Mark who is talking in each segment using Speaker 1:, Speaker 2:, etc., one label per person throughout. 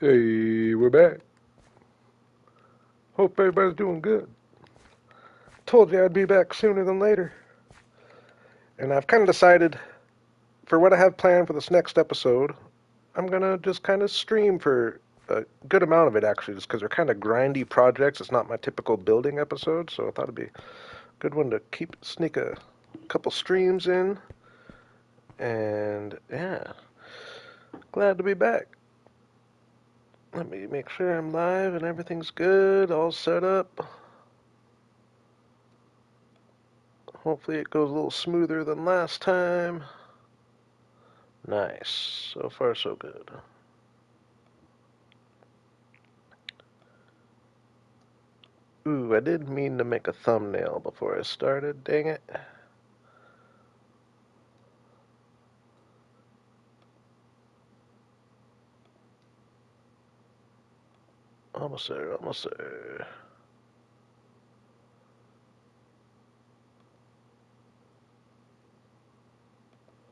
Speaker 1: Hey, we're back. Hope everybody's doing good. Told you I'd be back sooner than later. And I've kind of decided for what I have planned for this next episode, I'm going to just kind of stream for a good amount of it, actually, just because they're kind of grindy projects. It's not my typical building episode, so I thought it'd be a good one to sneak a couple streams in. And yeah, glad to be back. Let me make sure I'm live and everything's good, all set up. Hopefully it goes a little smoother than last time. Nice. So far, so good. Ooh, I did mean to make a thumbnail before I started. Dang it. Almost there, almost there.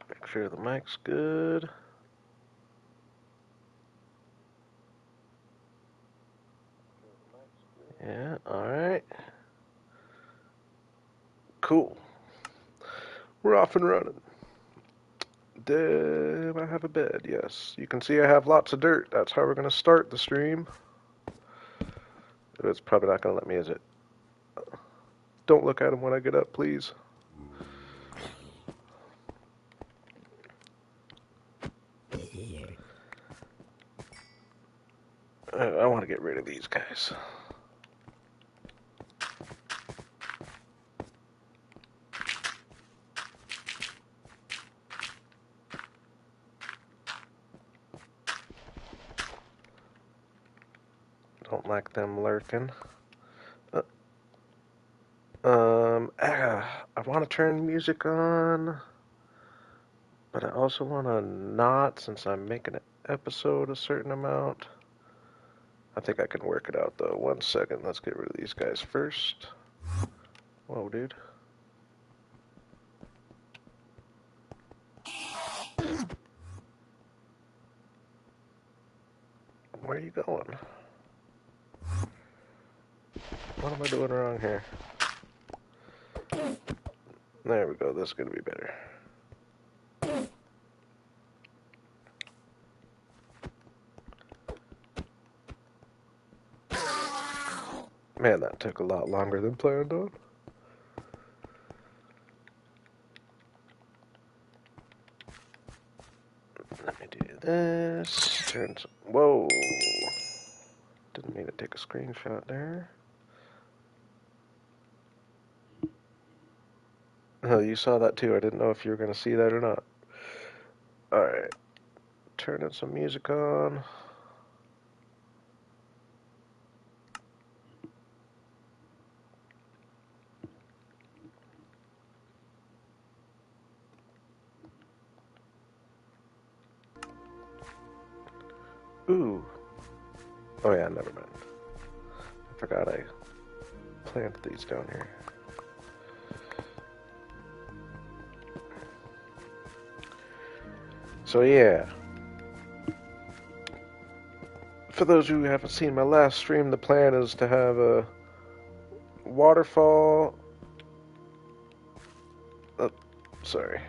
Speaker 1: Make sure the mic's good. Yeah, alright. Cool. We're off and running. Damn, I have a bed, yes. You can see I have lots of dirt. That's how we're going to start the stream. It's probably not going to let me, is it? Don't look at him when I get up, please. I want to get rid of these guys. Don't like them lurking. I want to turn music on, but I also want to not, since I'm making an episode a certain amount. I think I can work it out though. 1 second, let's get rid of these guys first. Whoa, dude. Where are you going? What am I doing wrong here? There we go, this is gonna be better. Man, that took a lot longer than planned on. Let me do this. Turn some. Whoa. Didn't mean to take a screenshot there. Oh, you saw that too. I didn't know if you were going to see that or not. Alright. Turning some music on. Ooh. Oh yeah, never mind. I forgot I planted these down here. So yeah. For those who haven't seen my last stream, the plan is to have a waterfall. Oh, sorry.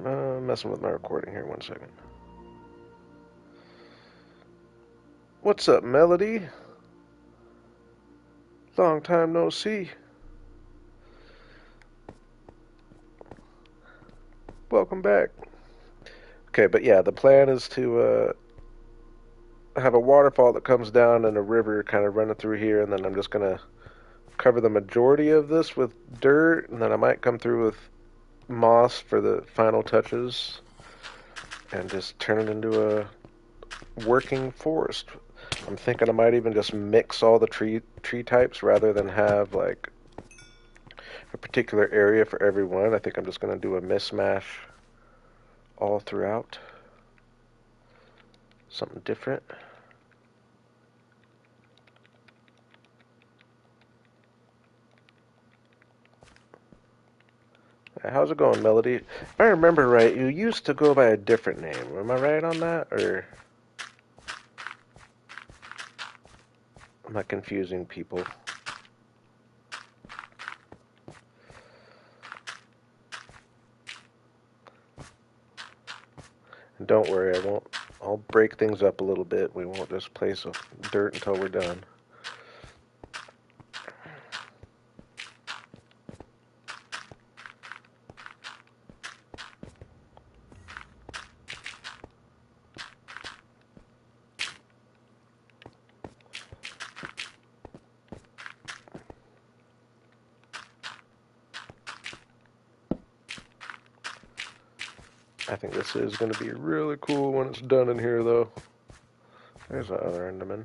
Speaker 1: Messing with my recording here. 1 second. What's up, Melody? Long time no see. Welcome back. Okay, but yeah, the plan is to have a waterfall that comes down and a river kind of running through here, and then I'm just gonna cover the majority of this with dirt, and then I might come through with moss for the final touches, and just turn it into a working forest. I'm thinking I might even just mix all the tree types rather than have like a particular area for every one. I think I'm just gonna do a mismatch all throughout. Something different. How's it going, Melody? If I remember right, you used to go by a different name. Am I right on that, or? I'm not confusing people. And don't worry, I'll break things up a little bit. We won't just place dirt until we're done. I think this is going to be really cool when it's done in here, though. There's the other Enderman.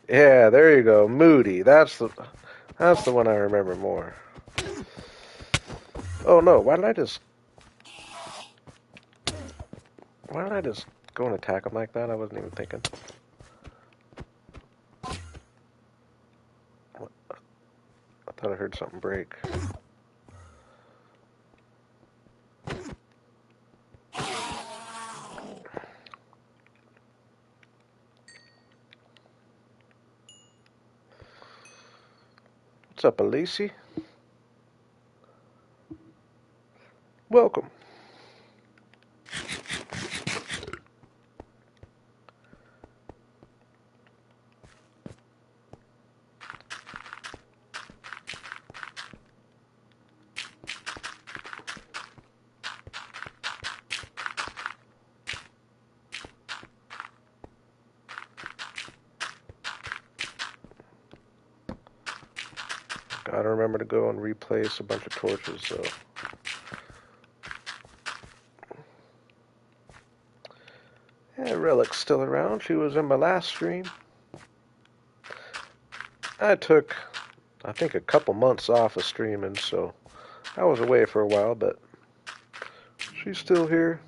Speaker 1: Yeah, there you go. Moody. That's the one I remember more. Oh no, why did I just go and attack him like that? I wasn't even thinking. What? I thought I heard something break. What's up, Alicia? Welcome. Gotta remember to go and replace a bunch of torches, so. Yeah, Relic's still around. She was in my last stream. I took, I think, a couple months off of streaming, so I was away for a while, but she's still here.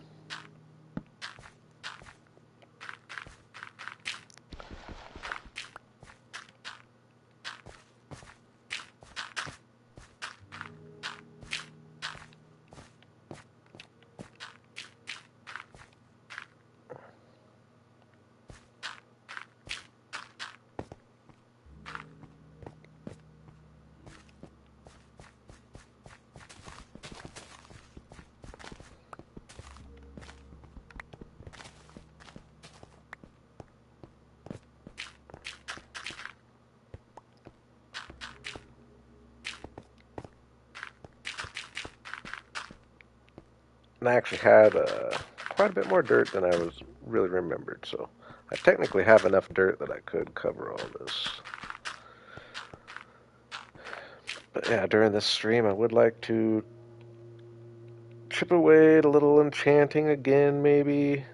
Speaker 1: And I actually had quite a bit more dirt than I was really remembered, so I technically have enough dirt that I could cover all this. But yeah, during this stream I would like to chip away at a little enchanting again, maybe.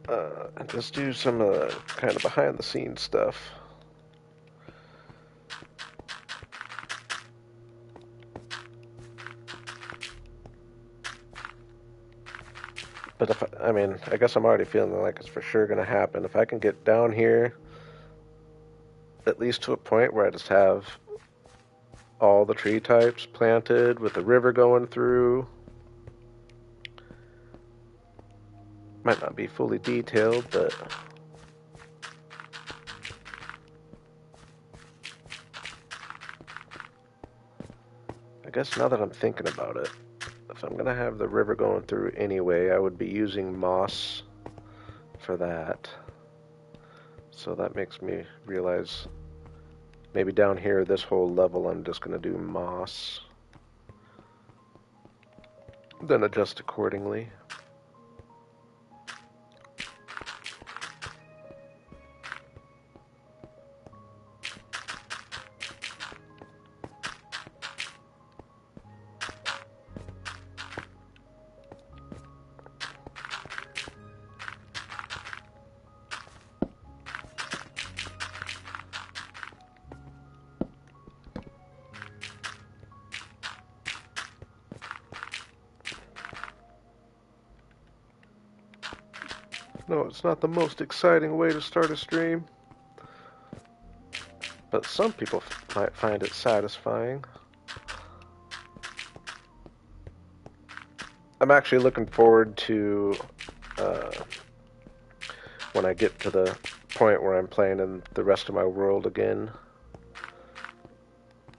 Speaker 1: And just do some kind of behind the scenes stuff. But I mean, I guess I'm already feeling like it's for sure going to happen. If I can get down here, at least to a point where I just have all the tree types planted with the river going through. Might not be fully detailed, but I guess now that I'm thinking about it, if I'm going to have the river going through anyway, I would be using moss for that. So that makes me realize maybe down here, this whole level, I'm just going to do moss. Then adjust accordingly. No, it's not the most exciting way to start a stream, but some people might find it satisfying. I'm actually looking forward to uh, when I get to the point where I'm playing in the rest of my world again,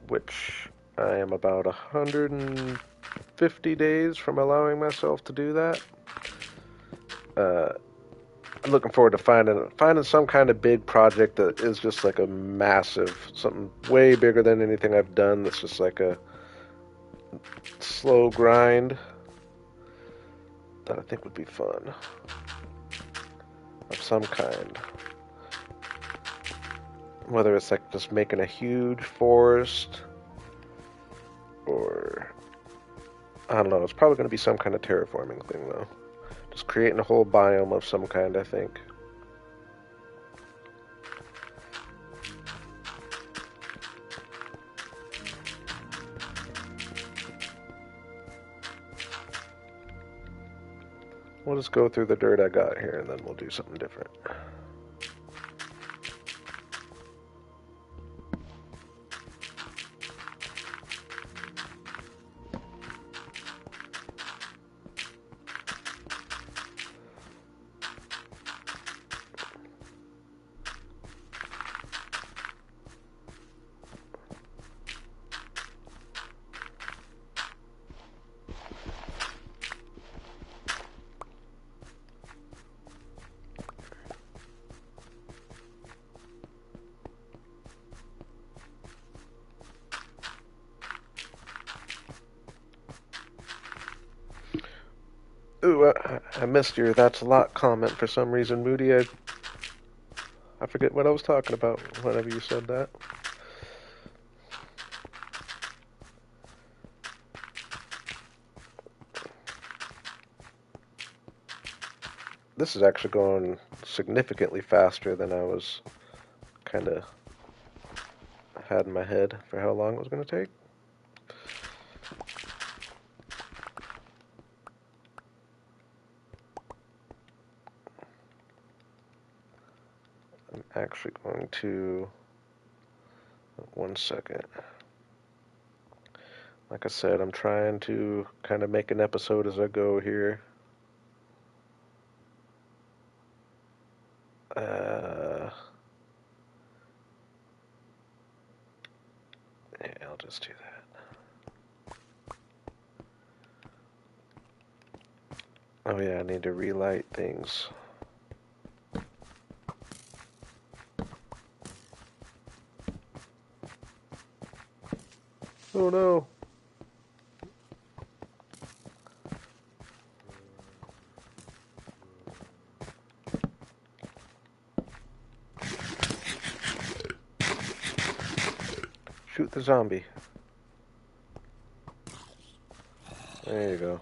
Speaker 1: which I am about 150 days from allowing myself to do that. Uh, I'm looking forward to finding some kind of big project that is just like a massive, something way bigger than anything I've done. That's just like a slow grind that I think would be fun of some kind. Whether it's like just making a huge forest or I don't know. It's probably going to be some kind of terraforming thing though. Just creating a whole biome of some kind, I think. We'll just go through the dirt I got here and then we'll do something different. Ooh, I missed your "that's a lot" comment for some reason, Moody. I forget what I was talking about whenever you said that. This is actually going significantly faster than I was kind of had in my head for how long it was going to take. I'm actually going to... One second. Like I said, I'm trying to kind of make an episode as I go here. Yeah, I'll just do that. Oh yeah, I need to relight things. Oh no. Shoot the zombie. There you go.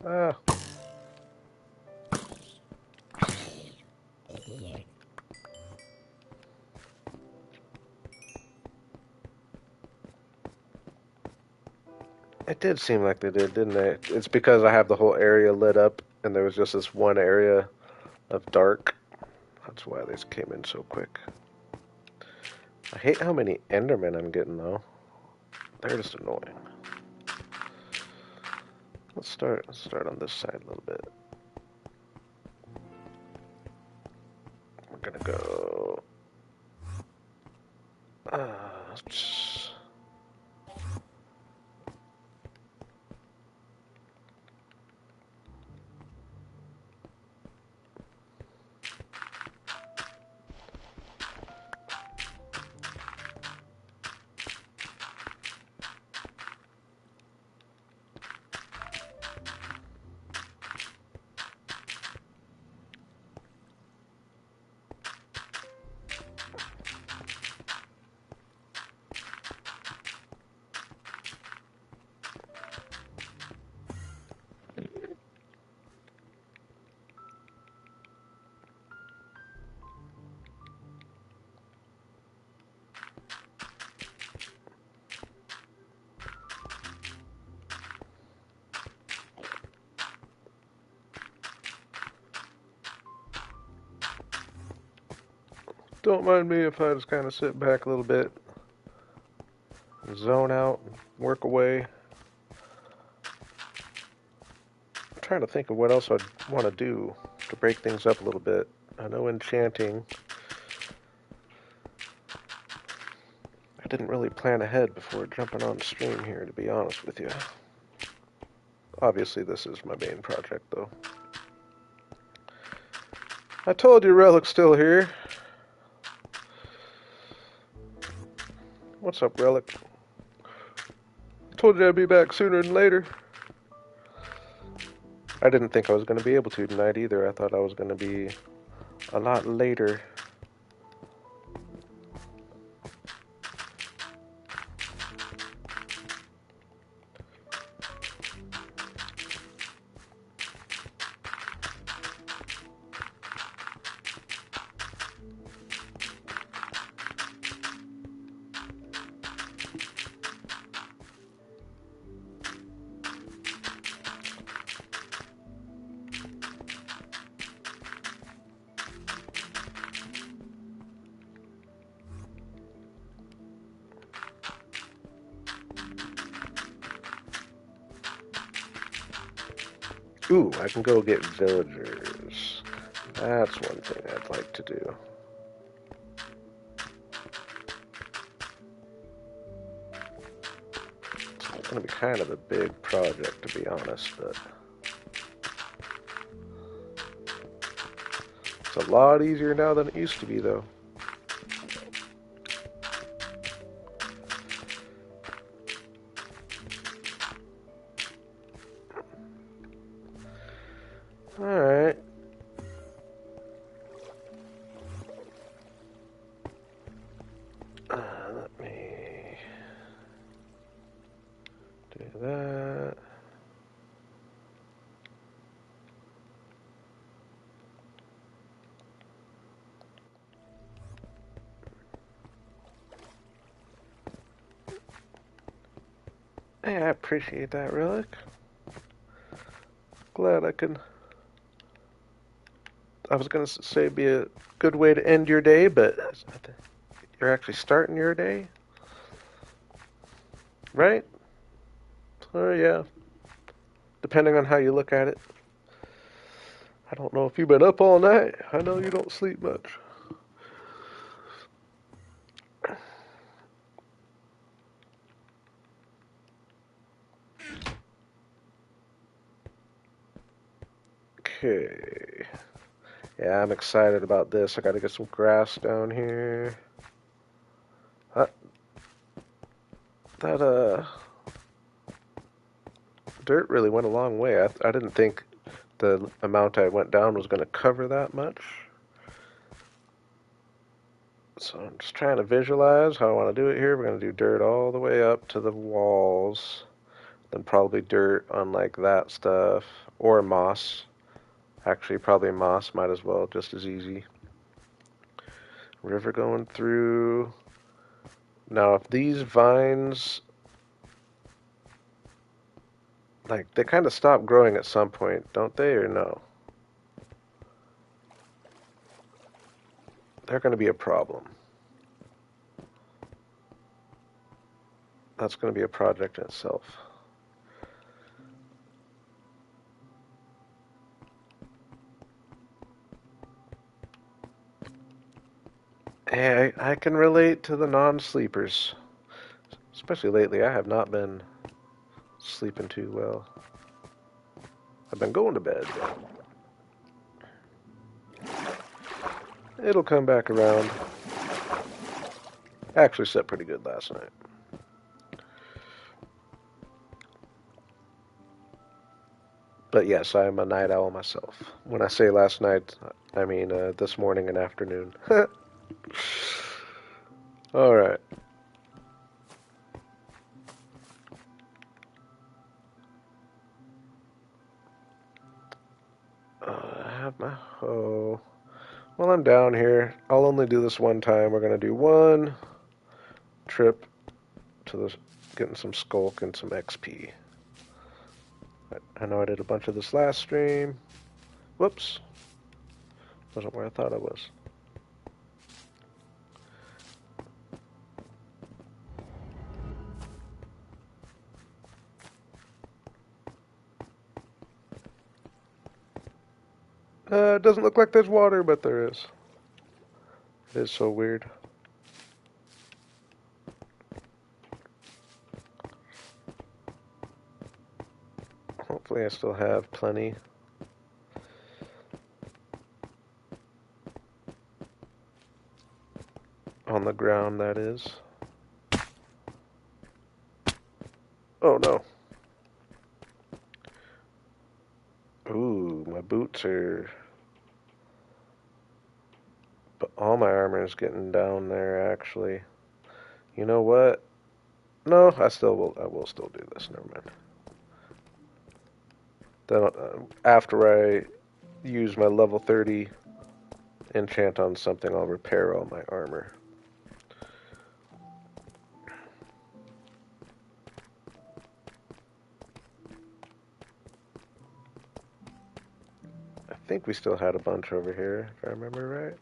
Speaker 1: Ah. It did seem like they did, didn't it? It's because I have the whole area lit up and there was just this one area of dark. That's why they came in so quick. I hate how many Endermen I'm getting though. They're just annoying. Let's start on this side a little bit. We're gonna go just... Don't mind me if I just kind of sit back a little bit, zone out, work away. I'm trying to think of what else I'd want to do to break things up a little bit. I know enchanting. I didn't really plan ahead before jumping on stream here, to be honest with you. Obviously, this is my main project, though. I told you Relic's still here. What's up, Relic? Told you I'd be back sooner than later. I didn't think I was going to be able to tonight either. I thought I was going to be a lot later. Ooh, I can go get villagers. That's one thing I'd like to do. It's going to be kind of a big project, to be honest, but it's a lot easier now than it used to be, though. Alright. Let me do that. Hey, I appreciate that, Relic. Glad I can... I was going to say be a good way to end your day, but you're actually starting your day? Right? Oh, yeah. Depending on how you look at it. I don't know if you've been up all night. I know you don't sleep much. Okay. Yeah, I'm excited about this. I gotta get some grass down here. That dirt really went a long way. I didn't think the amount I went down was gonna cover that much. So I'm just trying to visualize how I want to do it here. We're gonna do dirt all the way up to the walls. Then probably dirt on like that stuff. Or moss. Actually, probably moss, might as well, just as easy. River going through. Now, if these vines, like, they kind of stop growing at some point, don't they, or no? They're going to be a problem. That's going to be a project in itself. Hey, I can relate to the non-sleepers. Especially lately, I have not been sleeping too well. I've been going to bed. It'll come back around. I actually slept pretty good last night. But yes, I am a night owl myself. When I say last night, I mean this morning and afternoon. Alright. I have my hoe. While I'm down here, I'll only do this one time. We're going to do one trip to the getting some skulk and some XP. I know I did a bunch of this last stream. Whoops. Wasn't where I thought I was. It doesn't look like there's water, but there is. It is so weird. Hopefully I still have plenty. On the ground, that is. Oh no. Ooh, my boots are... But all my armor is getting down there, actually. You know what? No, I will still do this. Never mind. Then, after I use my level 30 enchant on something, I'll repair all my armor. I think we still had a bunch over here, if I remember right.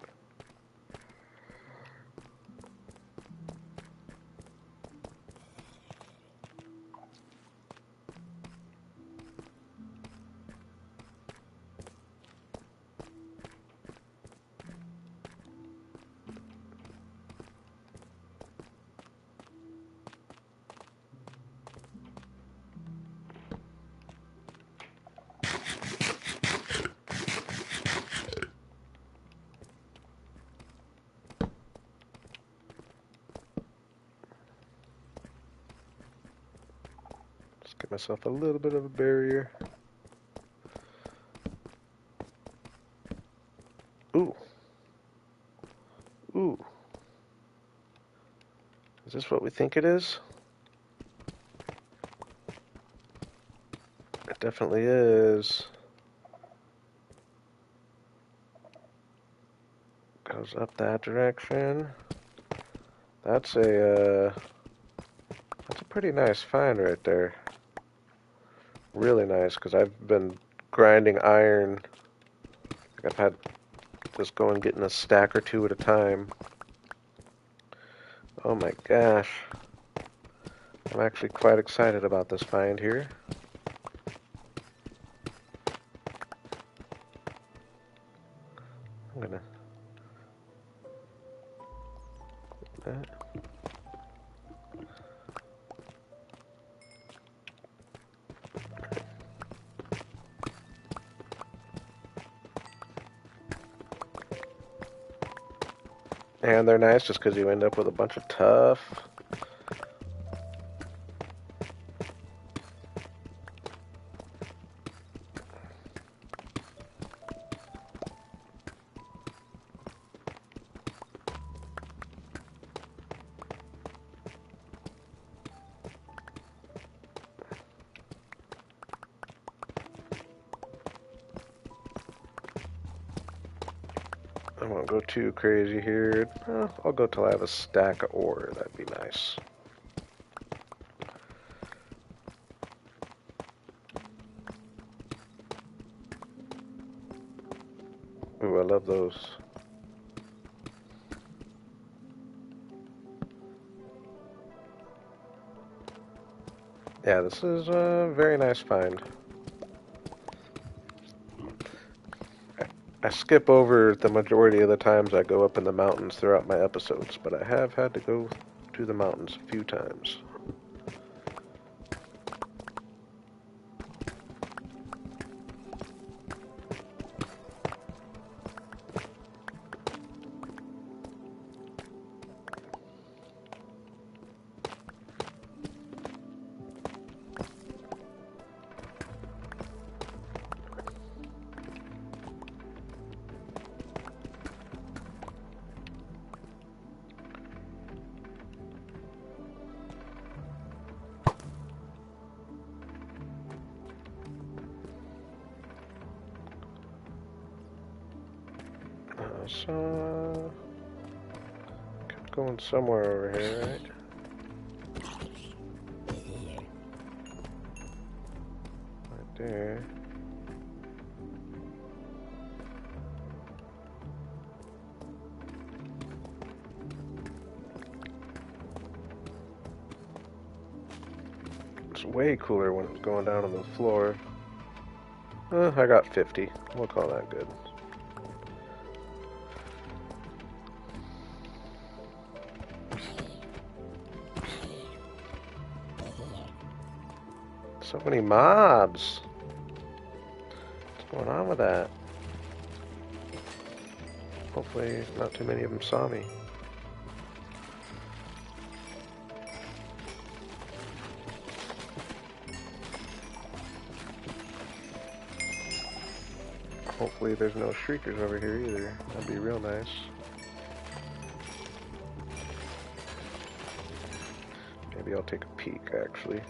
Speaker 1: Get myself a little bit of a barrier. Ooh. Ooh. Is this what we think it is? It definitely is. Goes up that direction. That's a pretty nice find right there. Really nice, because I've been grinding iron. I've had just going getting a stack or two at a time. Oh my gosh. I'm actually quite excited about this find here. I'm gonna... That. And they're nice just because you end up with a bunch of tough. I won't go too crazy here. I'll go till I have a stack of ore. That'd be nice. Ooh, I love those. Yeah, this is a very nice find. I skip over the majority of the times I go up in the mountains throughout my episodes, but I have had to go to the mountains a few times. So, kept going somewhere over here, right? Right there. It's way cooler when it's going down on the floor. I got 50. We'll call that good. So many mobs. What's going on with that? Hopefully not too many of them saw me. Hopefully there's no shriekers over here either. That'd be real nice. Maybe I'll take a peek, actually.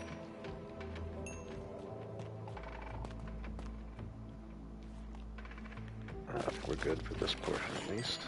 Speaker 1: We're good for this portion at least.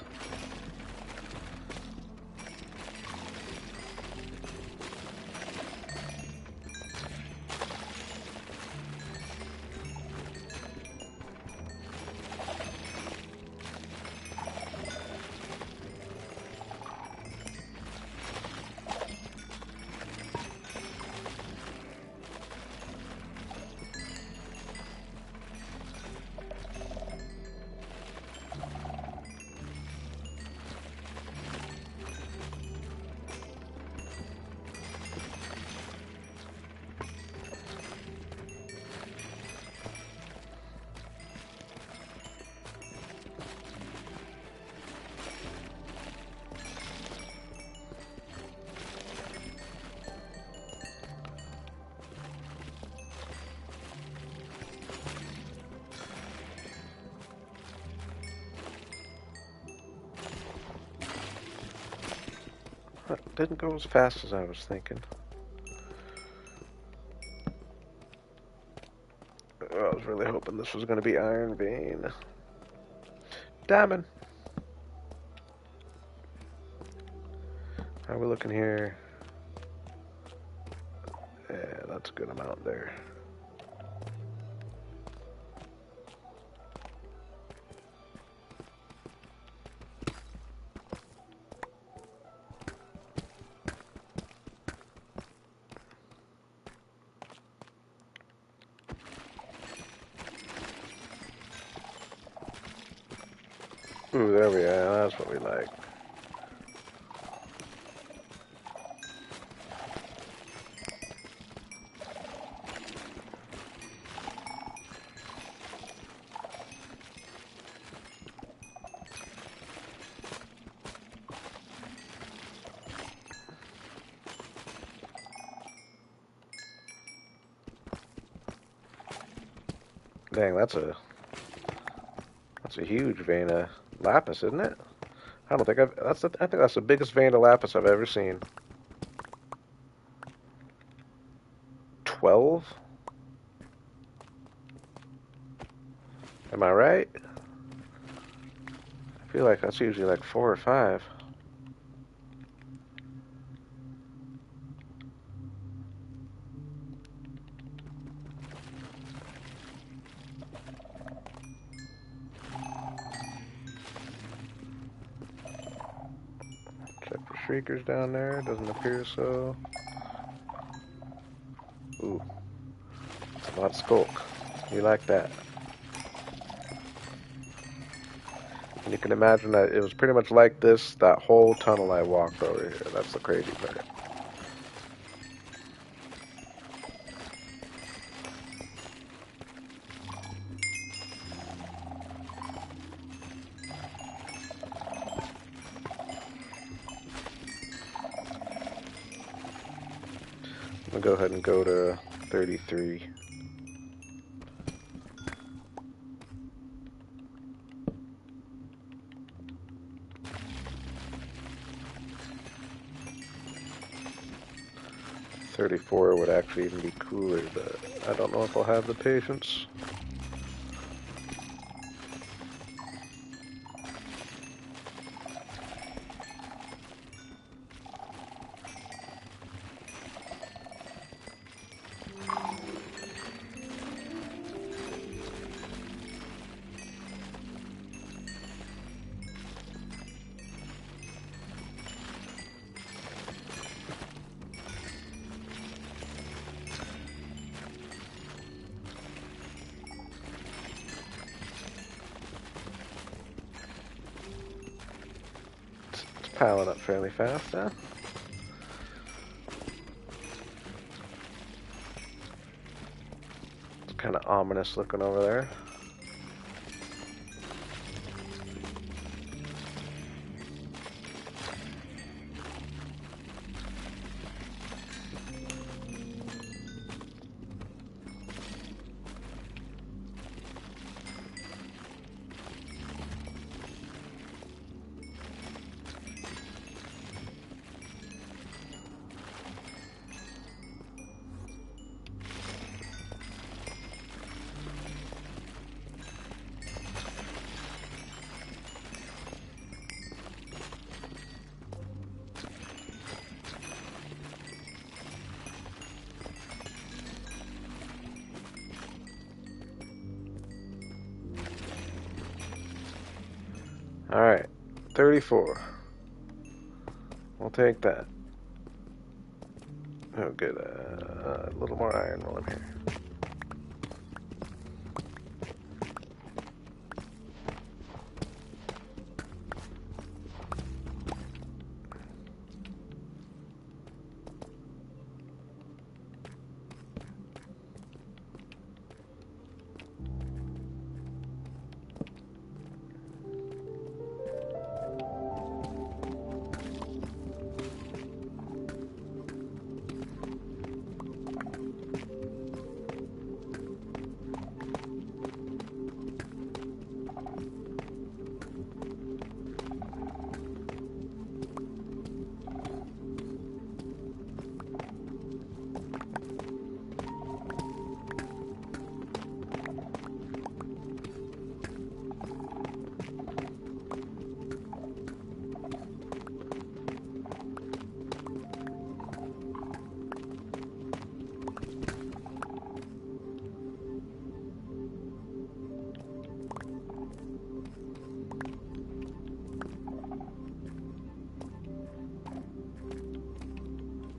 Speaker 1: Didn't go as fast as I was thinking. I was really hoping this was going to be iron vein. Diamond. How are we looking here? Yeah, that's a good amount there. Ooh, there we are. That's what we like. Dang, that's a huge vein of lapis, isn't it? I don't think I think that's the biggest vein of lapis I've ever seen. 12? Am I right? I feel like that's usually like 4 or 5. Check for shriekers down there. Doesn't appear so. Ooh, a lot of skulk. We like that. And you can imagine that it was pretty much like this that whole tunnel I walked over here. That's the crazy part. I'm gonna go ahead and go to 33. .34 would actually even be cooler, but I don't know if I'll have the patience. Piling up fairly fast, huh? kind of ominous looking over there. Alright, 34. We'll take that. Oh, good. A little more iron while I'm here.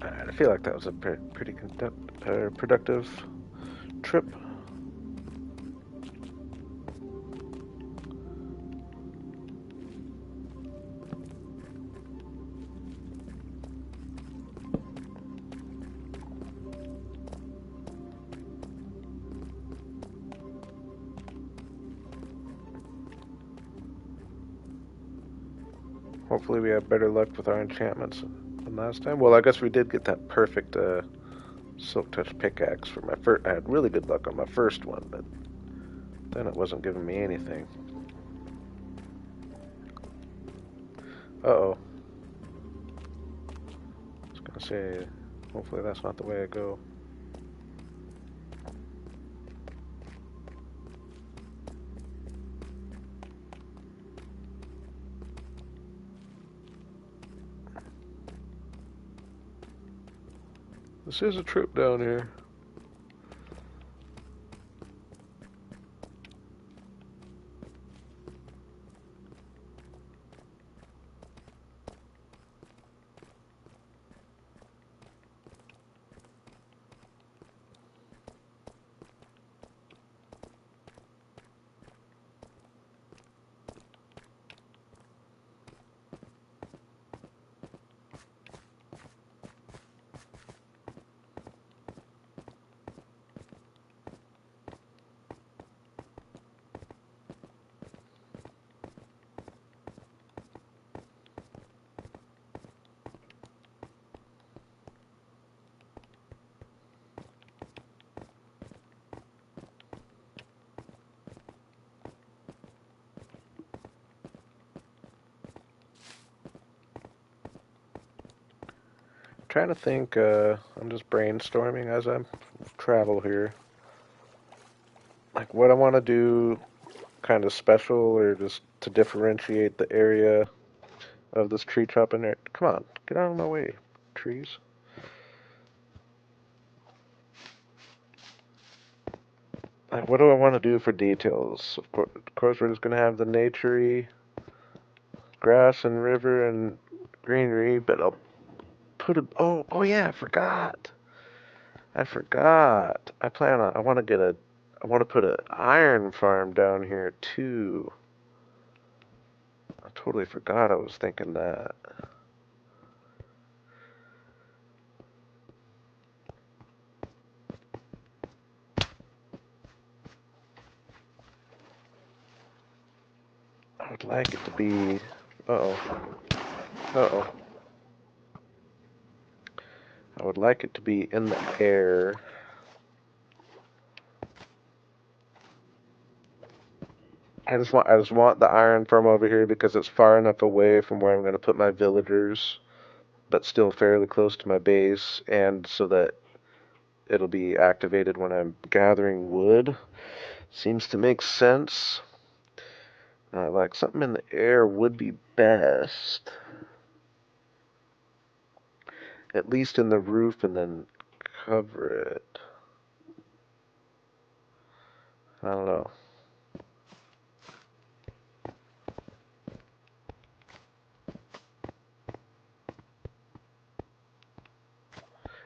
Speaker 1: Alright, I feel like that was a pretty productive trip. Hopefully we have better luck with our enchantments than last time. Well, I guess we did get that perfect Silk Touch pickaxe for my first. I had really good luck on my first one, but then it wasn't giving me anything. Uh-oh. I was gonna say, hopefully that's not the way I go. This is a trip down here. Trying to think, I'm just brainstorming as I travel here. Like what I want to do kind of special or just to differentiate the area of this tree chopping area. Come on, get out of my way, trees. Like what do I want to do for details? Of course we're just going to have the naturey, grass and river and greenery, but I'll put a, oh yeah, I forgot. I want to get I want to put an iron farm down here too. I totally forgot I was thinking that. would like it to be... Uh-oh. Uh-oh. I would like it to be in the air. I just want the iron from over here because it's far enough away from where I'm going to put my villagers, but still fairly close to my base, and so that it'll be activated when I'm gathering wood. Seems to make sense. Like something in the air would be best. At least in the roof, and then cover it. I don't know.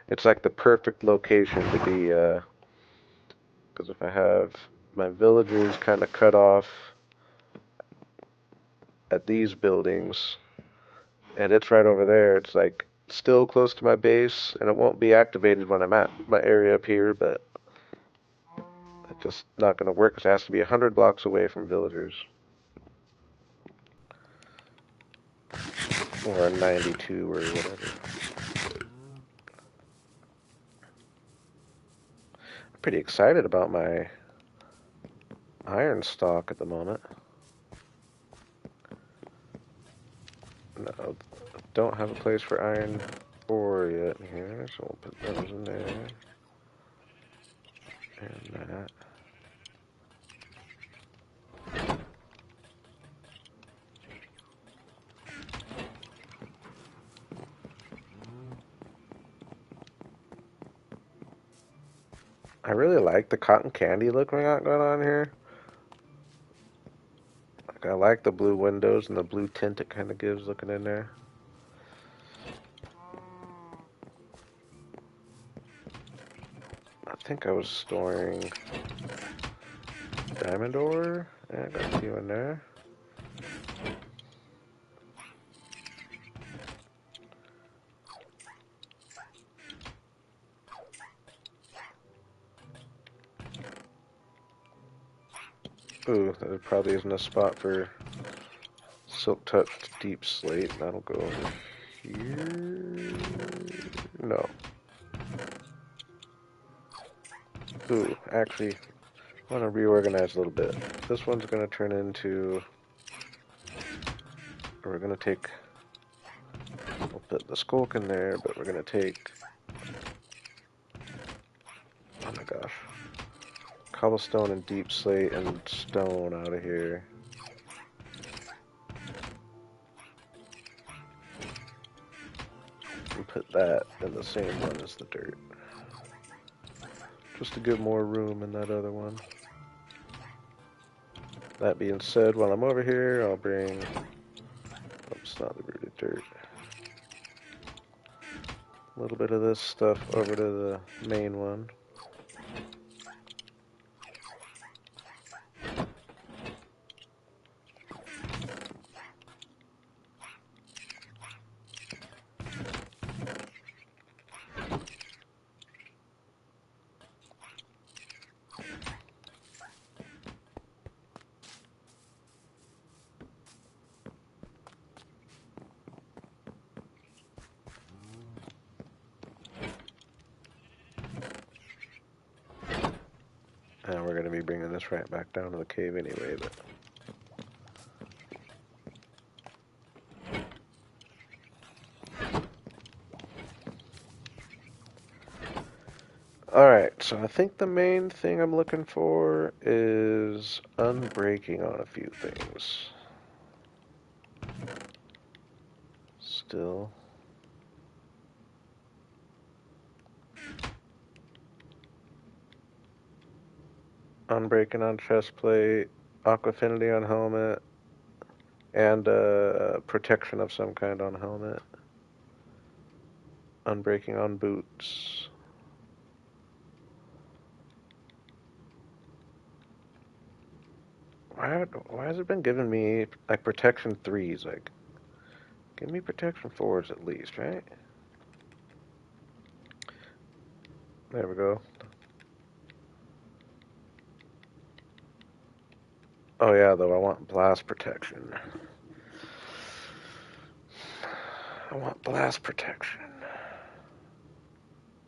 Speaker 1: It's like the perfect location to be, because if I have my villagers kind of cut off at these buildings, and it's right over there, it's like still close to my base, and it won't be activated when I'm at my area up here, but it's just not going to work because it has to be 100 blocks away from villagers. Or 92 or whatever. I'm pretty excited about my iron stock at the moment. No, don't have a place for iron ore yet here, so we'll put those in there. And that. I really like the cotton candy look we got going on here. Like, I like the blue windows and the blue tint it kind of gives looking in there. I think I was storing diamond ore. Yeah, I got a few in there. Ooh, there probably isn't a spot for silk touched deep slate. That'll go over here. No. Ooh, actually, I want to reorganize a little bit. This one's going to turn into... We're going to take... We'll put the skulk in there, but we're going to take... Oh my gosh. Cobblestone and deep slate and stone out of here. And put that in the same one as the dirt. Just to give more room in that other one. That being said, while I'm over here, I'll bring... Oops, not the rooted dirt. A little bit of this stuff over to the main one. And we're going to be bringing this right back down to the cave anyway, but... Alright, so I think the main thing I'm looking for is unbreaking on a few things. Still. Unbreaking on chestplate, aquafinity on helmet, and protection of some kind on helmet. Unbreaking on boots. Why has it been giving me like protection 3s? Like, give me protection 4s at least, right? There we go. Oh yeah, though I want blast protection. I want blast protection.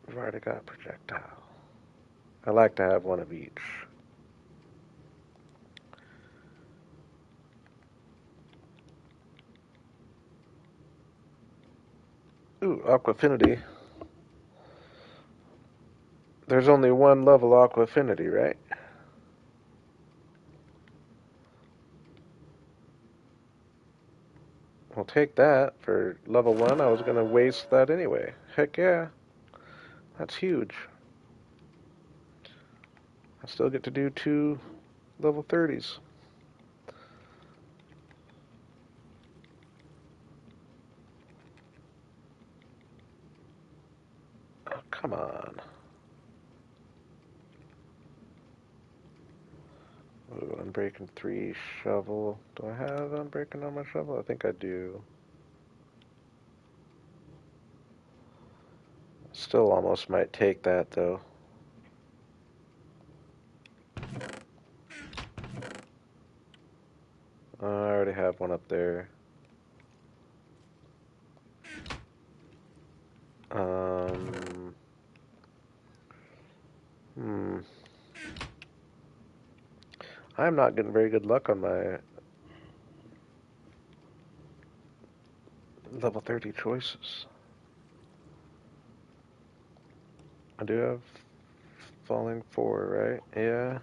Speaker 1: We've already got projectile. I like to have one of each. Ooh, Aqua Affinity. There's only one level Aqua Affinity, right? We'll take that for level 1. I was going to waste that anyway. Heck yeah. That's huge. I still get to do 2 level 30s. Oh, come on. Ooh, Unbreaking 3 shovel. Do I have Unbreaking on my shovel? I think I do. Still almost might take that though. I already have one up there. Um, hmm. I'm not getting very good luck on my level 30 choices. I do have Falling 4, right? Yeah.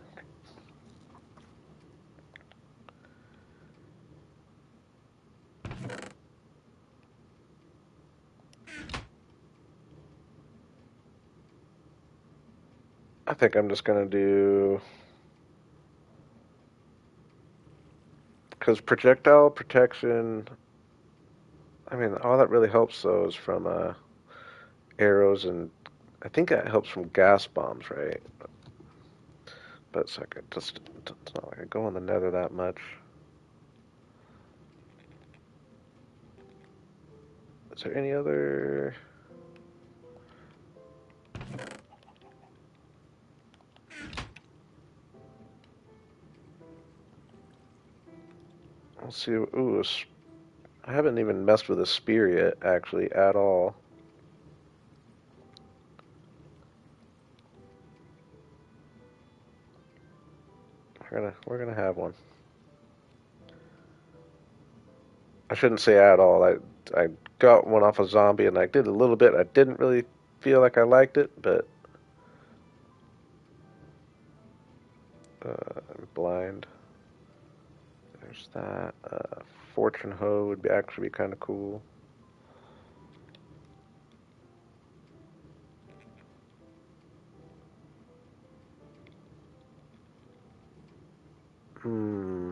Speaker 1: I think I'm just gonna do, because projectile protection, I mean, all that really helps though is from arrows, and I think that helps from gas bombs, right? But it's like it's not like I go in the nether that much. Is there any other? Let's see. Ooh, I haven't even messed with a spear yet, actually, at all. We're gonna have one. I shouldn't say at all. I got one off a zombie and I did a little bit. I didn't really feel like I liked it, but I'm blind. There's that. Fortune hoe would be actually be kind of cool. Hmm.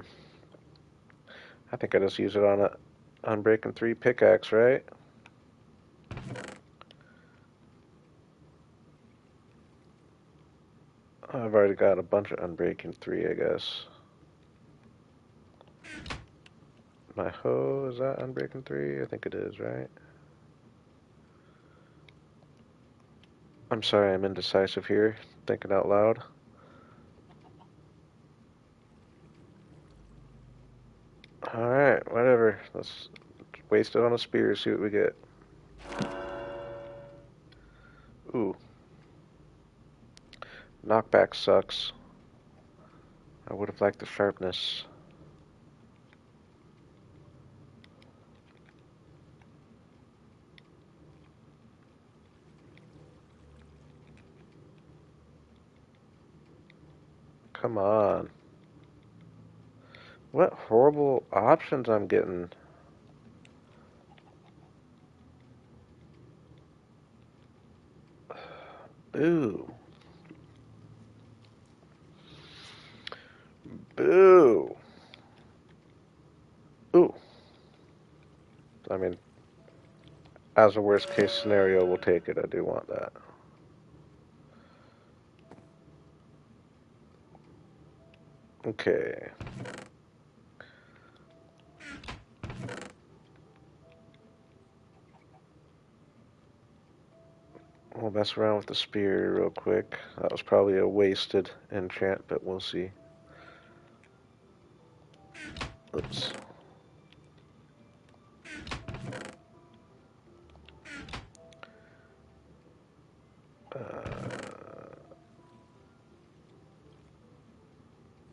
Speaker 1: I think I just use it on a Unbreaking 3 pickaxe, right? I've already got a bunch of Unbreaking 3, I guess. My hoe, is that Unbreaking 3? I think it is, right? I'm sorry, I'm indecisive here, thinking out loud. Alright, whatever. Let's waste it on a spear, see what we get. Ooh, knockback sucks. I would have liked the sharpness. Come on. What horrible options I'm getting. Boo. Boo. Ooh. I mean, as a worst case scenario, we'll take it. I do want that. Okay. We'll mess around with the spear real quick. That was probably a wasted enchant, but we'll see. Oops.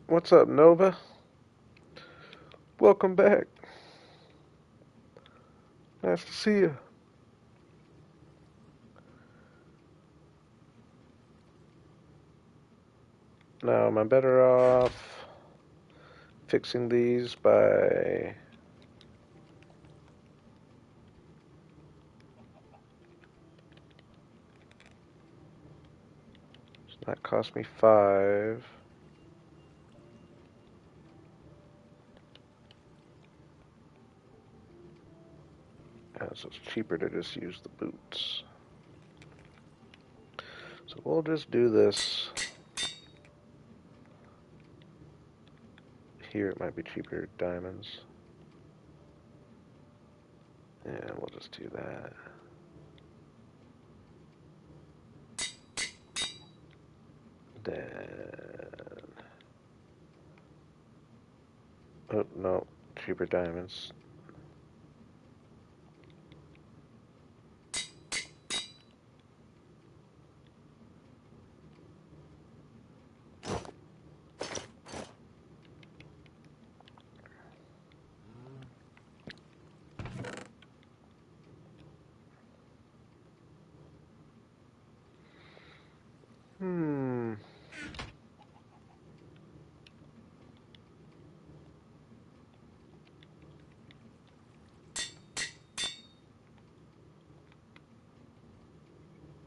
Speaker 1: What's up, Nova? Welcome back. Nice to see you. Now, am I better off fixing these by... That cost me 5. So it's cheaper to just use the boots. So we'll just do this. Here it might be cheaper diamonds. Yeah, we'll just do that. Then... Oh, no. Cheaper diamonds.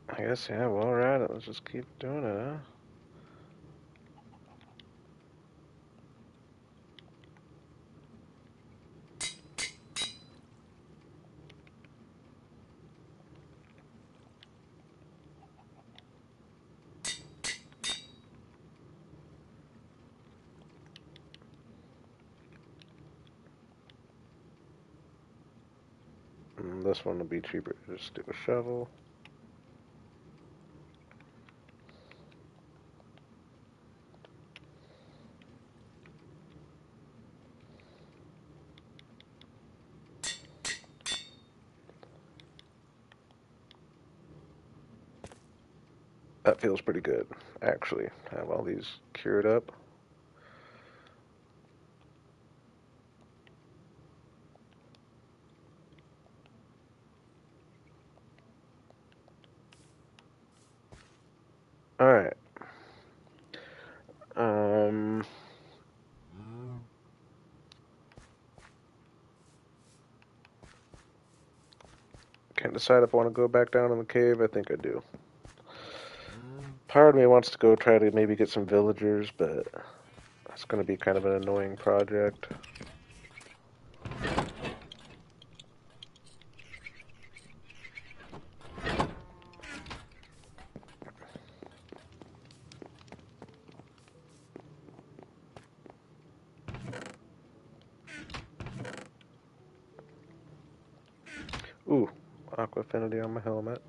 Speaker 1: I guess, yeah, well, alright, let's just keep doing it, huh? This one will be cheaper. Just do a shovel. That feels pretty good, actually. Have all these cured up. Alright. Can't decide if I want to go back down in the cave. I think I do. Part of me wants to go try to maybe get some villagers, but that's going to be kind of an annoying project. Ooh, aqua affinity on my helmet.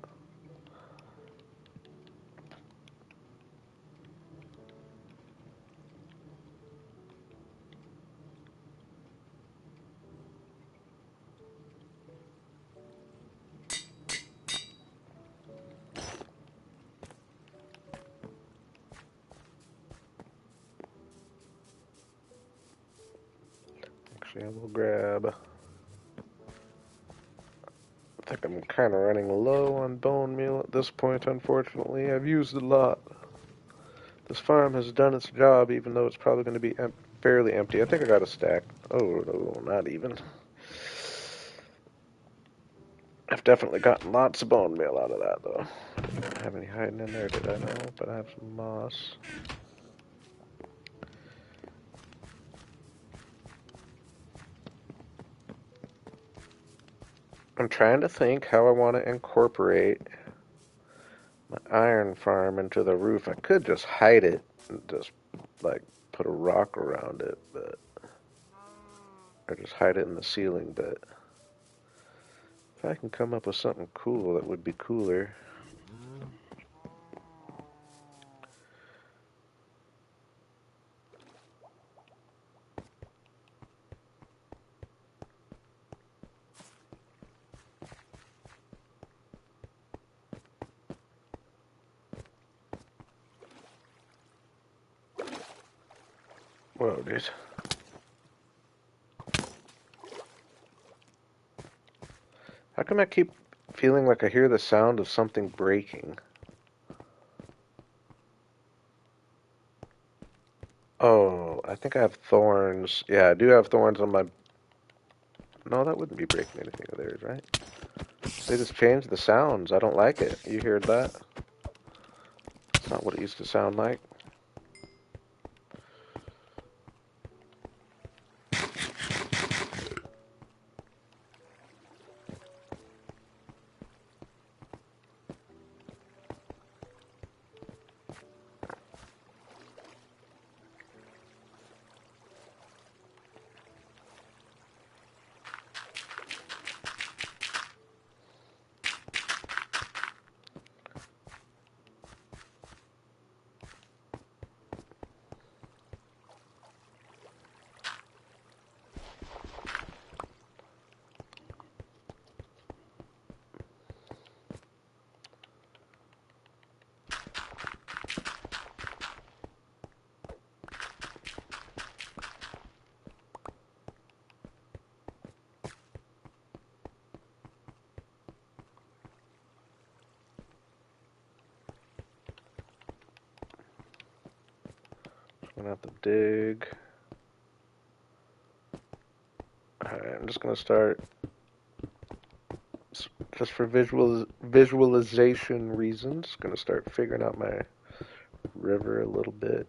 Speaker 1: Actually, I will grab... I think I'm kind of running low on bone meal at this point, unfortunately. I've used a lot. This farm has done its job, even though it's probably going to be fairly empty. I think I got a stack. Oh, no, not even. I've definitely gotten lots of bone meal out of that, though. I didn't have any hiding in there, did I know? But I have some moss. I'm trying to think how I want to incorporate my iron farm into the roof. I could just hide it and just, like, put a rock around it, but... Or just hide it in the ceiling, but... If I can come up with something cool, that would be cooler. Whoa, dude. How come I keep feeling like I hear the sound of something breaking? Oh, I think I have thorns. Yeah, I do have thorns on my... No, that wouldn't be breaking anything of theirs, right? They just changed the sounds. I don't like it. You heard that? It's not what it used to sound like. I'm gonna have to dig. Alright, I'm just gonna start, just for visualization reasons, gonna start figuring out my river a little bit.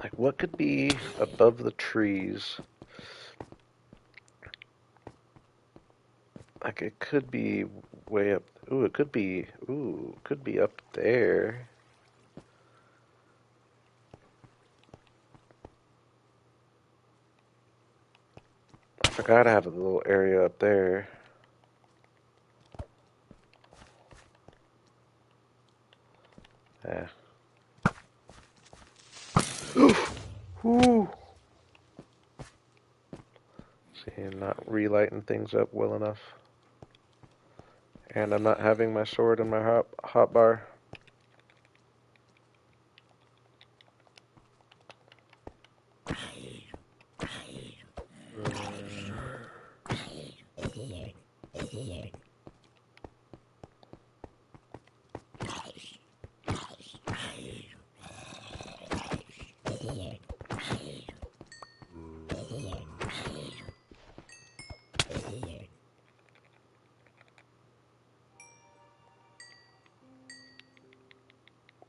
Speaker 1: Like, what could be above the trees? Like, it could be way up. Ooh, it could be. Ooh, could be up there. I forgot I have a little area up there. Yeah. Whew. See, I'm not relighting things up well enough. And I'm not having my sword in my hot bar.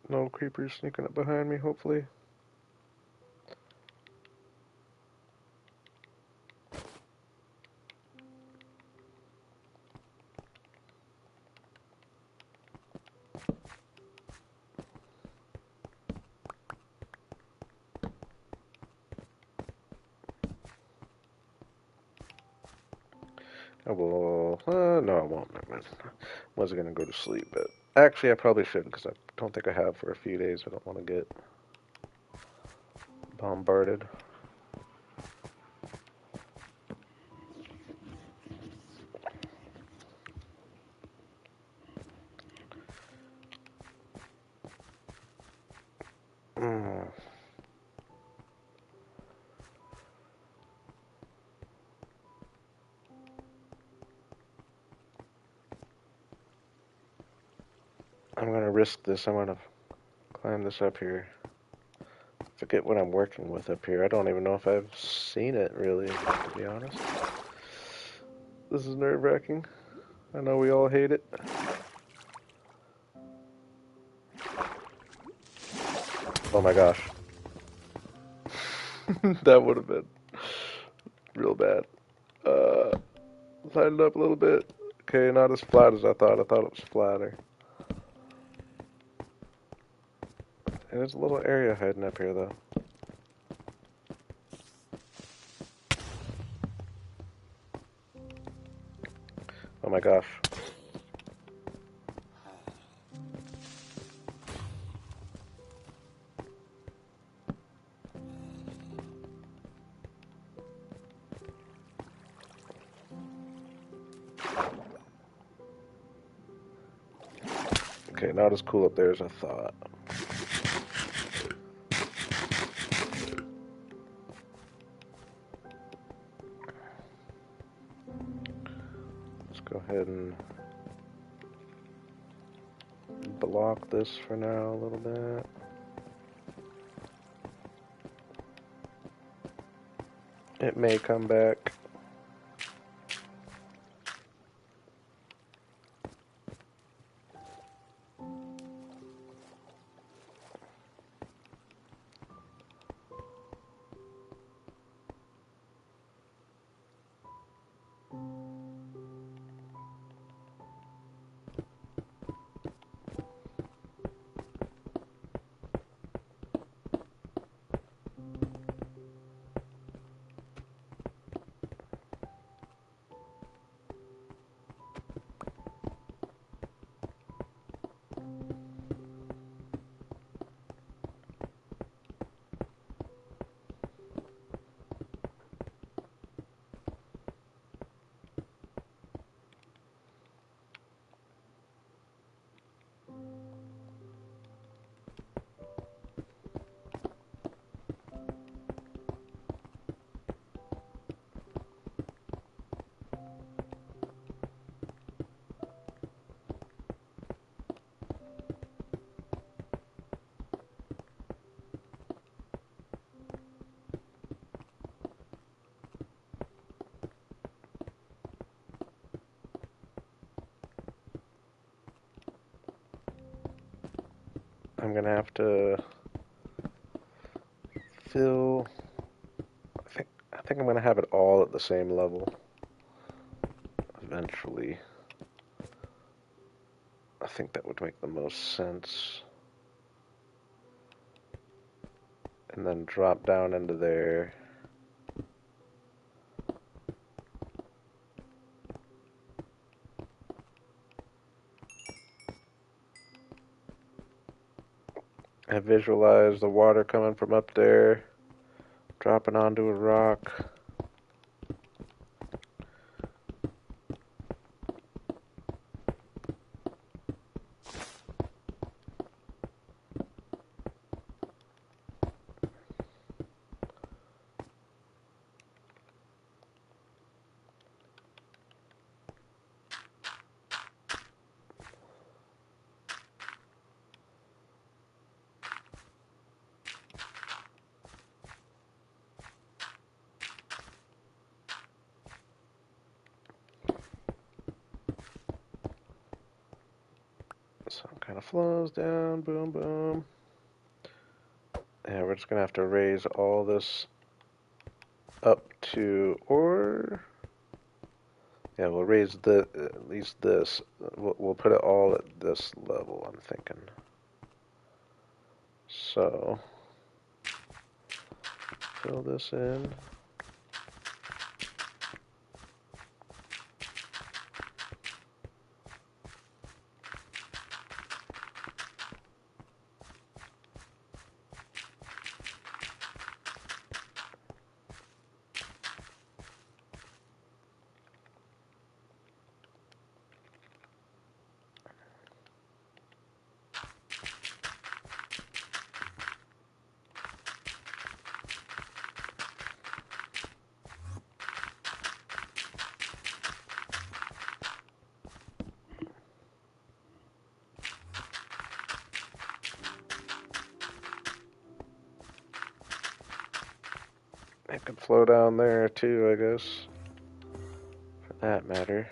Speaker 1: No creepers sneaking up behind me, hopefully. I will. No, I won't. I wasn't gonna go to sleep, but actually, I probably should because I don't think I have for a few days. I don't want to get bombarded. Mm. I'm gonna risk this. I'm gonna climb this up here. Forget what I'm working with up here. I don't even know if I've seen it really, to be honest. This is nerve-wracking. I know we all hate it. Oh my gosh. That would have been real bad. Uh, Lighten it up a little bit. Okay, not as flat as I thought. I thought it was flatter. And there's a little area hiding up here, though. Oh my gosh. Okay, not as cool up there as I thought. Let's go ahead and block this for now a little bit. It may come back. I'm gonna have to fill. I think I'm gonna have it all at the same level eventually. I think that would make the most sense. And then drop down into there. I visualize the water coming from up there, dropping onto a rock. So it kind of flows down, boom, boom. Yeah, we're just gonna have to raise all this up to, or yeah, we'll raise the at least this. We'll put it all at this level, I'm thinking. So fill this in. It could flow down there too, I guess, for that matter.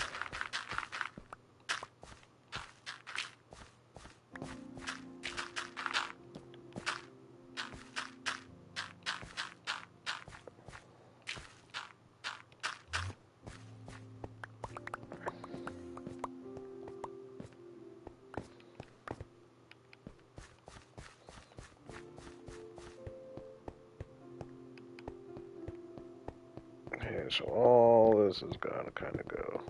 Speaker 1: Okay, so all this is gonna kind of go.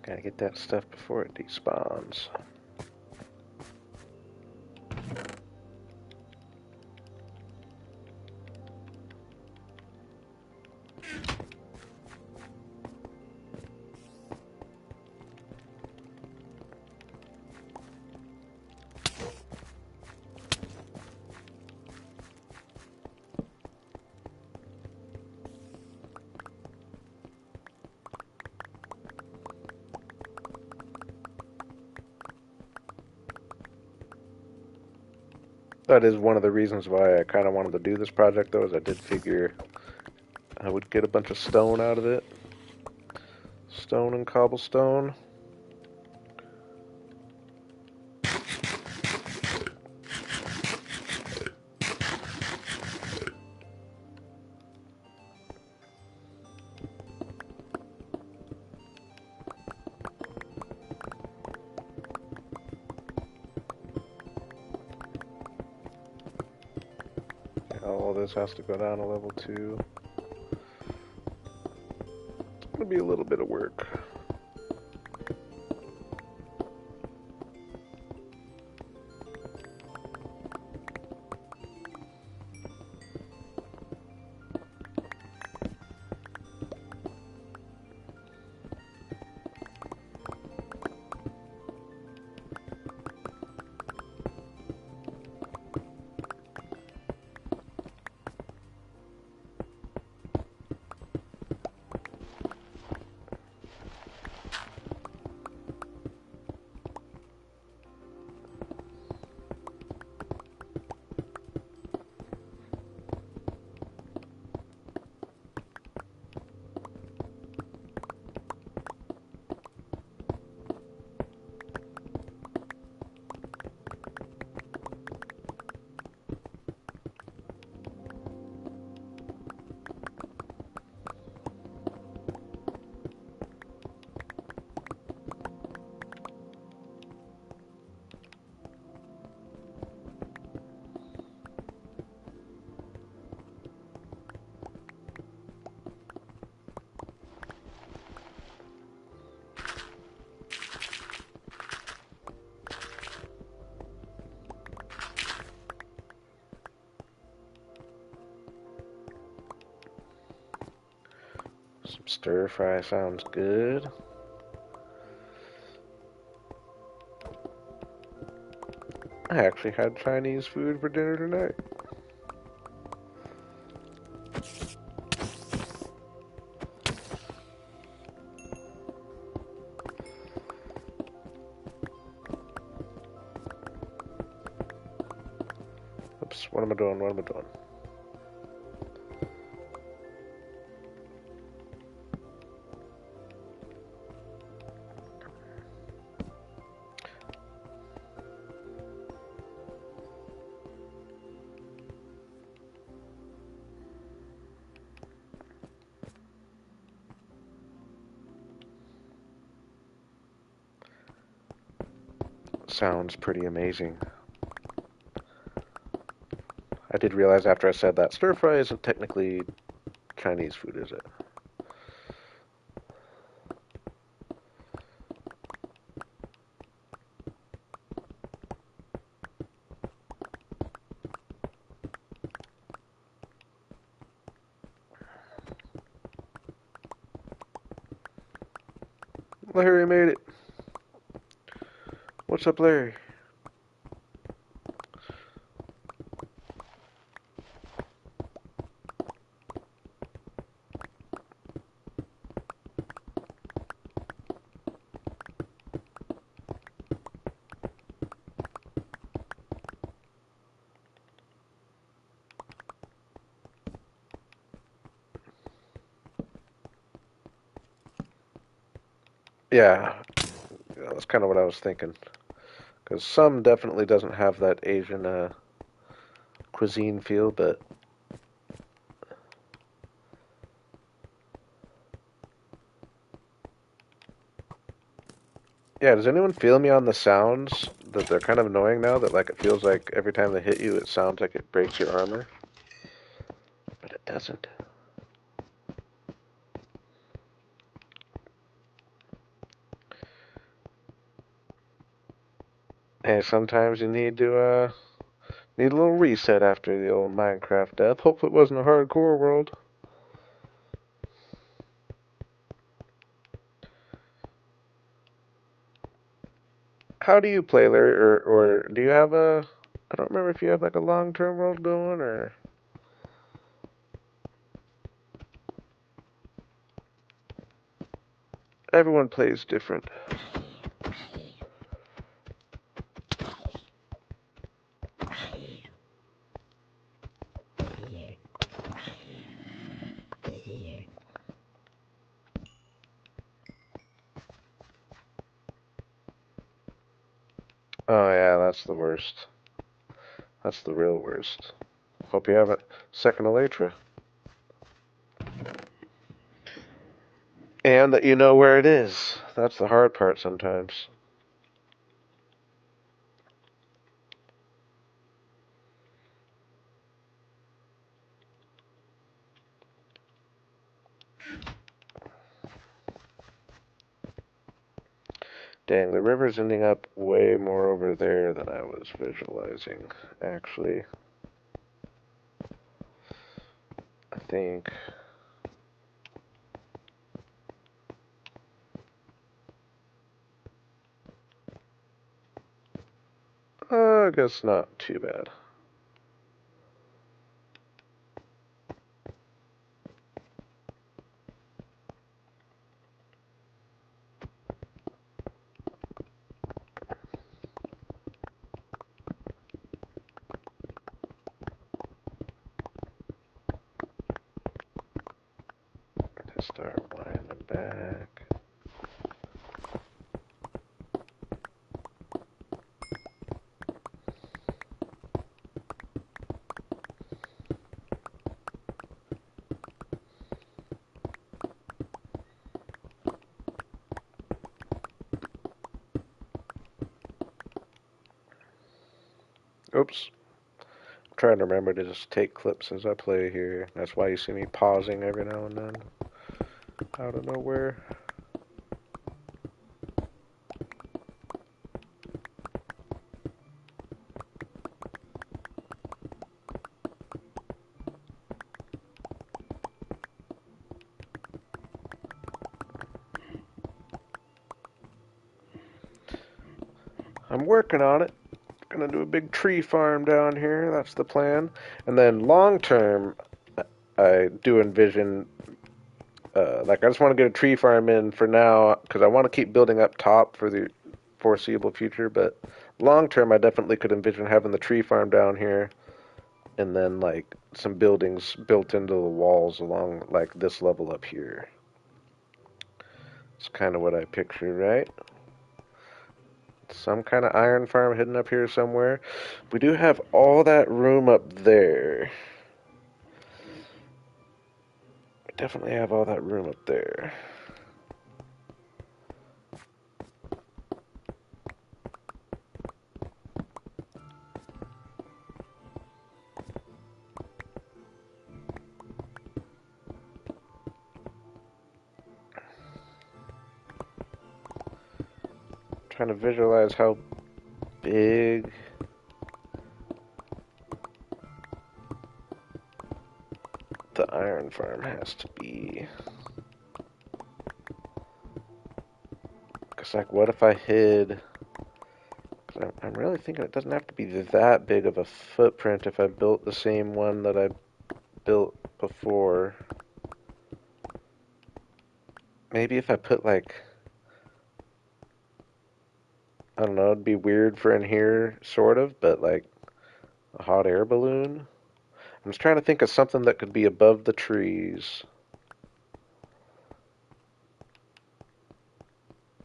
Speaker 1: Gotta get that stuff before it despawns. That is one of the reasons why I kind of wanted to do this project, though, is I did figure I would get a bunch of stone out of it. Stone and cobblestone. All this has to go down to level 2. It's going to be a little bit of work. Some stir fry sounds good. I actually had Chinese food for dinner tonight. Oops, what am I doing? What am I doing? Sounds pretty amazing. I did realize after I said that stir fry isn't technically Chinese food, is it? Larry made it. What's up, Larry? Yeah, that's kind of what I was thinking. Because some definitely doesn't have that Asian cuisine feel, but yeah, does anyone feel me on the sounds that they're kind of annoying now? That like it feels like every time they hit you, it sounds like it breaks your armor, but it doesn't. Hey, sometimes you need a little reset after the old Minecraft death. Hope it wasn't a hardcore world. How do you play, Larry? Or do you have a... I don't remember if you have like a long-term world going, or... Everyone plays different. Oh yeah, that's the worst. That's the real worst. Hope you have a second elytra. And that you know where it is. That's the hard part sometimes. Dang, the river's ending up way more over there than I was visualizing, actually. I think... I guess not too bad. Start winding back. Oops. I'm trying to remember to just take clips as I play here. That's why you see me pausing every now and then. Out of nowhere. I'm working on it. Gonna do a big tree farm down here. That's the plan. And then long term, I do envision, like, I just want to get a tree farm in for now because I want to keep building up top for the foreseeable future. But long term, I definitely could envision having the tree farm down here, and then like some buildings built into the walls along like this level up here. It's kind of what I picture, right? Some kind of iron farm hidden up here somewhere. We do have all that room up there. We definitely have all that room up there. Trying to visualize how big the iron farm has to be. Cause like, what if I hid? Cause I'm really thinking it doesn't have to be that big of a footprint if I built the same one that I built before. Maybe if I put like, I don't know, it'd be weird for in here, sort of, but like a hot air balloon. I'm just trying to think of something that could be above the trees.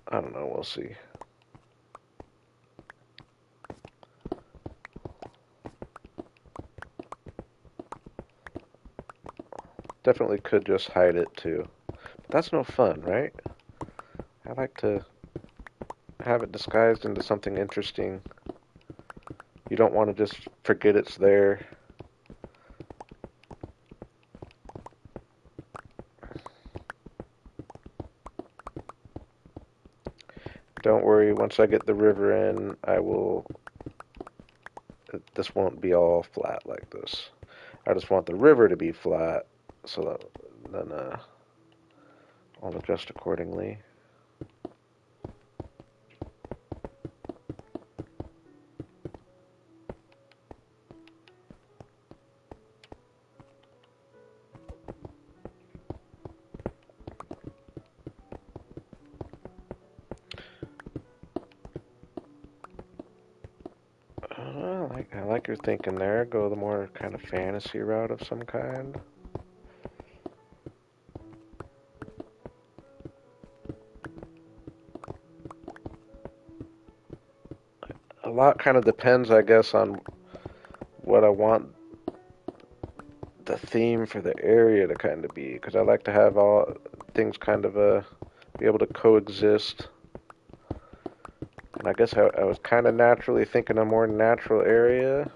Speaker 1: I don't know, we'll see. Definitely could just hide it too. But that's no fun, right? I like to have it disguised into something interesting. You don't want to just forget it's there. Don't worry, once I get the river in, I will... This won't be all flat like this. I just want the river to be flat, so that then I'll adjust accordingly. I like your thinking there. Go the more kind of fantasy route of some kind. A lot kind of depends, I guess, on what I want the theme for the area to kind of be, because I like to have all things kind of be able to coexist. And I guess I was kind of naturally thinking a more natural area,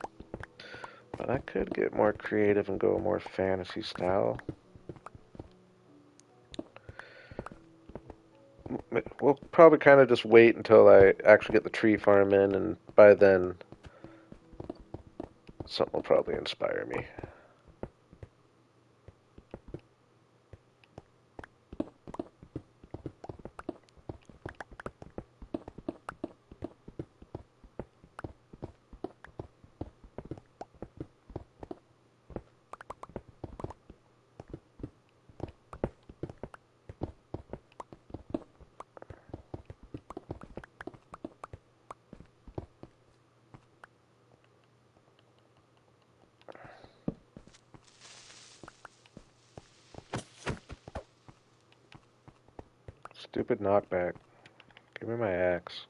Speaker 1: but I could get more creative and go a more fantasy style. We'll probably kind of just wait until I actually get the tree farm in, and by then something will probably inspire me. Stupid knockback. Give me my axe.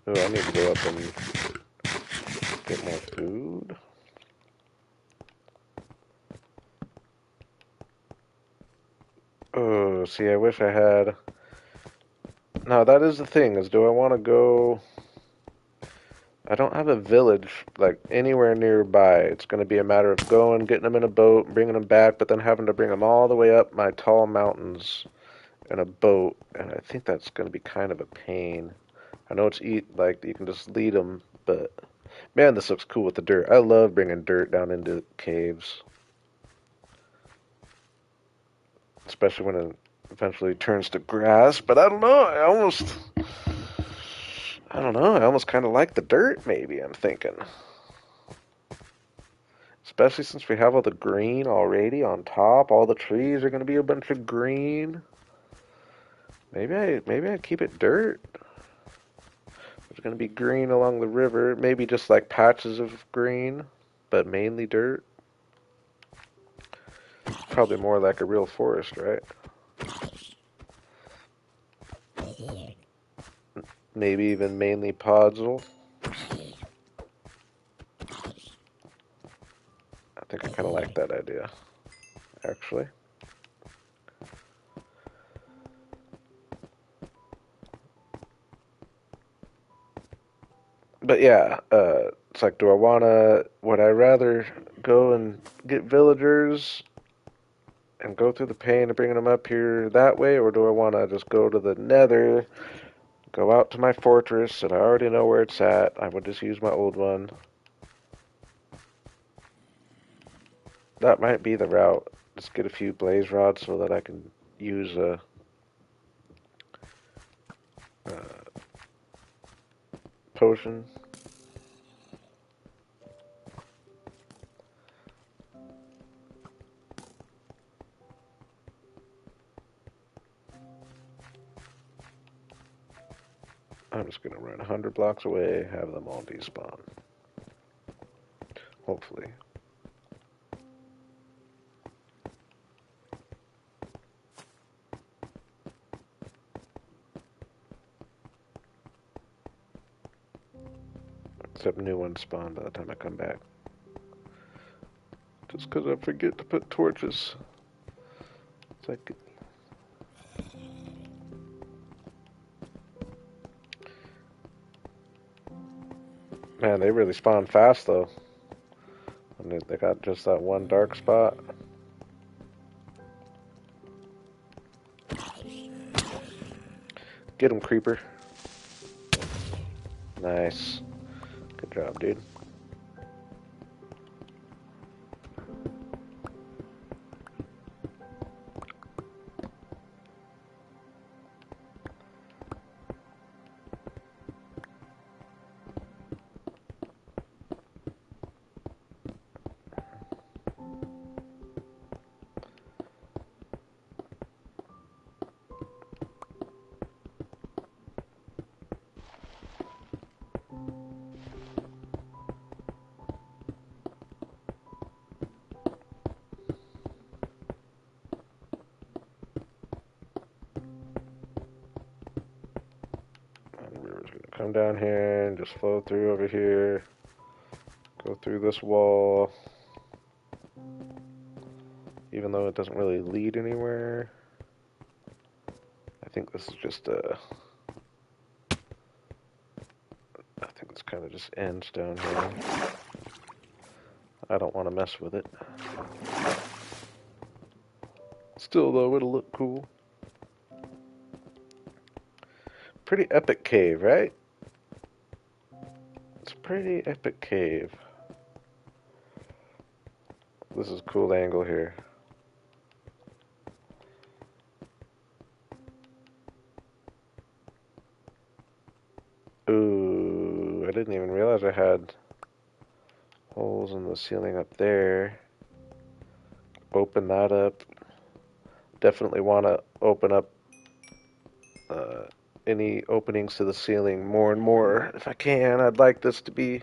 Speaker 1: Oh, I need to go up and get more food. Oh, see, I wish I had... No, that is the thing, is do I want to go... I don't have a village, like, anywhere nearby. It's going to be a matter of going, getting them in a boat, bringing them back, but then having to bring them all the way up my tall mountains in a boat, and I think that's going to be kind of a pain. I know it's like, you can just lead them, but... Man, this looks cool with the dirt. I love bringing dirt down into caves. Especially when it eventually turns to grass, but I don't know, I don't know, I almost kind of like the dirt, maybe, I'm thinking. Especially since we have all the green already on top, all the trees are going to be a bunch of green. Maybe I keep it dirt. There's going to be green along the river, maybe just like patches of green, but mainly dirt. Probably more like a real forest, right? Maybe even mainly podzol. I think I kind of like that idea, actually. But yeah, it's like, would I rather go and get villagers and go through the pain of bringing them up here that way, or do I want to just go to the nether, go out to my fortress, and I already know where it's at, I would just use my old one. That might be the route. Just get a few blaze rods so that I can use a potion. I'm just going to run 100 blocks away, have them all despawn. Hopefully. Except new ones spawn by the time I come back. Just because I forget to put torches. It's like... Man, they really spawn fast, though. I mean, they got just that one dark spot. Get him, creeper. Nice. Good job, dude. Come down here and just flow through over here. Go through this wall. Even though it doesn't really lead anywhere. I think this is just a... I think this kind of just ends down here. I don't want to mess with it. Still though, it'll look cool. Pretty epic cave, right? It's a pretty epic cave. This is a cool angle here. Ooh, I didn't even realize I had holes in the ceiling up there. Open that up. Definitely want to open up any openings to the ceiling more and more if I can. I'd like this to be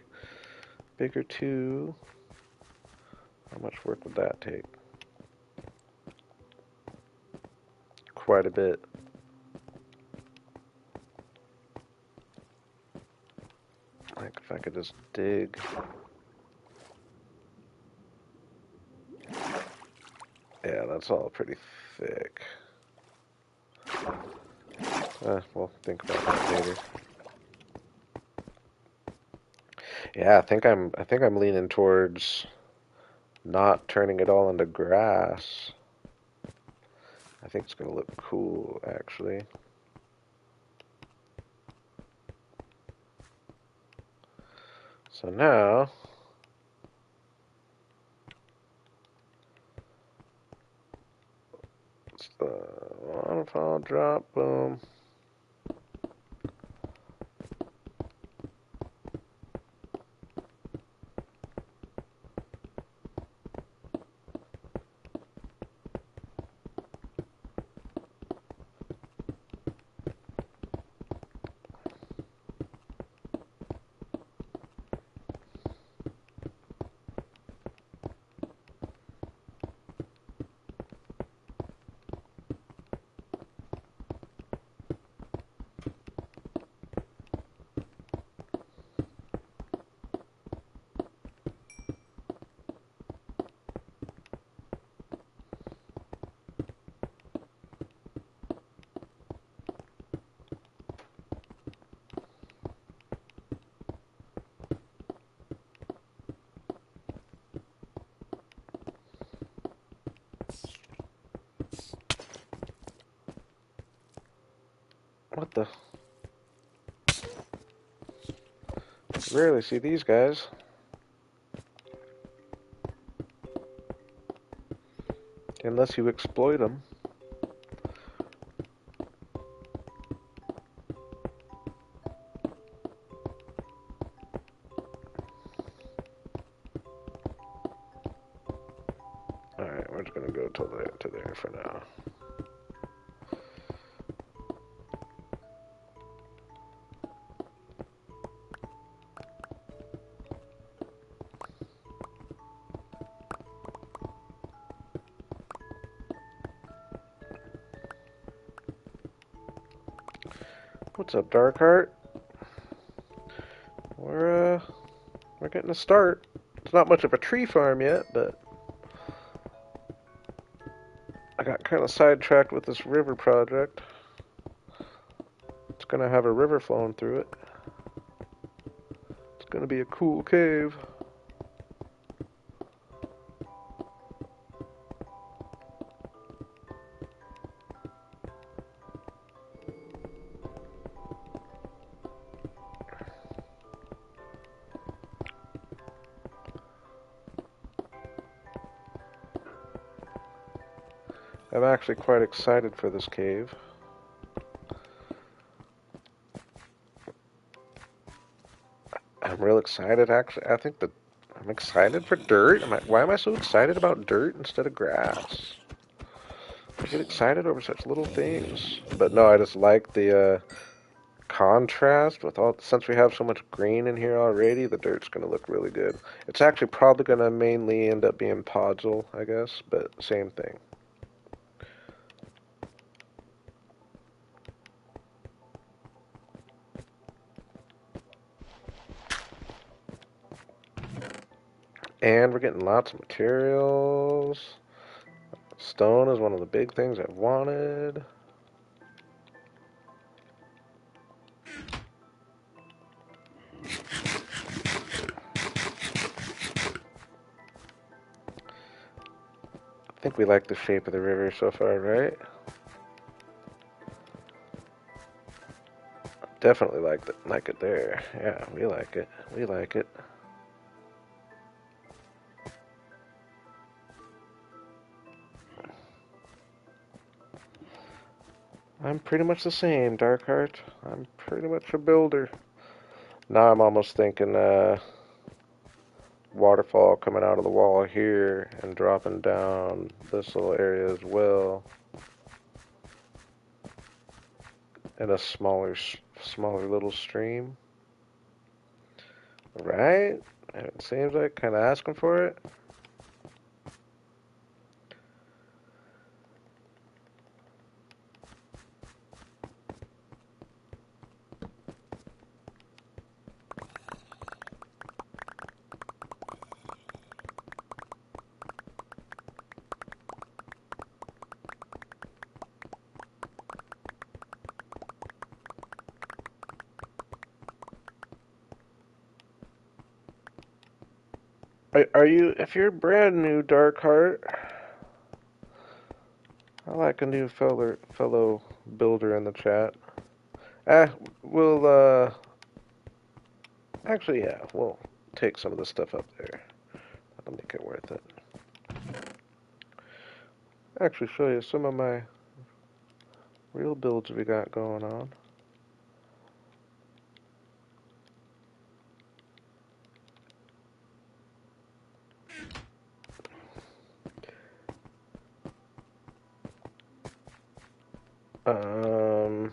Speaker 1: bigger too. How much work would that take? Quite a bit. Like if I could just dig. Yeah, that's all pretty thick. We'll think about that later. Yeah, I think I'm leaning towards not turning it all into grass. I think it's gonna look cool, actually. So now, it's the waterfall drop, boom. What the? Rarely see these guys. Unless you exploit them. Alright, we're just gonna go to there for now. What's up, Darkheart? We're getting a start. It's not much of a tree farm yet, but I got kind of sidetracked with this river project. It's gonna have a river flowing through it. It's gonna be a cool cave. I'm actually quite excited for this cave. I'm real excited, actually. I think that I'm excited for dirt. Why am I so excited about dirt instead of grass? I get excited over such little things. But no, I just like the contrast with all. Since we have so much green in here already, the dirt's gonna look really good. It's actually probably gonna mainly end up being podzol, I guess, but same thing. And we're getting lots of materials. Stone is one of the big things I wanted. I think we like the shape of the river so far, right? Definitely like it there. Yeah, we like it. We like it. I'm pretty much the same, Darkheart. I'm pretty much a builder. Now I'm almost thinking waterfall coming out of the wall here and dropping down this little area as well. And a smaller little stream. Right? It seems like kind of asking for it. Are you, if you're brand new, Darkheart, I like a new fellow builder in the chat. We'll, actually, yeah, we'll take some of the stuff up there. That'll make it worth it. Actually show you some of my real builds we got going on. How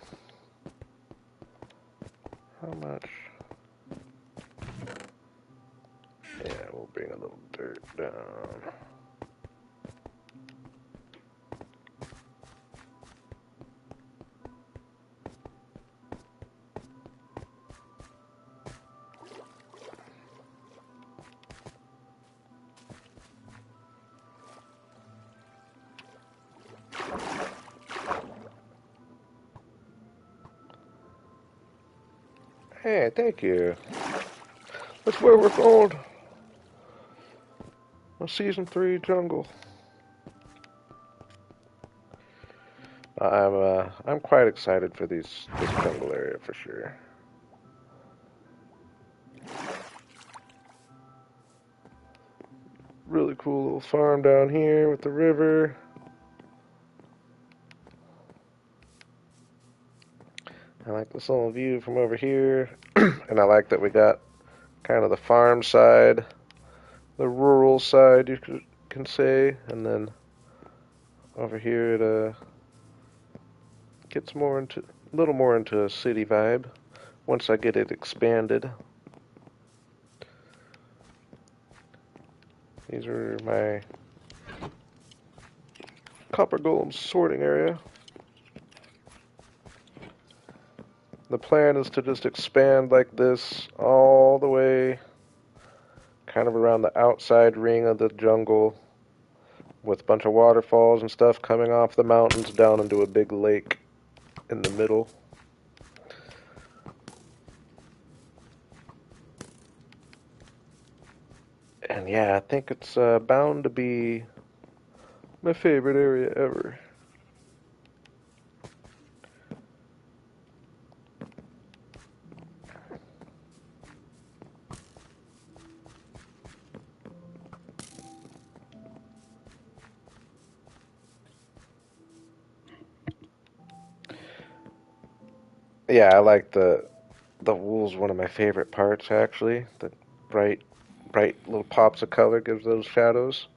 Speaker 1: much? Yeah, we'll bring a little dirt down. Hey, thank you. That's where we're going. A season 3 jungle. I'm quite excited for this jungle area for sure. Really cool little farm down here with the river. I like this little view from over here. And I like that we got kind of the farm side, the rural side, you can say, and then over here it gets more into a little more into a city vibe once I get it expanded. These are my copper golem sorting area. The plan is to just expand like this all the way kind of around the outside ring of the jungle with a bunch of waterfalls and stuff coming off the mountains down into a big lake in the middle. And yeah, I think it's bound to be my favorite area ever. Yeah, I like the wool's one of my favorite parts actually. The bright bright little pops of color gives those shadows.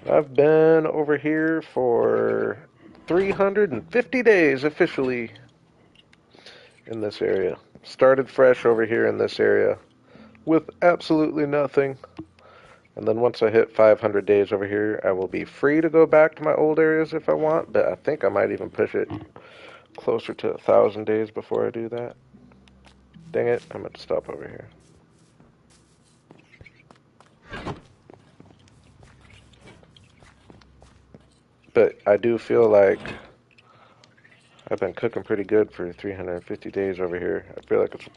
Speaker 1: I've been over here for 350 days officially in this area. Started fresh over here in this area with absolutely nothing. And then once I hit 500 days over here, I will be free to go back to my old areas if I want, but I think I might even push it closer to 1,000 days before I do that. Dang it, I'm going to stop over here. But I do feel like I've been cooking pretty good for 350 days over here. I feel like it's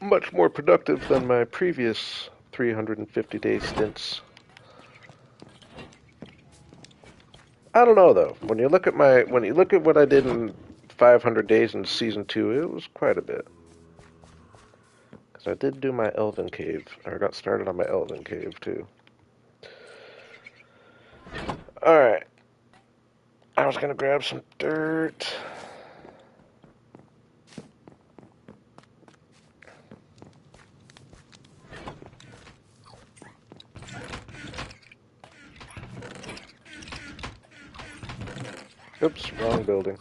Speaker 1: much more productive than my previous 350-day stints. I don't know though. When you look at what I did in 500 days in season 2, it was quite a bit. Cuz I did do my elven cave. Or got started on my elven cave too. All right. I was going to grab some dirt. Oops, wrong building.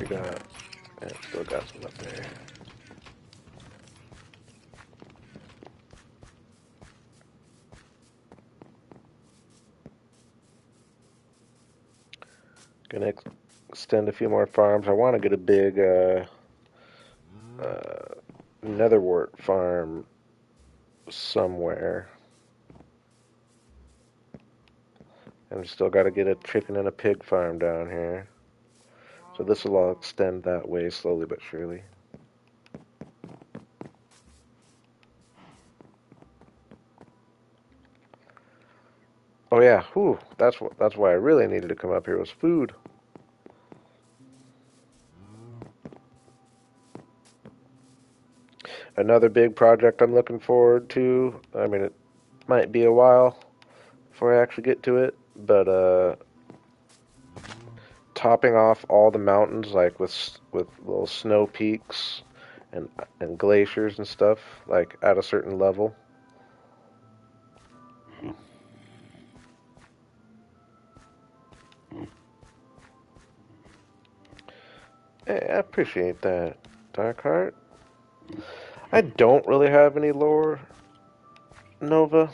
Speaker 1: We got, yeah, still got some up there. Gonna extend a few more farms. I want to get a big netherwort farm somewhere. And we still got to get a chicken and a pig farm down here. So this will all extend that way slowly but surely. Oh yeah, whew, that's why I really needed to come up here was food. Another big project I'm looking forward to. I mean, it might be a while before I actually get to it, but topping off all the mountains like with little snow peaks and glaciers and stuff like at a certain level. Hey, I appreciate that, Darkheart. I don't really have any lore, Nova,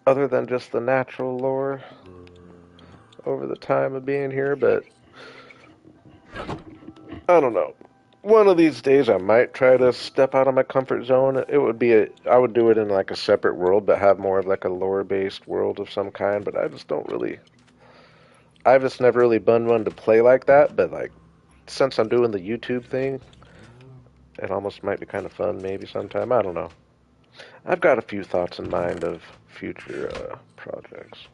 Speaker 1: other than just the natural lore over the time of being here, but I don't know. One of these days I might try to step out of my comfort zone. I would do it in like a separate world, but have more of like a lore-based world of some kind, but I've just never really been one to play like that, but like, since I'm doing the YouTube thing, it almost might be kind of fun maybe sometime. I don't know. I've got a few thoughts in mind of future projects.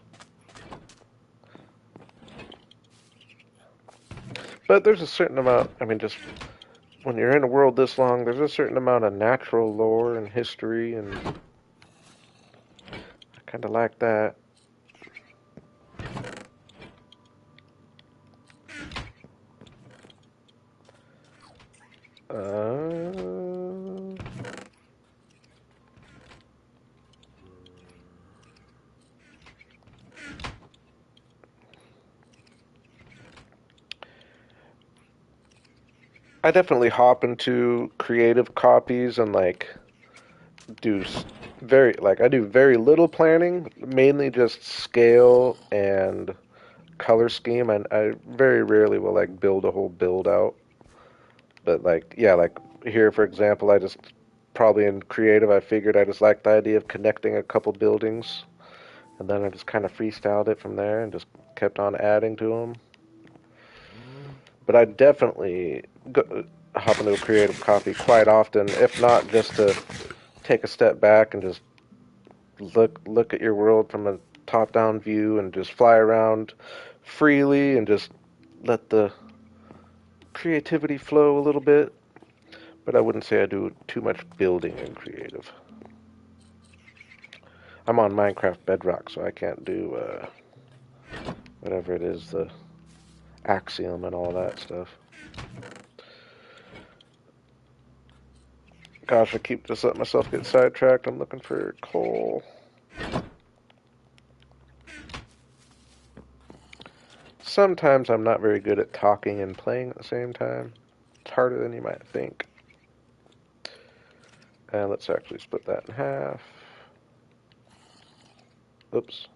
Speaker 1: But there's a certain amount, I mean, just when you're in a world this long, there's a certain amount of natural lore and history, and I kind of like that. Uh, I definitely hop into creative copies and like do I do very little planning, mainly just scale and color scheme, and I very rarely will like build a whole build out. But like yeah, like here for example, I just probably in creative I figured I just liked the idea of connecting a couple buildings, and then I just kind of freestyled it from there and just kept on adding to them. But I definitely hop into a creative copy quite often, if not just to take a step back and just look at your world from a top-down view and just fly around freely and just let the creativity flow a little bit. But I wouldn't say I do too much building in creative. I'm on Minecraft Bedrock, so I can't do whatever it is, the axiom and all that stuff. Gosh, I keep just letting myself get sidetracked. I'm looking for coal. Sometimes I'm not very good at talking and playing at the same time. It's harder than you might think. And let's actually split that in half. Oops.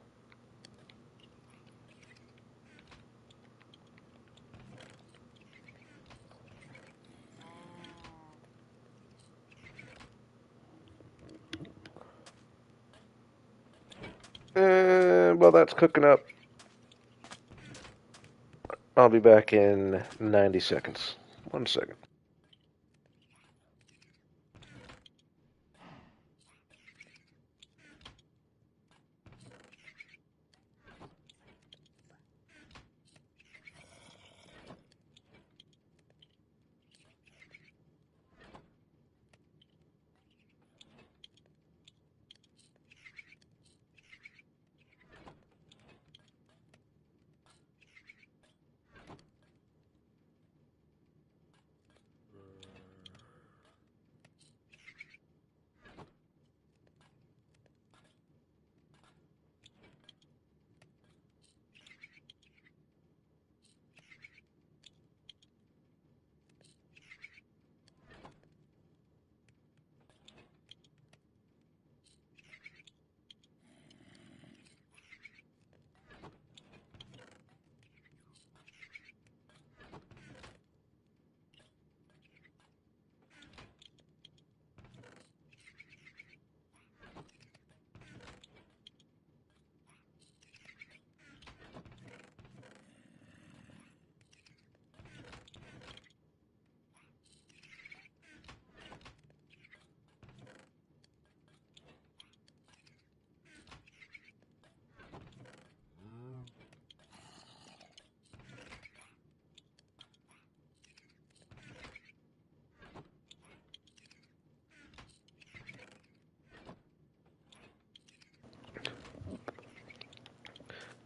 Speaker 1: Well, that's cooking up. I'll be back in 90 seconds. 1 second.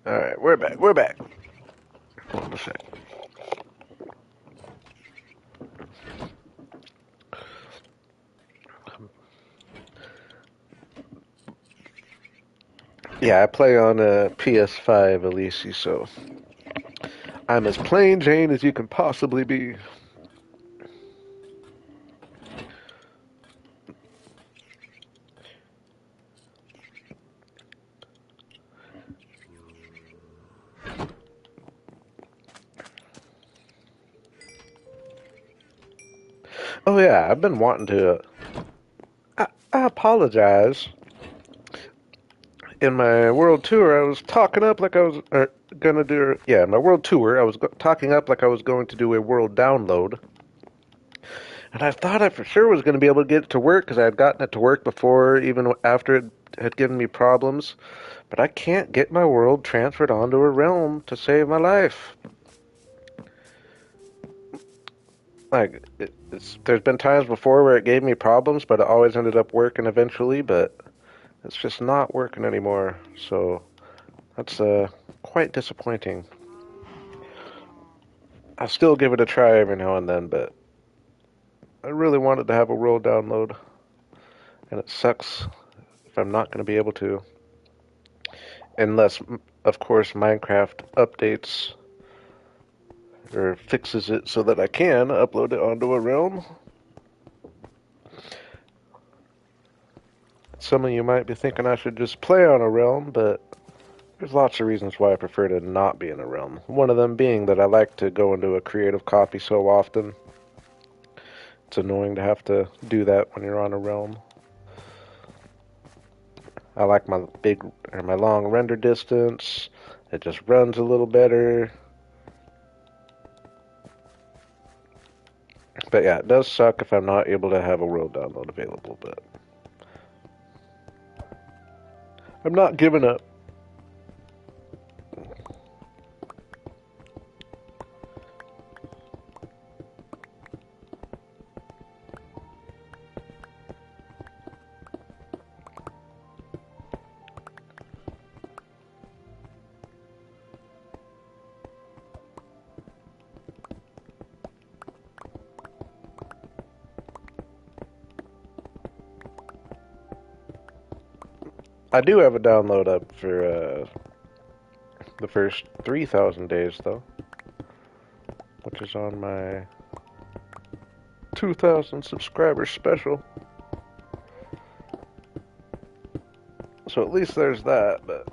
Speaker 1: Alright, we're back. We're back. Hold on a sec. Yeah, I play on a PS5, Elise, so I'm as plain Jane as you can possibly be. Oh yeah, I've been wanting to. I apologize. In my world tour, I was talking up like I was gonna do. Yeah, in my world tour, I was talking up like I was going to do a world download, and I thought I for sure was going to be able to get it to work because I had gotten it to work before, even after it had given me problems. But I can't get my world transferred onto a realm to save my life. Like, there's been times before where it gave me problems, but it always ended up working eventually. But it's just not working anymore. So that's quite disappointing. I still give it a try every now and then, but I really wanted to have a world download, and it sucks if I'm not going to be able to. Unless, of course, Minecraft updates or fixes it so that I can upload it onto a realm. Some of you might be thinking I should just play on a realm, but there's lots of reasons why I prefer to not be in a realm. One of them being that I like to go into a creative copy so often. It's annoying to have to do that when you're on a realm. I like my long render distance. It just runs a little better. But yeah, it does suck if I'm not able to have a world download available, but I'm not giving up. I do have a download up for the first 3,000 days, though, which is on my 2,000 subscribers special. So at least there's that, but...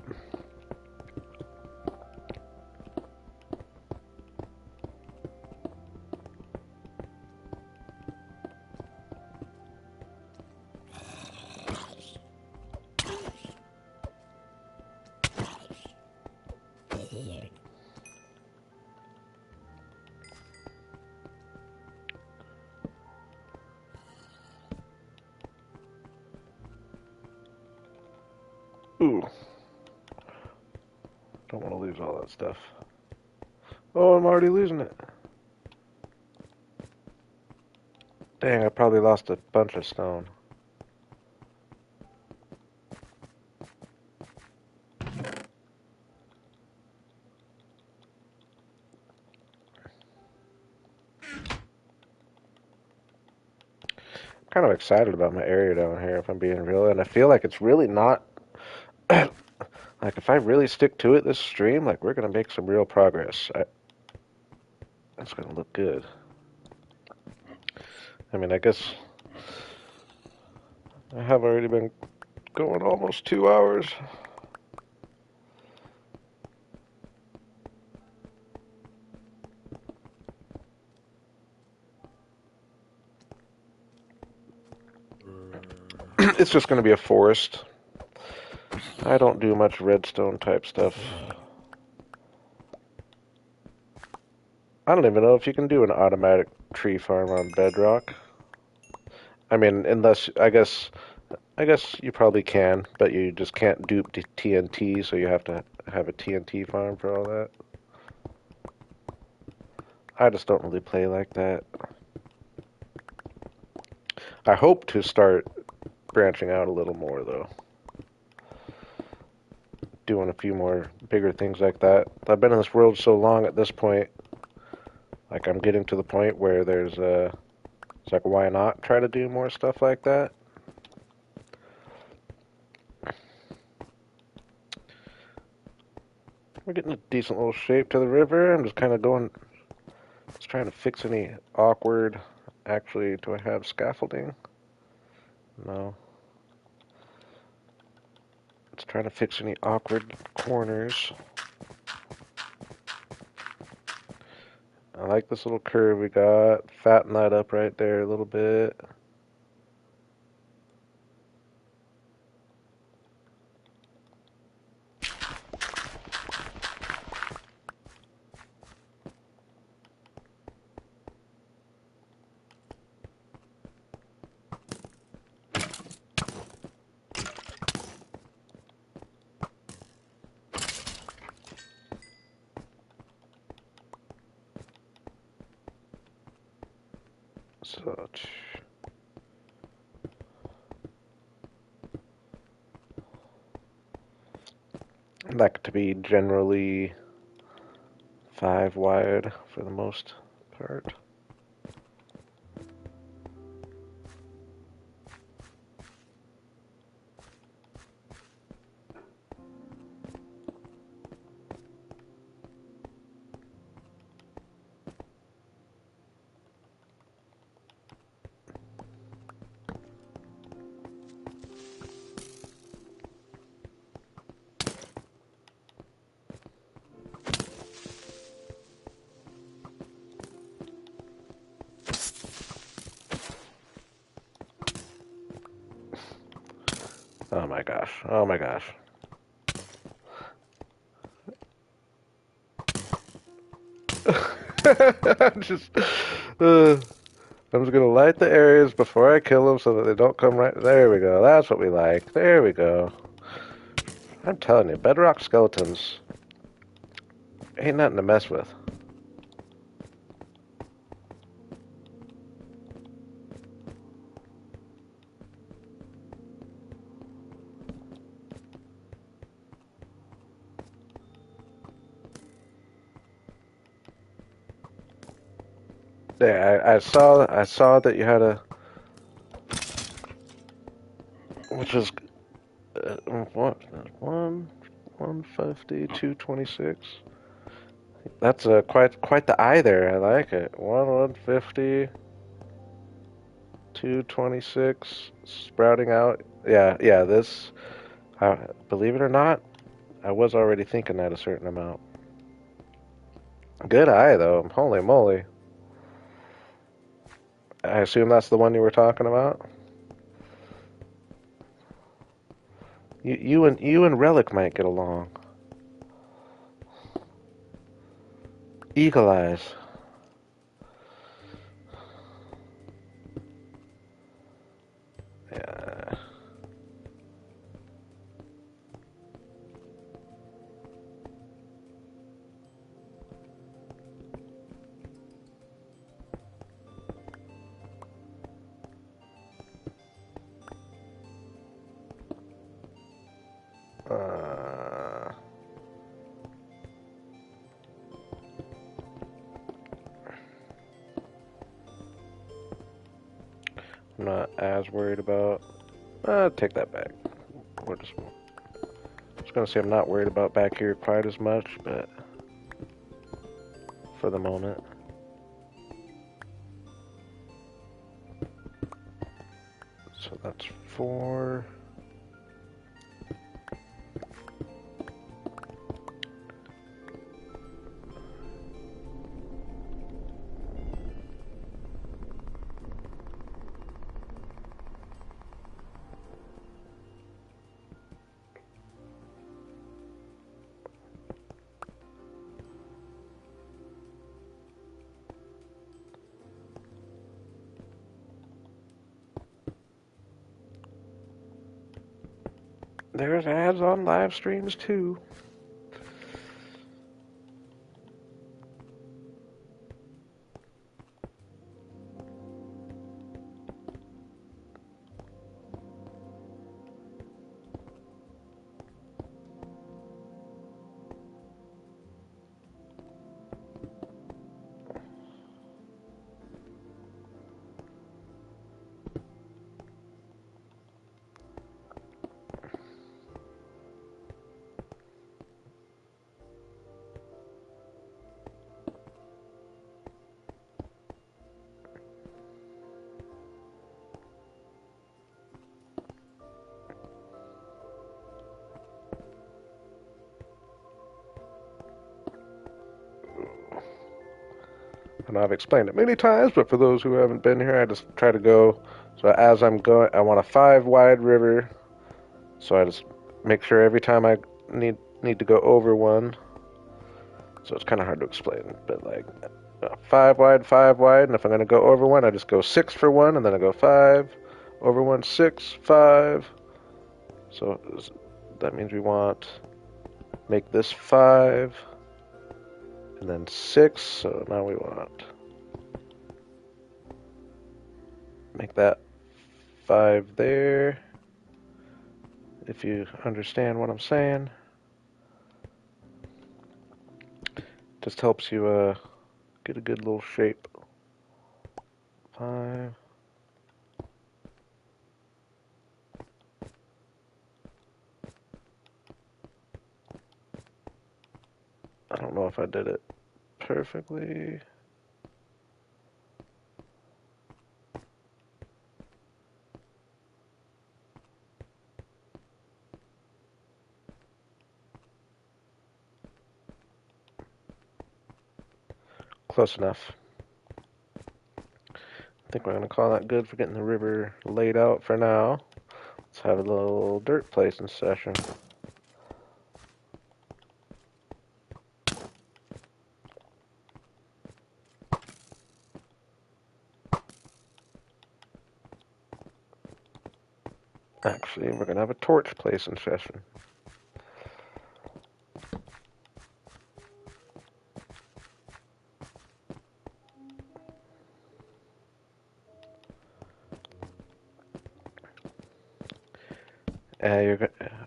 Speaker 1: Ooh. Don't want to lose all that stuff. Oh, I'm already losing it. Dang, I probably lost a bunch of stone. Kind of excited about my area down here, if I'm being real, and I feel like it's really not... Like, if I really stick to it this stream, like, we're gonna make some real progress. That's gonna look good. I mean, I guess I have already been going almost 2 hours. It's just gonna be a forest. I don't do much redstone type stuff. I don't even know if you can do an automatic tree farm on Bedrock. I mean, unless, I guess you probably can, but you just can't dupe TNT, so you have to have a TNT farm for all that. I just don't really play like that. I hope to start branching out a little more, though. Doing a few more bigger things like that. I've been in this world so long at this point, like I'm getting to the point where it's like, why not try to do more stuff like that? We're getting a decent little shape to the river. I'm just kind of just trying to fix any awkward... Actually, do I have scaffolding? No. Just trying to fix any awkward corners. I like this little curve we got. Fatten that up right there a little bit. Such. I like it to be generally 5 wide for the most part. Oh my gosh. Oh my gosh. I'm just, I'm just gonna light the areas before I kill them so that they don't come right. There we go. That's what we like. There we go. I'm telling you, bedrock skeletons ain't nothing to mess with. There, I saw that you had a, which is what? 150, 226. That's quite the eye there. I like it. 150, 226, sprouting out. Yeah. This, believe it or not, I was already thinking that a certain amount. Good eye though. Holy moly. I assume that's the one you were talking about. You and Relic might get along. Eagle eyes. Yeah. Uh, I'm not as worried about. Take that back. We're just gonna say I'm not worried about back here quite as much, but for the moment. So that's 4. There's ads on live streams too. And I've explained it many times, but for those who haven't been here, I just try to go. So as I'm going, I want a 5 wide river. So I just make sure every time I need to go over one. So it's kind of hard to explain, but like 5 wide, 5 wide, and if I'm gonna go over one, I just go 6 for one, and then I go 5 over one, 6, 5. So that means we want make this 5 and then 6. So now we want make that 5 there. If you understand what I'm saying, just helps you get a good little shape. 5. I don't know if I did it perfectly. Close enough. I think we're going to call that good for getting the river laid out for now. Let's have a little dirt placing session. Actually, we're going to have a torch placing session.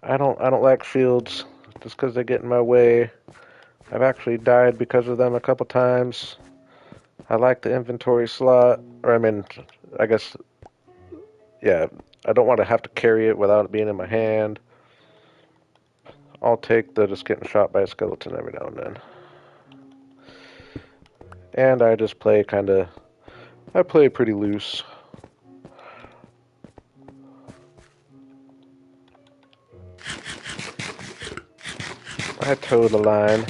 Speaker 1: I don't like fields just because they get in my way. I've actually died because of them a couple times. I like the inventory slot, or I mean, I guess, yeah, I don't want to have to carry it without it being in my hand. I'll take the just getting shot by a skeleton every now and then. And I just play I play pretty loose. I toe the line.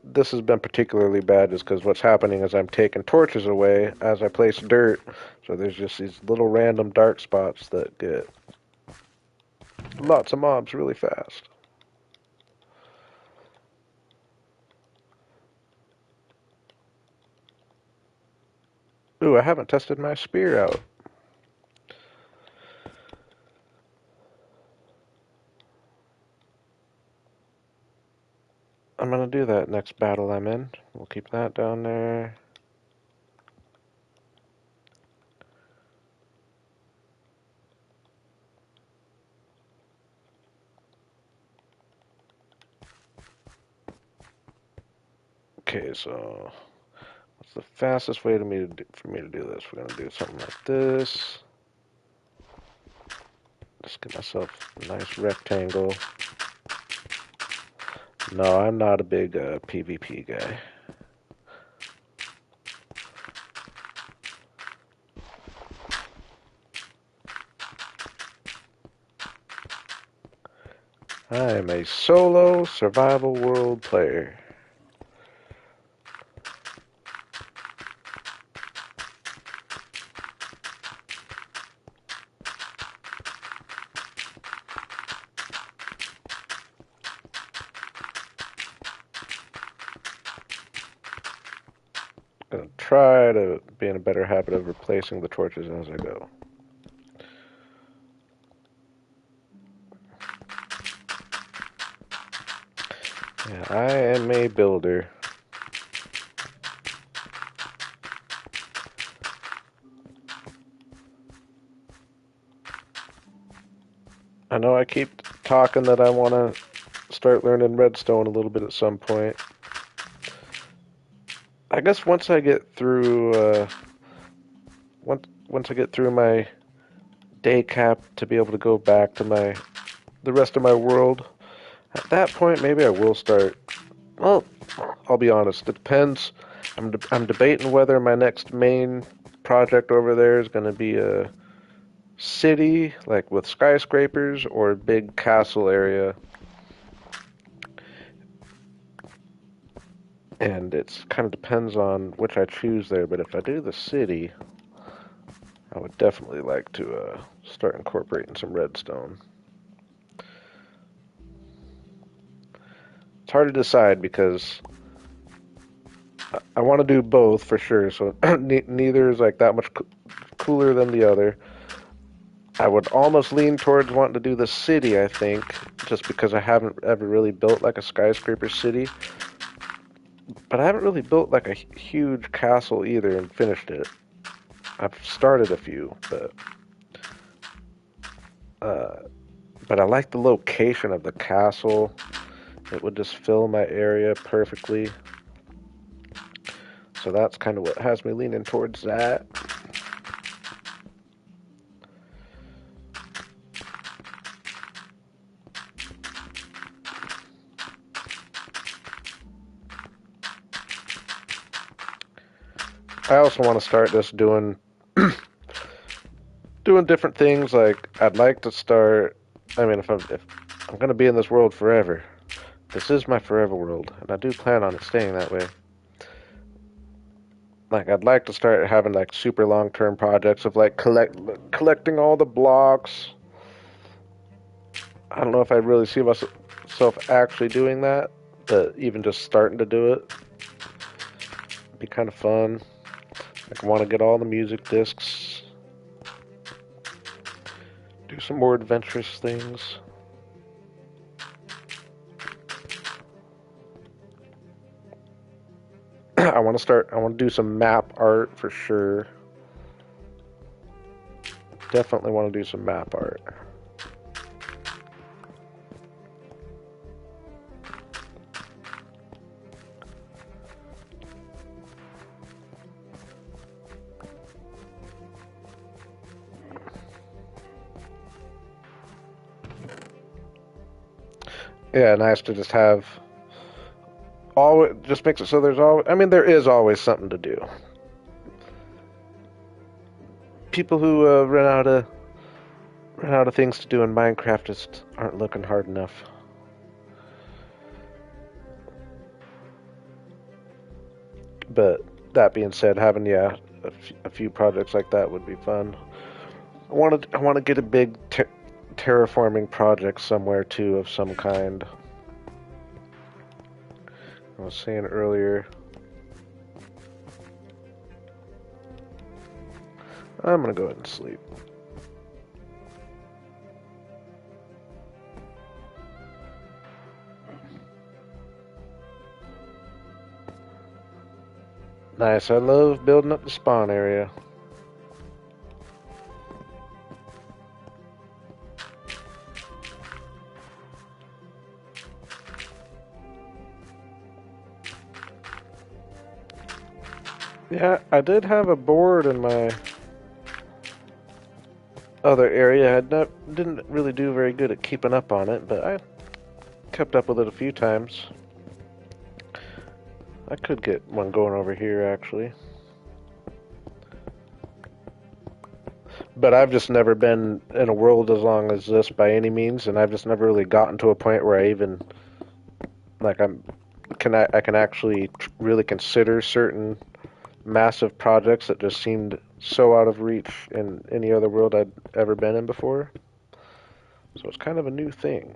Speaker 1: This has been particularly bad just because what's happening is I'm taking torches away as I place dirt. So there's just these little random dark spots that get lots of mobs really fast. Ooh, I haven't tested my spear out. I'm gonna do that next battle I'm in. We'll keep that down there. Okay, so what's the fastest way for me to do this? We're gonna do something like this. Just get myself a nice rectangle. No, I'm not a big PvP guy. I am a solo survival world player. I'm gonna try to be in a better habit of replacing the torches as I go. Yeah, I am a builder. I know I keep talking that I want to start learning redstone a little bit at some point. I guess once I get through once I get through my day cap to be able to go back to the rest of my world, at that point maybe I will start. Well, I'll be honest. It depends. I'm debating whether my next main project over there is going to be a city, like with skyscrapers, or a big castle area. And it kind of depends on which I choose there. But if I do the city, I would definitely like to start incorporating some redstone. It's hard to decide because I want to do both for sure. So neither is like that much cooler than the other. I would almost lean towards wanting to do the city, I think, just because I haven't ever really built like a skyscraper city. But I haven't really built like a huge castle either and finished it. I've started a few, uh, but I like the location of the castle. It would just fill my area perfectly. So that's kind of what has me leaning towards that. I also want to start just doing different things. Like I'd like to start. I mean, if I'm gonna be in this world forever, this is my forever world, and I do plan on it staying that way. Like I'd like to start having like super long-term projects of like collecting all the blocks. I don't know if I really see myself actually doing that, but even just starting to do it would be kind of fun. Like I want to get all the music discs, do some more adventurous things. I want to do some map art for sure. Definitely want to do some map art. Yeah, nice to just have all. Just makes it so there's always. I mean, there is always something to do. People who run out of things to do in Minecraft just aren't looking hard enough. But that being said, having a few projects like that would be fun. I want to get a big terraforming project somewhere too of some kind. I was saying earlier, I'm gonna go ahead and sleep. Nice. I love building up the spawn area. Yeah, I did have a board in my other area. Didn't really do very good at keeping up on it, but I kept up with it a few times. I could get one going over here, actually. But I've just never been in a world as long as this by any means, and I've just never really gotten to a point where I even like I can actually really consider certain massive projects that just seemed so out of reach in any other world I'd ever been in before. So it's kind of a new thing.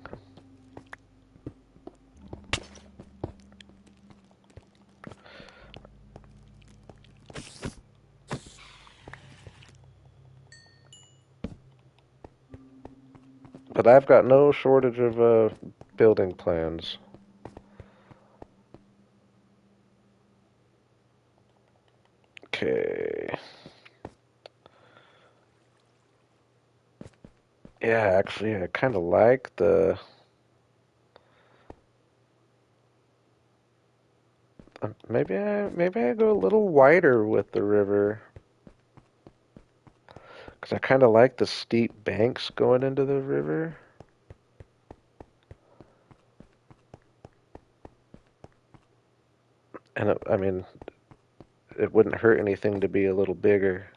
Speaker 1: But I've got no shortage of building plans. Okay. Yeah, actually, I kind of like the. Maybe I go a little wider with the river because I kind of like the steep banks going into the river. And I mean, it wouldn't hurt anything to be a little bigger.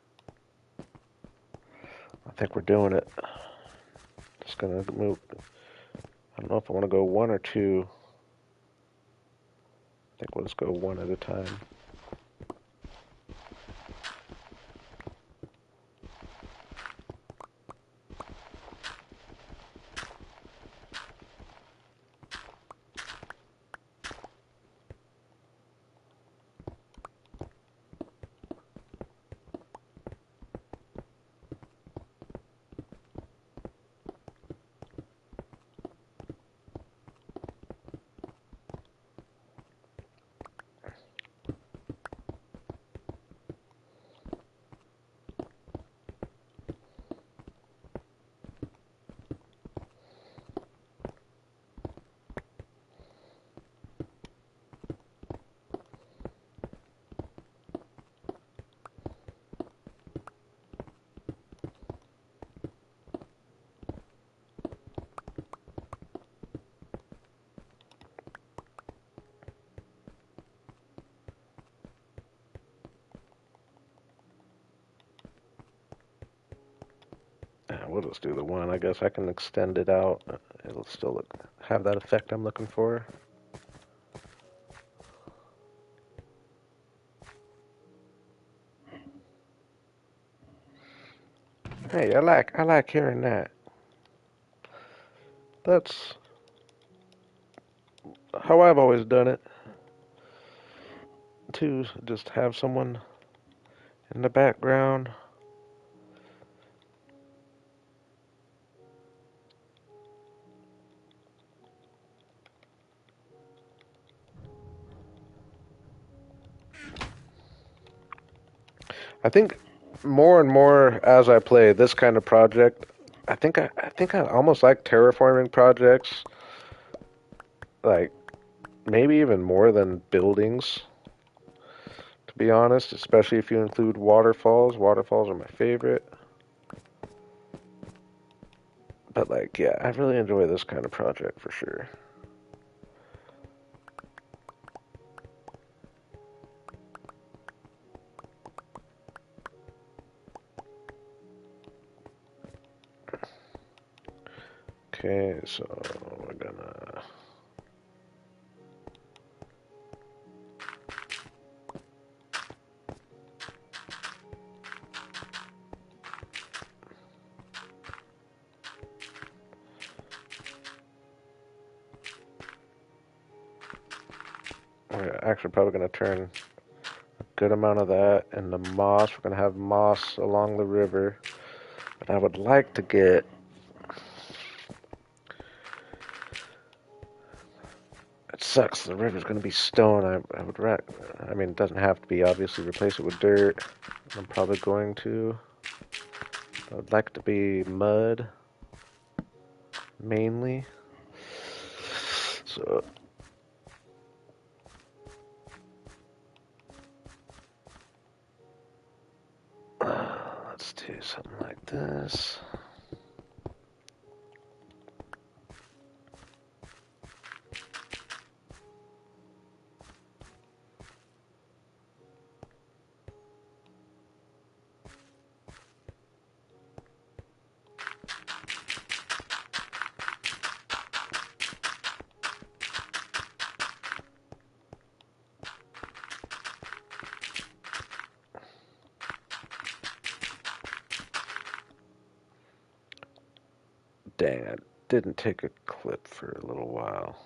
Speaker 1: I think we're doing it. Just gonna move. I don't know if I want to go one or two. I think we'll just go one at a time. We'll just do the one. I guess I can extend it out. It'll still have that effect I'm looking for. Hey, I like hearing that. That's how I've always done it. To just have someone in the background. I think more and more as I play this kind of project, I think I almost like terraforming projects, like maybe even more than buildings, to be honest, especially if you include waterfalls. Waterfalls are my favorite. But like, yeah, I really enjoy this kind of project for sure. Okay, so we're gonna... We're actually probably gonna turn a good amount of that into moss. We're gonna have moss along the river. But I would like to get... It sucks, the river's gonna be stone. I would I mean, it doesn't have to be, obviously, replace it with dirt. I'm probably going to. I would like it to be mud, mainly. So... let's do something like this. Dang, I didn't take a clip for a little while.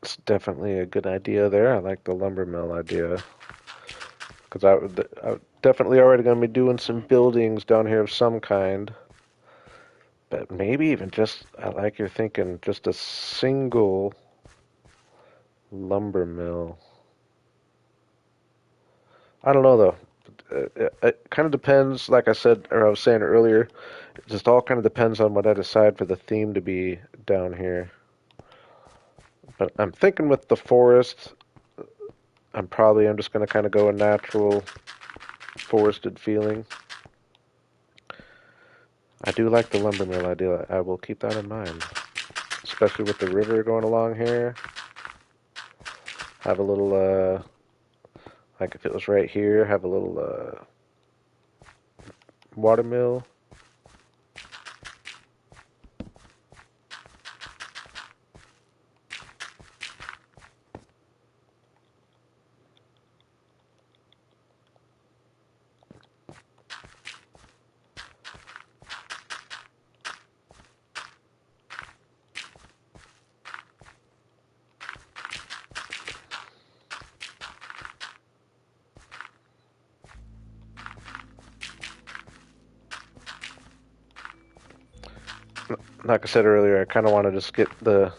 Speaker 1: It's definitely a good idea there. I like the lumber mill idea. Because I definitely already going to be doing some buildings down here of some kind. But maybe even just, I like your thinking, just a single lumber mill. I don't know though. It kind of depends, like I said, or I was saying earlier, it just all kind of depends on what I decide for the theme to be down here. But I'm thinking with the forest, I'm just going to kind of go a natural forested feeling. I do like the lumber mill idea. I will keep that in mind. Especially with the river going along here. Have a little, like if it was right here, have a little, water mill. Like I said earlier, I kind of want to just get the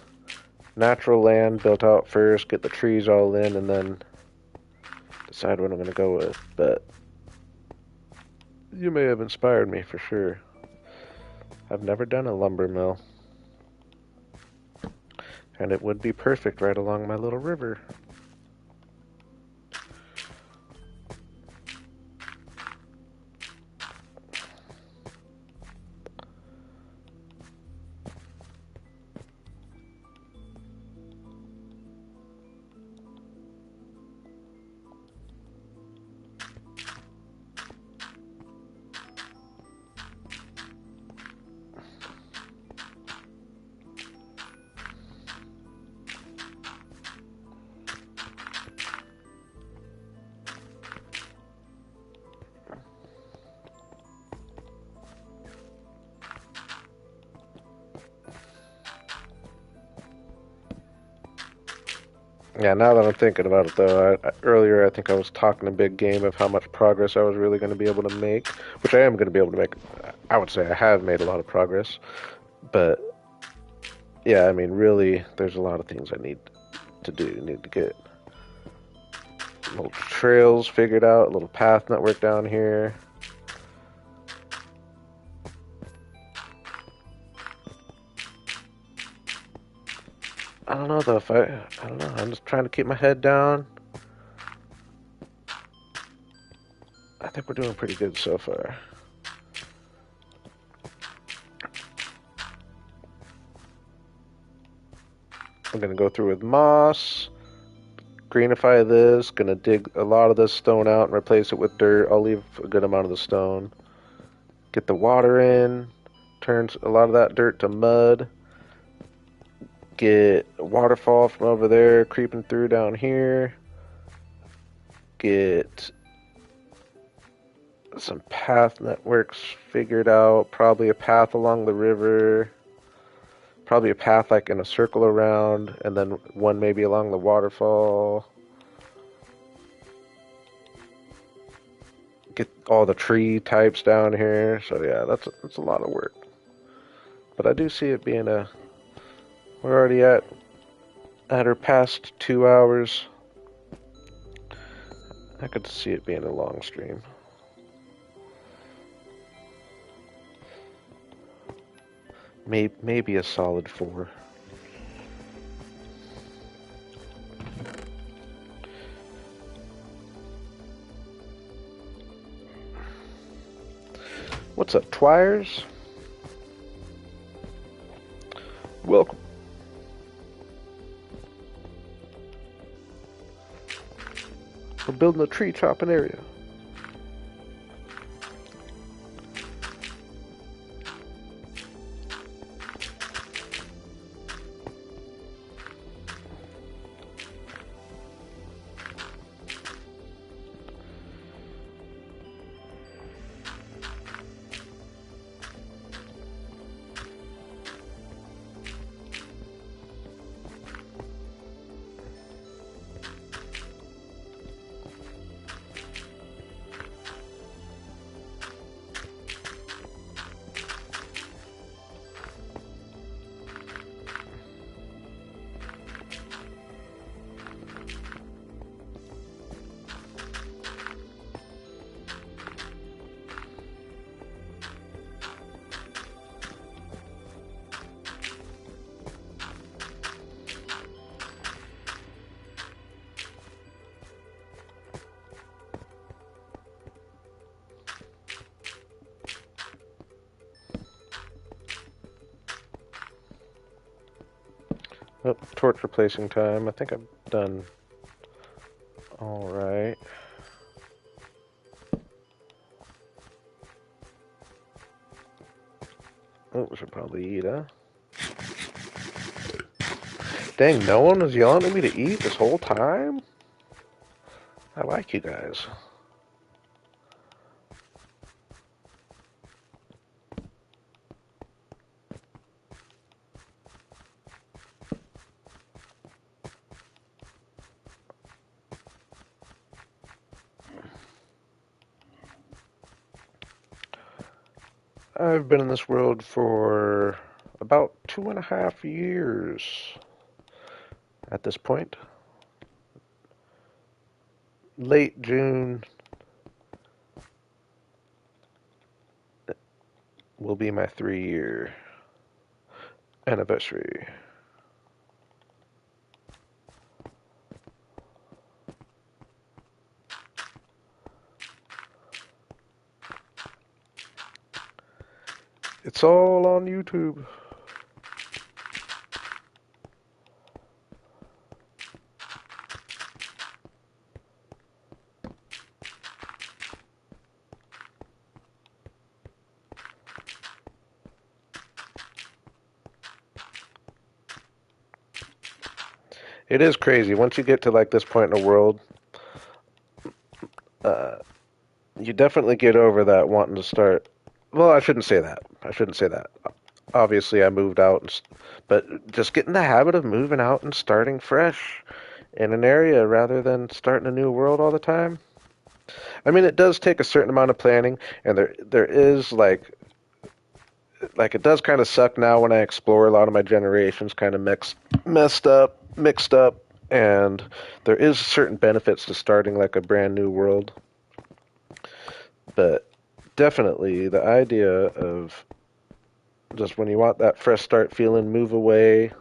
Speaker 1: natural land built out first, get the trees all in, and then decide what I'm going to go with. But you may have inspired me for sure. I've never done a lumber mill. And it would be perfect right along my little river. Yeah, now that I'm thinking about it, though, earlier I think I was talking a big game of how much progress I was really going to be able to make, which I am going to be able to make. I would say I have made a lot of progress, but yeah, I mean, really, there's a lot of things I need to do. Need to get little trails figured out, a little path network down here. I don't know though if I don't know. I'm just trying to keep my head down. I think we're doing pretty good so far. I'm gonna go through with moss, greenify this, gonna dig a lot of this stone out and replace it with dirt. I'll leave a good amount of the stone. Get the water in, turns a lot of that dirt to mud. Get a waterfall from over there creeping through down here. Get some path networks figured out. Probably a path along the river. Probably a path like in a circle around, and then one maybe along the waterfall. Get all the tree types down here. So yeah, that's a lot of work. But I do see it being a. We're already at our past 2 hours. I could see it being a long stream. Maybe a solid 4. What's up, Twires? Welcome. We're building a tree chopping area. Oh, torch replacing time. I think I've done all right. Oh, we should probably eat, huh? Dang, no one was yelling at me to eat this whole time? I like you guys. I've been in this world for about 2.5 years at this point. Late June will be my 3-year anniversary. It's all on YouTube. It is crazy. Once you get to like this point in the world, uh, you definitely get over that wanting to start. Well, I shouldn't say that. I shouldn't say that. Obviously, I moved out, but just get in the habit of moving out and starting fresh in an area rather than starting a new world all the time. I mean, it does take a certain amount of planning, and there is like it does kind of suck now when I explore a lot of my generations kind of mixed up, and there is certain benefits to starting like a brand new world, but definitely the idea of just when you want that fresh start feeling, move away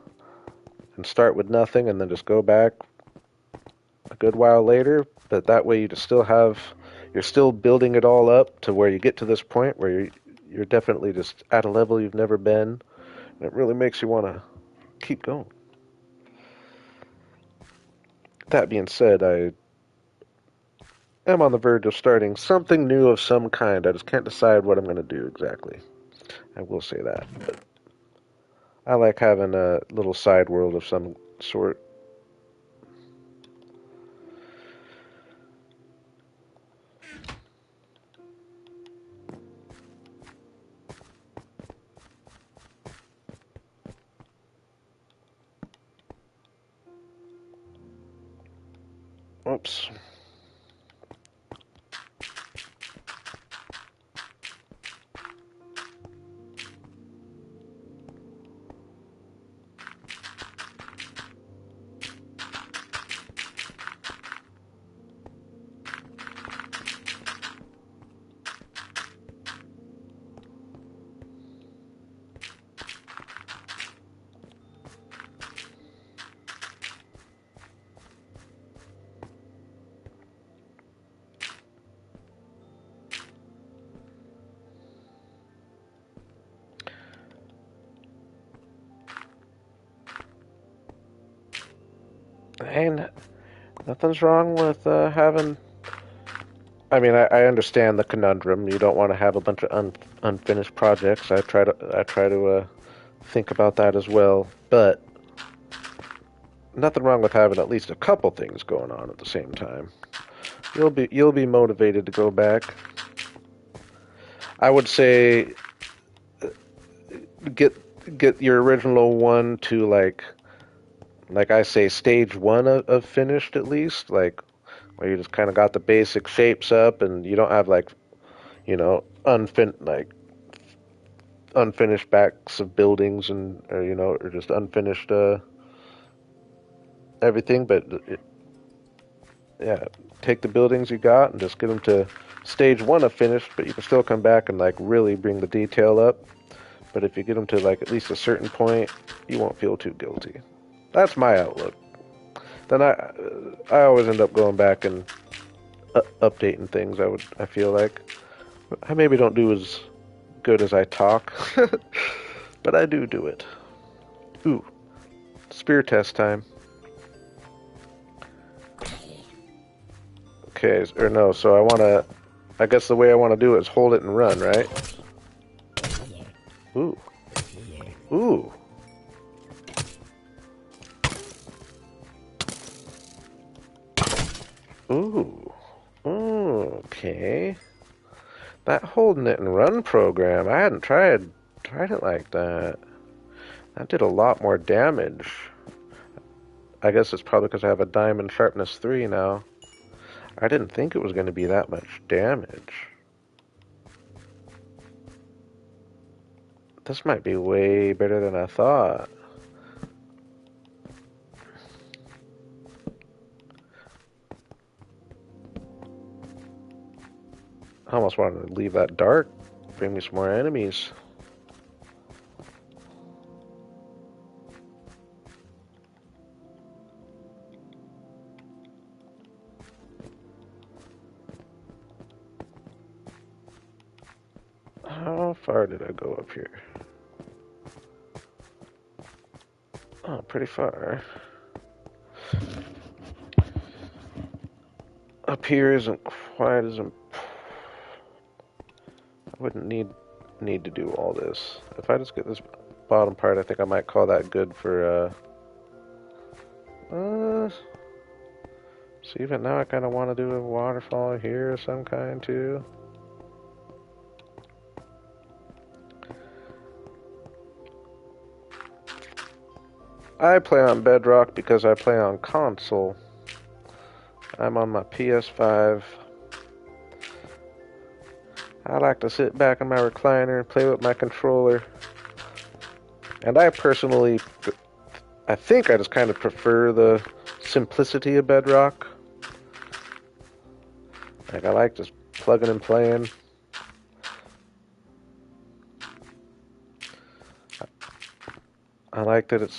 Speaker 1: and start with nothing, and then just go back a good while later. But that way, you're still building it all up to where you get to this point where you're definitely just at a level you've never been. And it really makes you want to keep going. That being said, I am on the verge of starting something new of some kind. I just can't decide what I'm going to do exactly. I will say that. But I like having a little side world of some sort. Oops. And nothing's wrong with having. I mean, I understand the conundrum. You don't want to have a bunch of unfinished projects. I try to think about that as well. But nothing wrong with having at least a couple things going on at the same time. You'll be motivated to go back. I would say get your original one to like I say stage one of finished at least, like where you just kind of got the basic shapes up and you don't have like unfinished backs of buildings and or just unfinished everything. But yeah, take the buildings you got and just get them to stage one of finished, but you can still come back and like really bring the detail up. But if you get them to like at least a certain point, you won't feel too guilty. That's my outlook. Then I always end up going back and updating things. I feel like I maybe don't do as good as I talk, but I do it. Ooh, spear test time. Okay, or no, so I guess the way I want to do it is hold it and run, right? Ooh. Ooh. Ooh. Okay. That holding it and run program, I hadn't tried it like that. That did a lot more damage. I guess it's probably because I have a diamond sharpness 3 now. I didn't think it was going to be that much damage. This might be way better than I thought. I almost wanted to leave that dark. Bring me some more enemies. How far did I go up here? Oh, pretty far. Up here isn't quite as I wouldn't need to do all this. If I just get this bottom part, I think I might call that good for see, but now I kind of want to do a waterfall here of some kind too. I play on Bedrock because I play on console. I'm on my PS5. I like to sit back in my recliner and play with my controller. And I personally, I think I just kind of prefer the simplicity of Bedrock. Like, I like just plugging and playing. I like that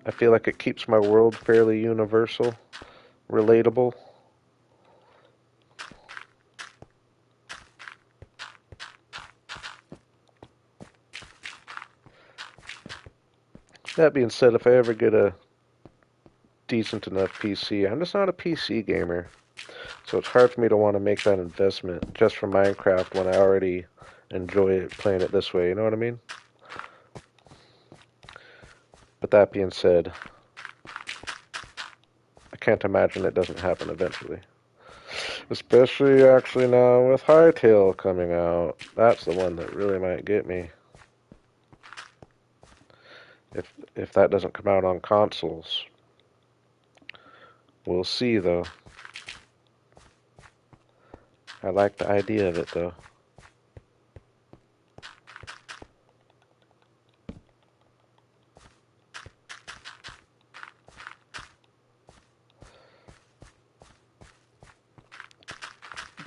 Speaker 1: I feel like it keeps my world fairly universal, relatable. That being said, if I ever get a decent enough PC, I'm just not a PC gamer. So it's hard for me to want to make that investment just for Minecraft when I already enjoy it playing it this way, you know what I mean? But that being said, I can't imagine it doesn't happen eventually. Especially actually now with Hytale coming out. That's the one that really might get me. If that doesn't come out on consoles. We'll see though. I like the idea of it though.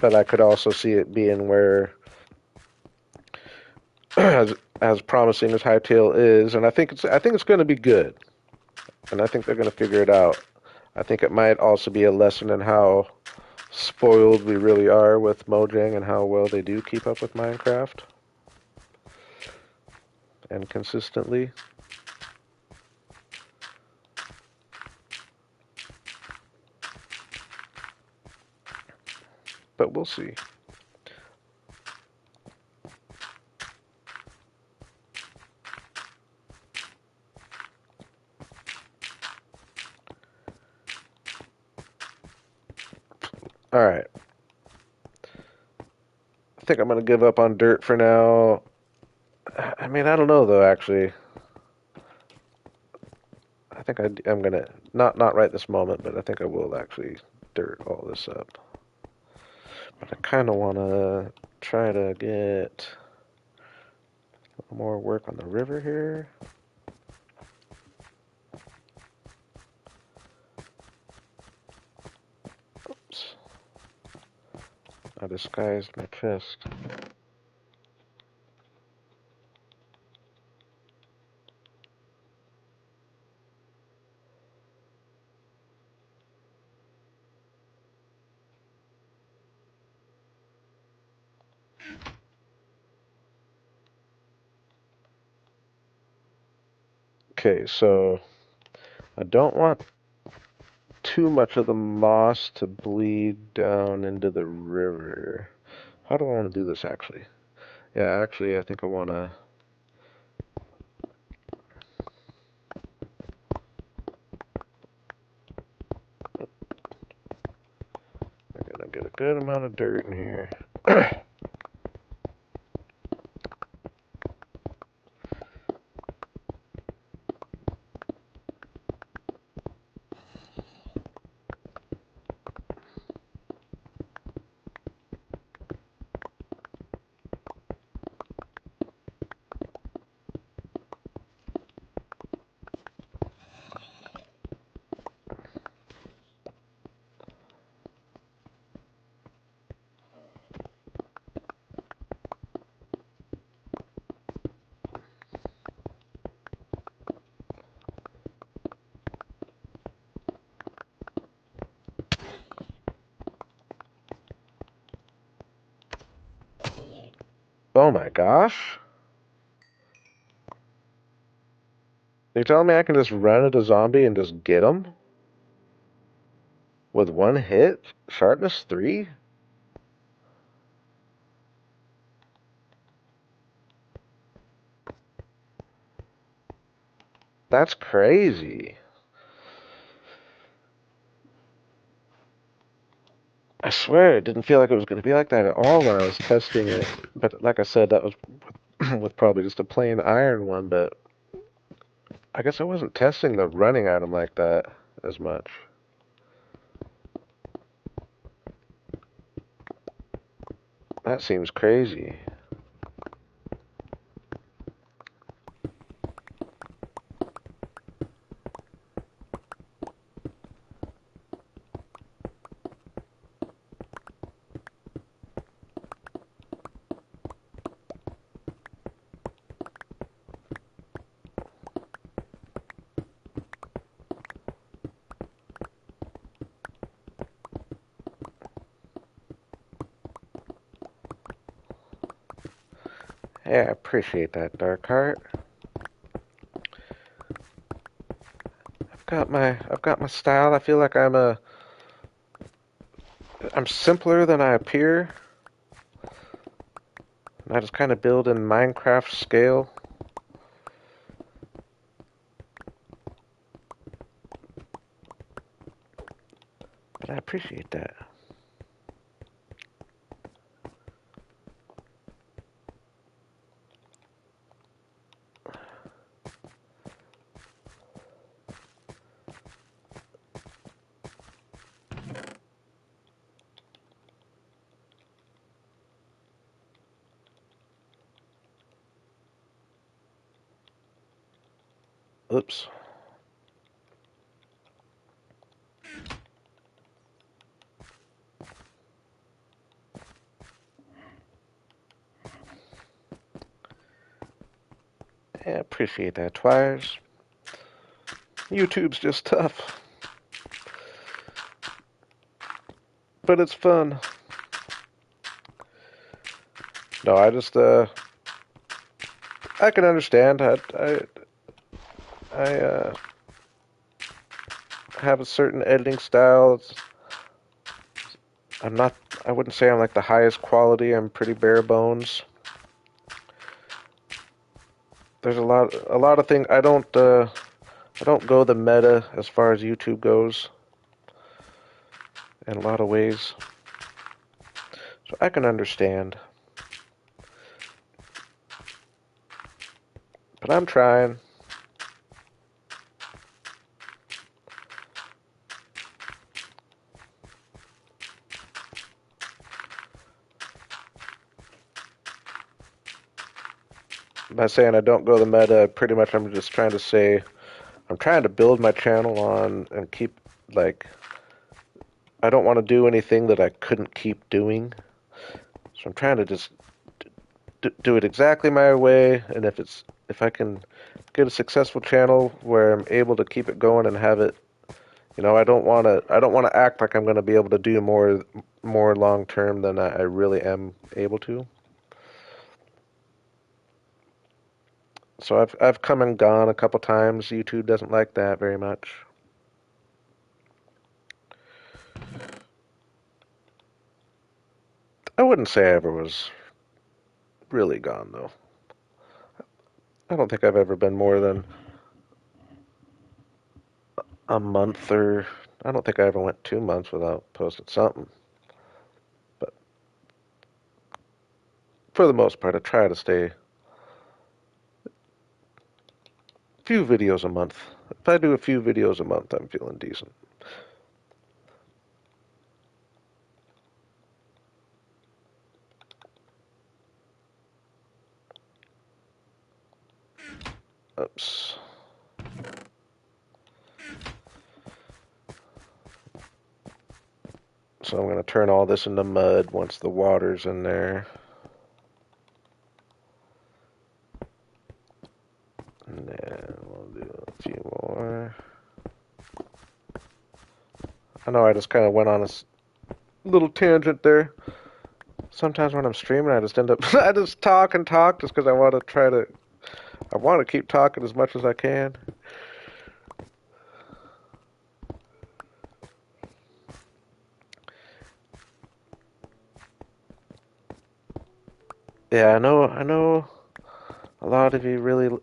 Speaker 1: But I could also see it being where as promising as Hytale is, and I think it's going to be good. And I think they're going to figure it out. I think it might also be a lesson in how spoiled we really are with Mojang and how well they do keep up with Minecraft and consistently. But we'll see. All right. I think I'm going to give up on dirt for now. I mean, I don't know though. Actually, I think I'm gonna not right this moment, but I think I will actually dirt all this up. But I kind of want to try to get a little more work on the river here. Oops. I disguised my chest. Okay, so I don't want too much of the moss to bleed down into the river. How do I want to do this actually? Yeah, actually, I think I want to. I'm gonna get a good amount of dirt in here. Oh my gosh! You're telling me I can just run at a zombie and just get him with one hit? Sharpness 3? That's crazy. I swear it didn't feel like it was going to be like that at all when I was testing it. But like I said, that was with probably just a plain iron one, but I guess I wasn't testing the running item like that as much. That seems crazy. Yeah, I appreciate that, Darkheart. I've got my style. I feel like I'm simpler than I appear. I just kind of build in Minecraft scale. But I appreciate that. Oops. Yeah, I appreciate that, Twires. YouTube's just tough. But it's fun. No, I can understand. I have a certain editing style. I'm not, I wouldn't say I'm like the highest quality. I'm pretty bare bones. There's a lot of things. I don't go the meta as far as YouTube goes in a lot of ways. So I can understand. But I'm trying. By saying I don't go the meta, pretty much I'm just trying to say I'm trying to build my channel on and keep like I don't want to do anything that I couldn't keep doing. So I'm trying to just do it exactly my way, and if I can get a successful channel where I'm able to keep it going and have it, I don't want to act like I'm going to be able to do more long term than I really am able to. So I've come and gone a couple times. YouTube doesn't like that very much. I wouldn't say I ever was really gone though. I don't think I've ever been more than a month or I don't think I ever went 2 months without posting something. But for the most part, I try to stay a few videos a month. If I do a few videos a month, I'm feeling decent. Oops. So I'm going to turn all this into mud once the water's in there. And then we'll do a few more. I know I just kind of went on a little tangent there. Sometimes when I'm streaming, I just end up, I just talk and talk just because I want to keep talking as much as I can. Yeah, I know a lot of you really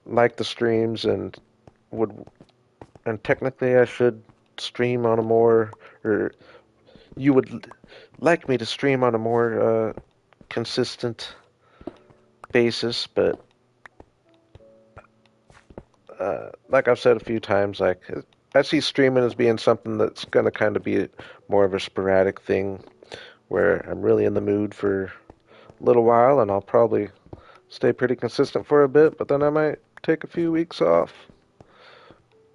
Speaker 1: like the streams would, and technically I should stream on a more, or you would like me to stream on a more consistent basis, but like I've said a few times, like I see streaming as being something that's going to kind of be more of a sporadic thing, where I'm really in the mood for a little while, and I'll probably stay pretty consistent for a bit, but then I might take a few weeks off.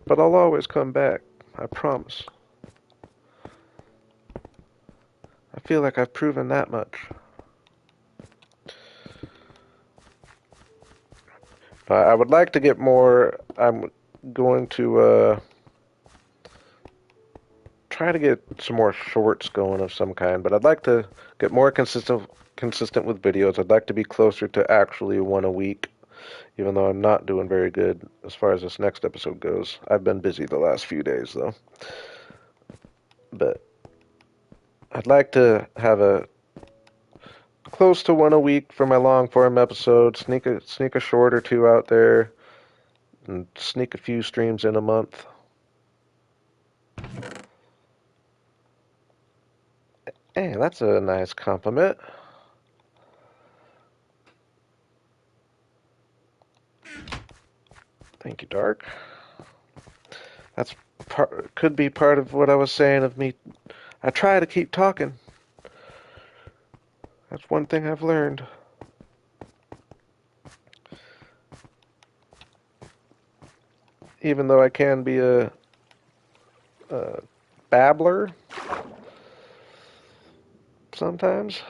Speaker 1: But I'll always come back, I promise. I feel like I've proven that much. I would like to get more. I'm going to try to get some more shorts going of some kind, but I'd like to get more consistent with videos. I'd like to be closer to actually one a week, even though I'm not doing very good as far as this next episode goes. I've been busy the last few days though. But I'd like to have a close to one a week for my long form episodes, sneak a short or two out there, and sneak a few streams in a month. Hey, that's a nice compliment. Thank you, Dark. That's could be part of what I was saying of me. I try to keep talking. That's one thing I've learned. Even though I can be a babbler sometimes.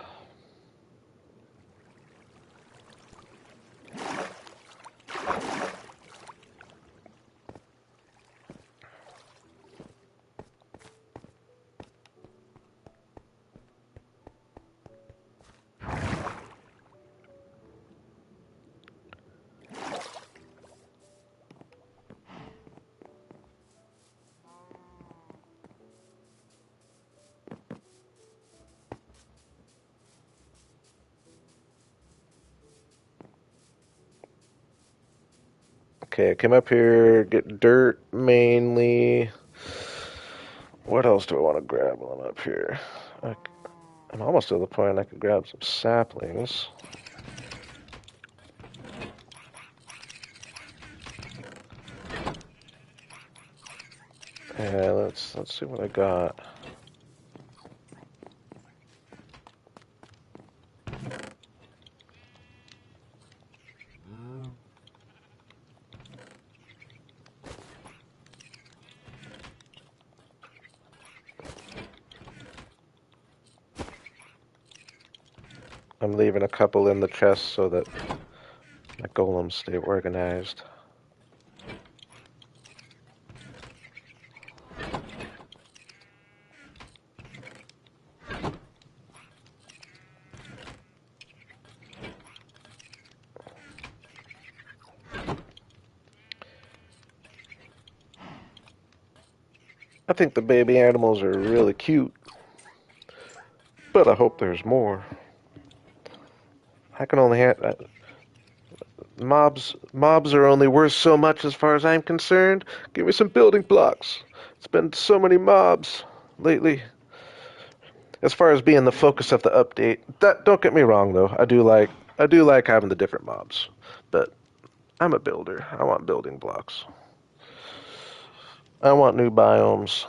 Speaker 1: Okay, I came up here, get dirt mainly. What else do I want to grab while I'm up here? I'm almost to the point I could grab some saplings. Yeah, let's see what I got. I'm leaving a couple in the chest so that my golems stay organized. I think the baby animals are really cute, but I hope there's more. I can only mobs are only worth so much as far as I'm concerned. Give me some building blocks. It's been so many mobs lately. As far as being the focus of the update, that don't get me wrong though. I do like having the different mobs, but I'm a builder. I want building blocks. I want new biomes.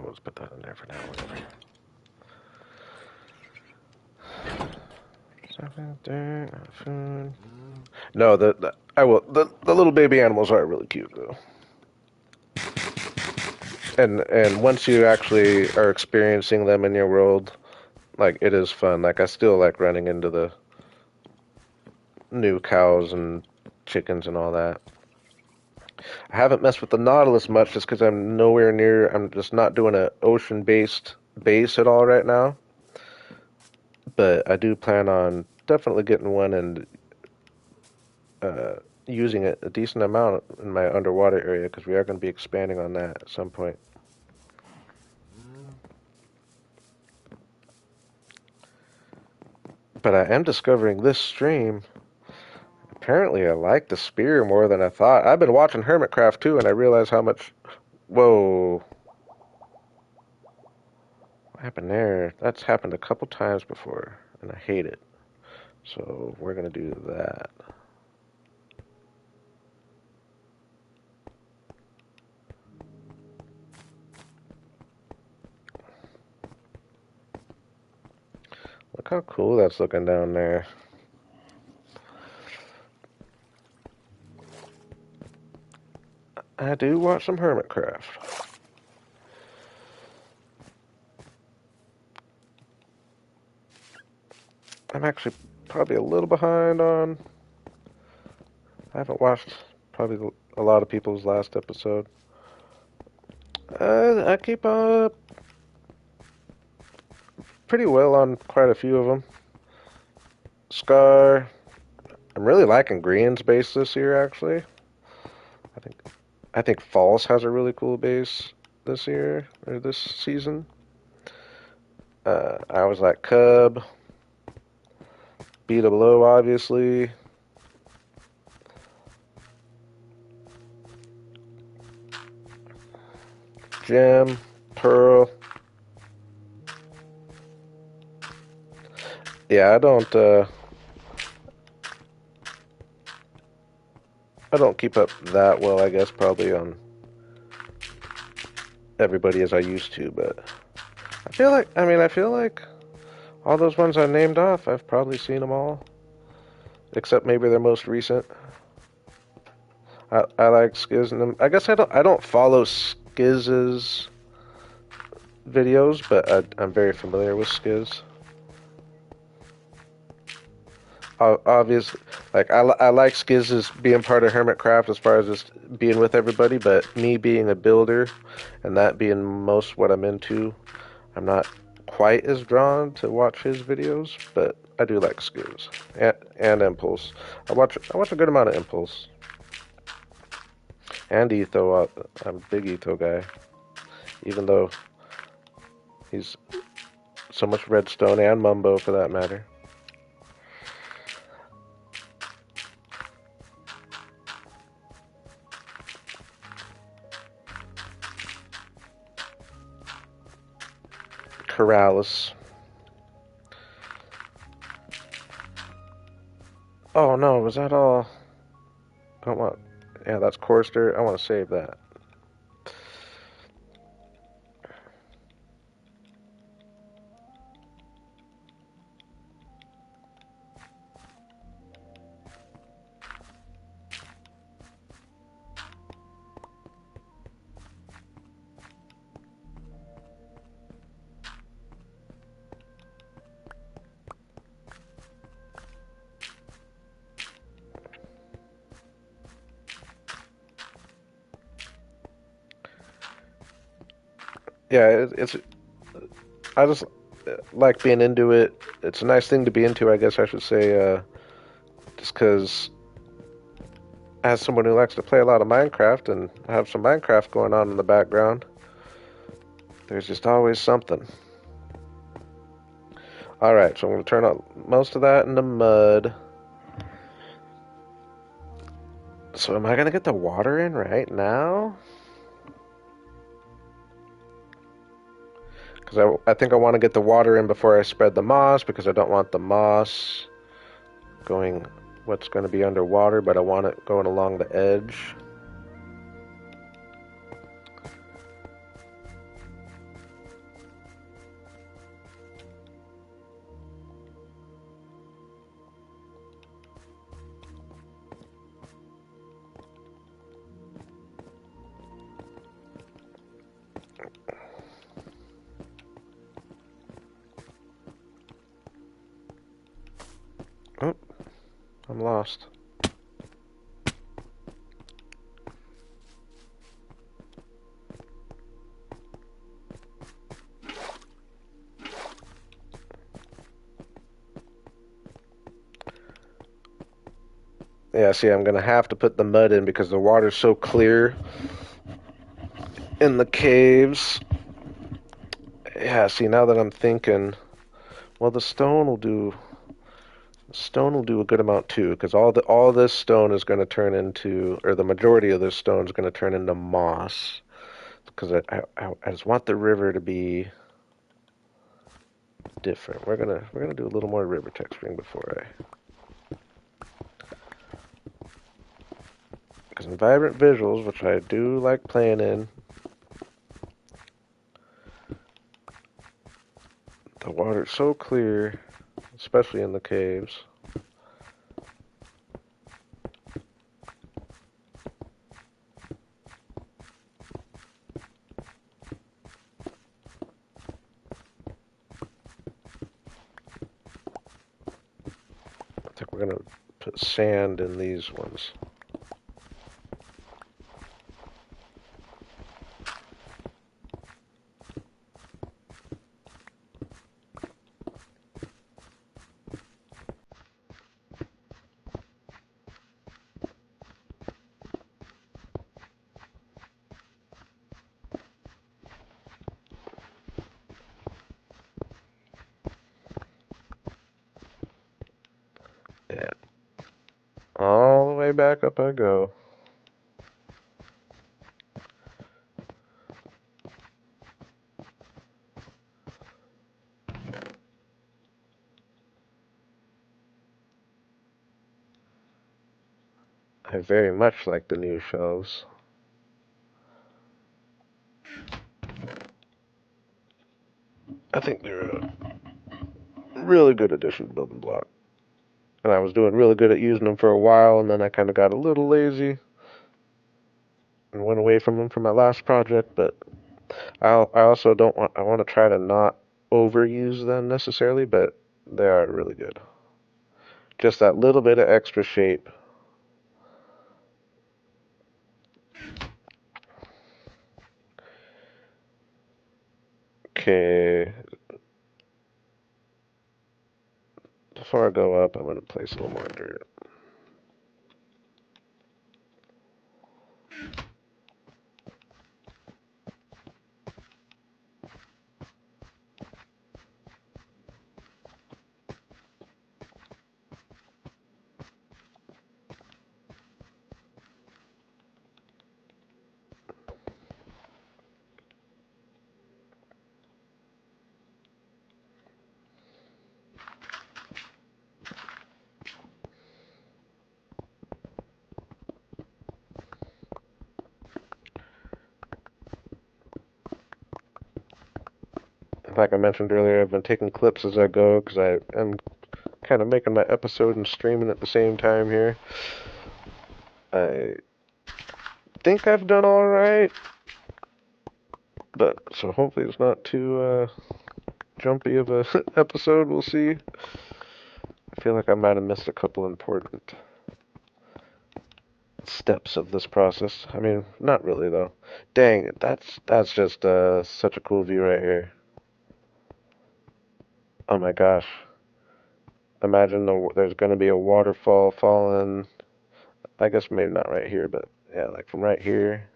Speaker 1: Let's put that in there for now. Whatever. Food. No, the little baby animals are really cute though. And once you actually are experiencing them in your world, like it is fun. Like I still like running into the new cows and chickens and all that. I haven't messed with the Nautilus much just because I'm nowhere near. I'm just not doing an ocean-based base at all right now. But I do plan on definitely getting one and using it a decent amount in my underwater area because we are going to be expanding on that at some point. But I am discovering this stream. Apparently, I like the spear more than I thought. I've been watching Hermitcraft too, and I realize how much. Whoa. What happened there? That's happened a couple times before, and I hate it. So we're going to do that. Look how cool that's looking down there. I do watch some Hermitcraft. I'm actually probably a little behind on. I haven't watched probably a lot of people's last episode. I keep up pretty well on quite a few of them. Scar. I'm really liking Green's base this year, actually. I think False has a really cool base this year or this season. I was like Cub, Beat Below, obviously. Gem, Pearl. Yeah, I don't keep up that well, I guess, probably on everybody as I used to, but I feel like all those ones I named off, I've probably seen them all, except maybe their most recent. I like Skiz and them. I guess I don't follow Skiz's videos, but I'm very familiar with Skiz. Obvious, like I like Skiz as being part of Hermitcraft as far as just being with everybody, but me being a builder and that being most what I'm into, I'm not quite as drawn to watch his videos, but I do like Skiz and Impulse. I watch a good amount of Impulse and Etho. I'm a big Etho guy, even though he's so much Redstone and Mumbo for that matter. Corrales. Oh no, was that all? Don't want. Yeah, that's Corster. I want to save that. Yeah, it's. I just like being into it. It's a nice thing to be into, I guess I should say. Just because, as someone who likes to play a lot of Minecraft and have some Minecraft going on in the background, there's just always something. Alright, so I'm going to turn out most of that into mud. So am I going to get the water in right now? Because I think I want to get the water in before I spread the moss, because I don't want the moss going what's going to be underwater, but I want it going along the edge. Oh, I'm lost. Yeah, see, I'm going to have to put the mud in because the water's so clear in the caves. Yeah, see, now that I'm thinking, well, the stone will do Stone will do a good amount too, because all this stone is going to turn into, or the majority of this stone is going to turn into moss. Because I just want the river to be different. We're gonna do a little more river texturing before because in vibrant visuals, which I do like playing in, the water's so clear, especially in the caves. I think we're gonna put sand in these ones. Yeah. All the way back up I go. I very much like the new shelves. I think they're a really good addition to Building Block. And I was doing really good at using them for a while, and then I kind of got a little lazy and went away from them for my last project. But I also don't want, I want to try to not overuse them necessarily, but they are really good. Just that little bit of extra shape. Okay, before I go up, I'm going to place a little more dirt. Like I mentioned earlier, I've been taking clips as I go because I am kind of making my episode and streaming at the same time here. I think I've done all right, but so hopefully it's not too jumpy of a episode. We'll see. I feel like I might have missed a couple important steps of this process. I mean, not really though. Dang, that's just such a cool view right here. Oh my gosh. Imagine there's going to be a waterfall falling. I guess maybe not right here, but yeah, like from right here.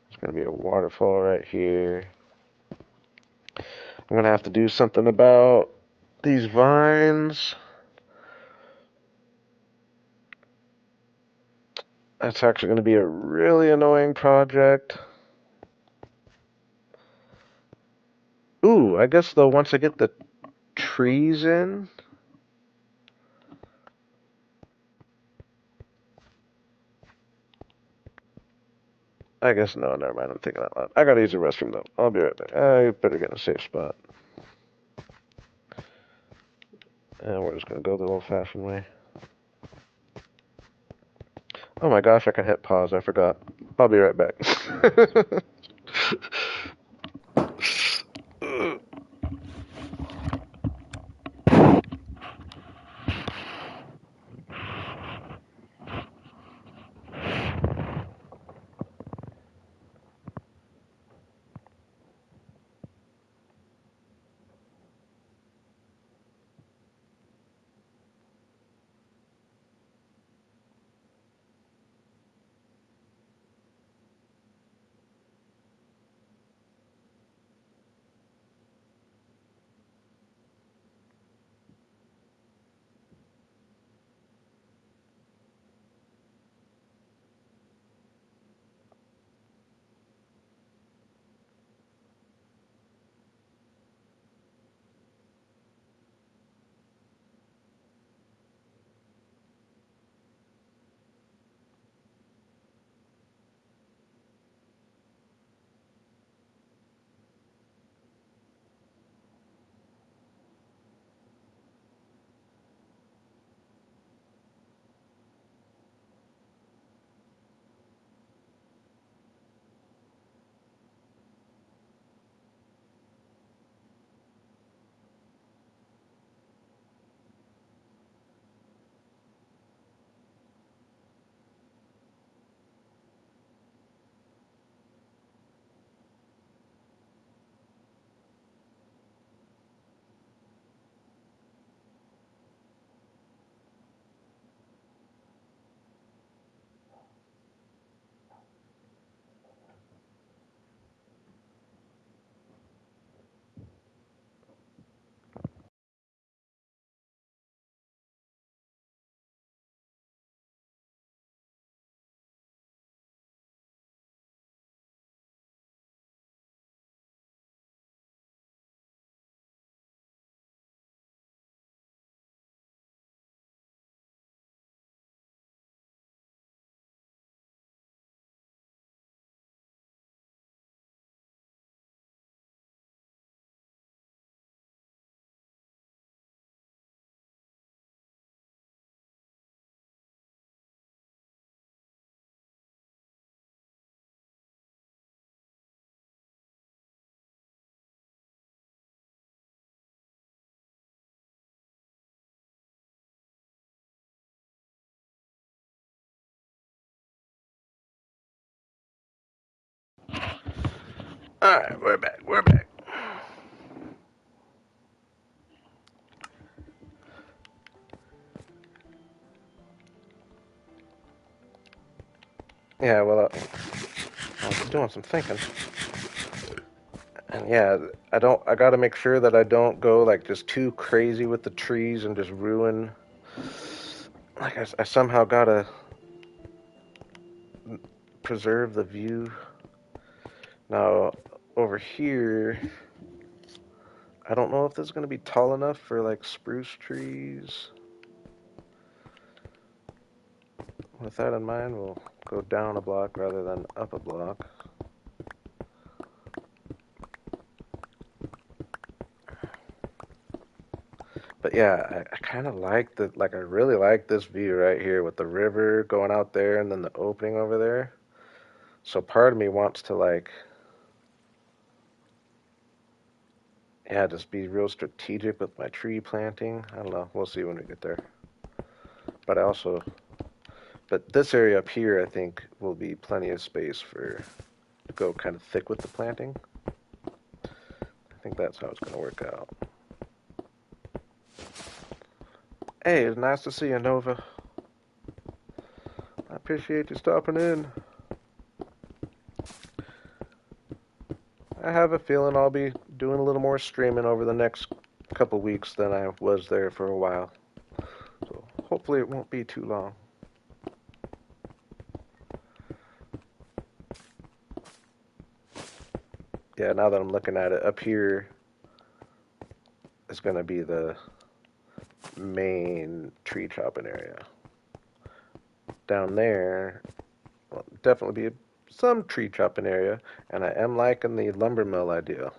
Speaker 1: There's going to be a waterfall right here. I'm going to have to do something about these vines. That's actually going to be a really annoying project. Ooh, I guess though once I get the trees in, I guess no, never mind. I'm thinking out loud. I gotta use the restroom though. I'll be right back. I better get in a safe spot. And we're just gonna go the old-fashioned way. Oh my gosh, I can hit pause. I forgot. I'll be right back. Alright, we're back. We're back. Yeah, well, I was doing some thinking. And yeah, I gotta make sure that I don't go like just too crazy with the trees and just ruin. Like, I somehow gotta preserve the view. Now, over here, I don't know if this is gonna be tall enough for like spruce trees. With that in mind, we'll go down a block rather than up a block. But yeah, I kind of like I really like this view right here with the river going out there and then the opening over there. So part of me wants to like, yeah, just be real strategic with my tree planting. I don't know. We'll see when we get there. But I also, but this area up here, I think will be plenty of space for to go kind of thick with the planting. I think that's how it's going to work out. Hey, it's nice to see you, Nova. I appreciate you stopping in. I have a feeling I'll be doing a little more streaming over the next couple weeks than I was there for a while. So hopefully it won't be too long. Yeah, now that I'm looking at it, up here is going to be the main tree chopping area. Down there, will definitely be some tree chopping area, and I am liking the lumber mill idea.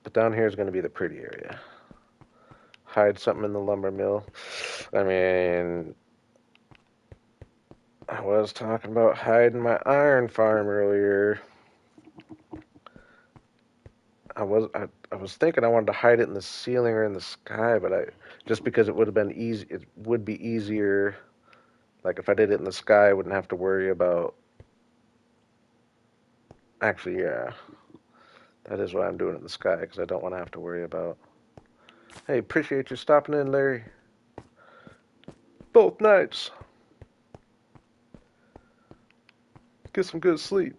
Speaker 1: But down here is going to be the pretty area. Hide something in the lumber mill. I mean, I was talking about hiding my iron farm earlier. I was thinking I wanted to hide it in the ceiling or in the sky, but I just because it would have been easy, it would be easier. Like if I did it in the sky, I wouldn't have to worry about. Actually, yeah, that is why I'm doing it in the sky because I don't want to have to worry about. Hey, appreciate you stopping in, Larry. Both nights. Get some good sleep.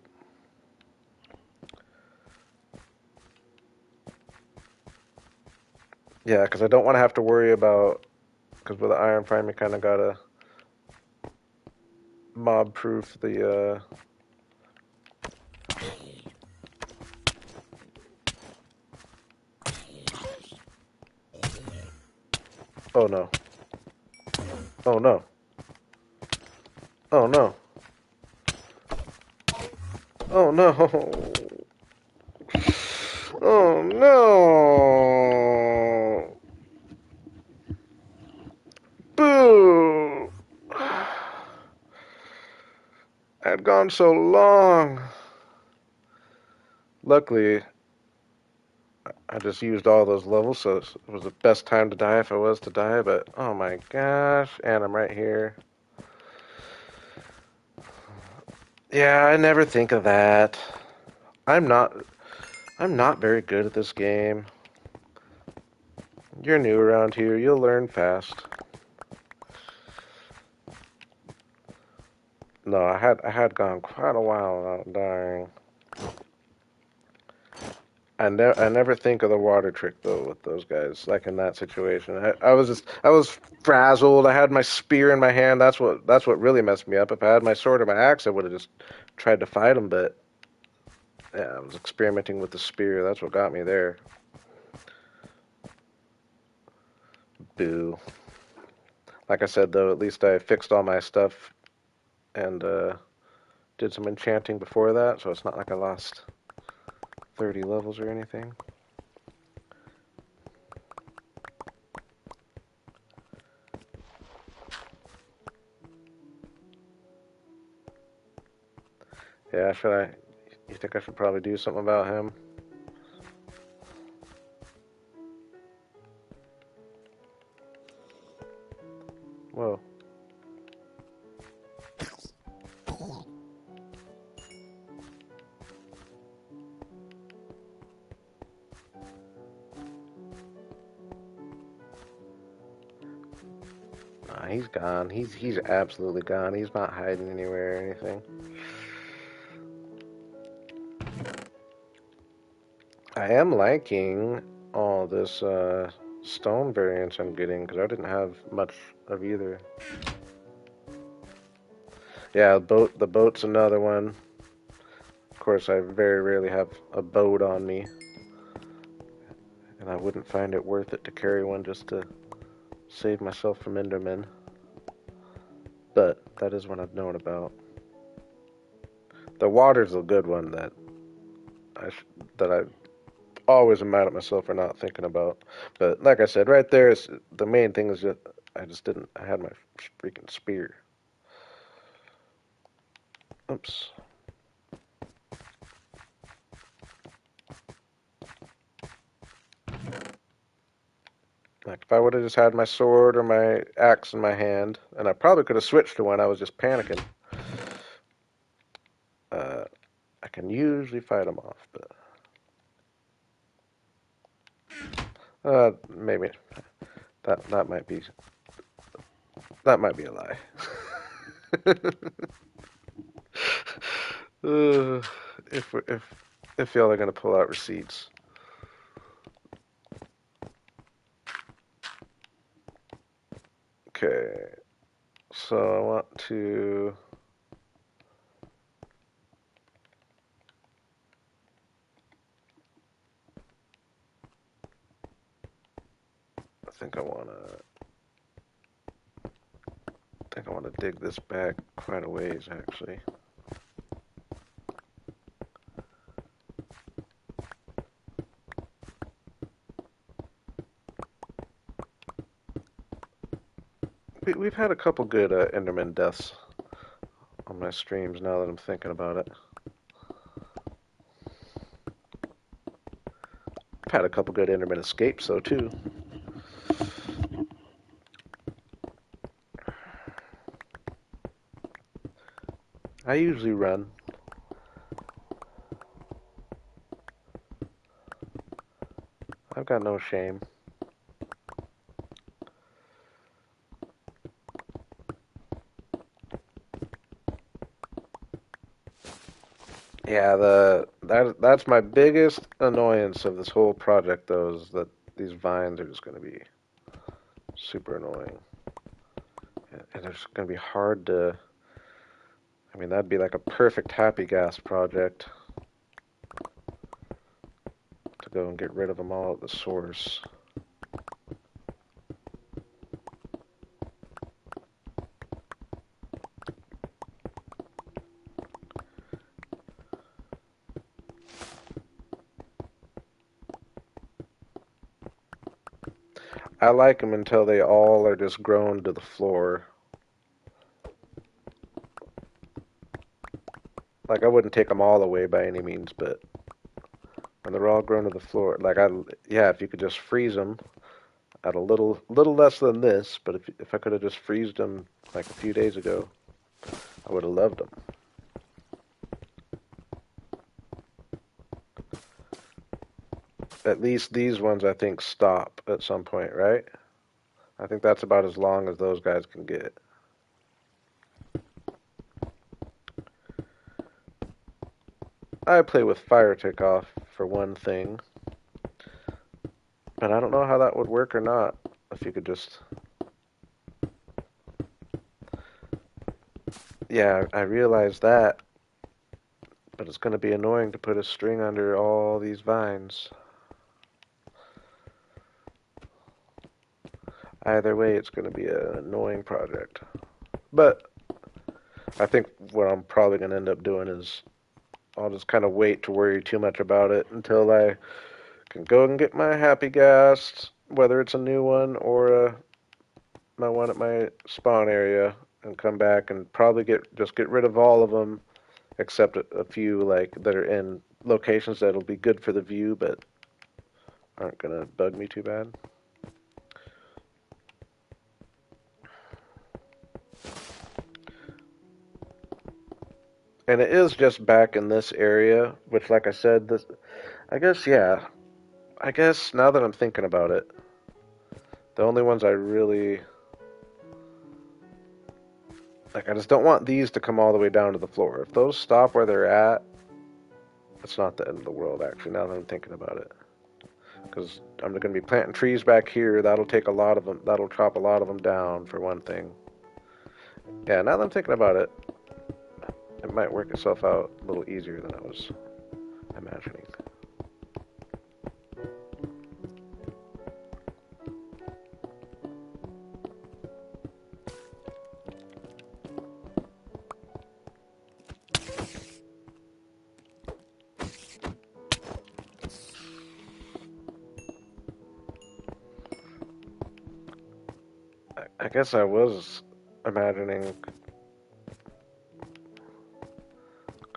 Speaker 1: Yeah, because I don't want to have to worry about. Because with the iron farm, you kind of gotta mob proof the. Oh no. Oh no. Oh no. Oh no. Oh no. Boo. I'd gone so long. Luckily, I just used all those levels, so it was the best time to die if I was to die, but oh my gosh, and I'm right here. Yeah, I never think of that. I'm not I'm not very good at this game. You're new around here, you'll learn fast. No, I had gone quite a while without dying. I never think of the water trick though with those guys. Like in that situation, I was frazzled. I had my spear in my hand. That's what really messed me up. If I had my sword or my axe, I would have just tried to fight him. But yeah, I was experimenting with the spear. That's what got me there. Boo. Like I said though, at least I fixed all my stuff and did some enchanting before that, so it's not like I lost 30 levels or anything. Yeah, should I? You think I should probably do something about him? Whoa. He's gone. He's absolutely gone. He's not hiding anywhere or anything. I am liking all this stone variants I'm getting because I didn't have much of either. Yeah, the boat's another one. Of course, I very rarely have a boat on me, and I wouldn't find it worth it to carry one just to save myself from Endermen. But that is one I've known about. The water's a good one that I always am mad at myself for not thinking about. But like I said, right there is the main thing is that I just didn't. I had my freaking spear. Oops. Like if I would have just had my sword or my axe in my hand, and I probably could have switched to one. I was just panicking. I can usually fight them off, but maybe that might be a lie. uh, if y'all are gonna pull out receipts. Okay, so I want to. I think I want to dig this back quite a ways, actually. We've had a couple good Enderman deaths on my streams now that I'm thinking about it. I've had a couple good Enderman escapes, though, too. I usually run. I've got no shame. Yeah, that's my biggest annoyance of this whole project, though, is that these vines are just going to be super annoying. And it's going to be hard to... I mean, that'd be like a perfect happy gas project to go and get rid of them all at the source. I like them until they all are just grown to the floor. Like, I wouldn't take them all away by any means, but when they're all grown to the floor, like, yeah, if you could just freeze them at a little less than this, but if I could have just freezed them like a few days ago, I would have loved them. At least these ones, I think, stop at some point, right? I think that's about as long as those guys can get. I play with fire takeoff for one thing, but I don't know how that would work or not. If you could just... Yeah, I realize that, but it's going to be annoying to put a string under all these vines. Either way, it's going to be an annoying project. But I think what I'm probably going to end up doing is I'll just kind of wait to worry too much about it until I can go and get my happy gas, whether it's a new one or my one at my spawn area, and come back and probably just get rid of all of them except a few like that are in locations that'll be good for the view but aren't gonna bug me too bad. And it is just back in this area, which, like I said, this, I guess, yeah. I guess now that I'm thinking about it, the only ones I really Like, I just don't want these to come all the way down to the floor. If those stop where they're at, it's not the end of the world, actually, now that I'm thinking about it. Because I'm going to be planting trees back here. That'll take a lot of them. That'll chop a lot of them down, for one thing. Yeah, now that I'm thinking about it, it might work itself out a little easier than I was imagining. I guess I was imagining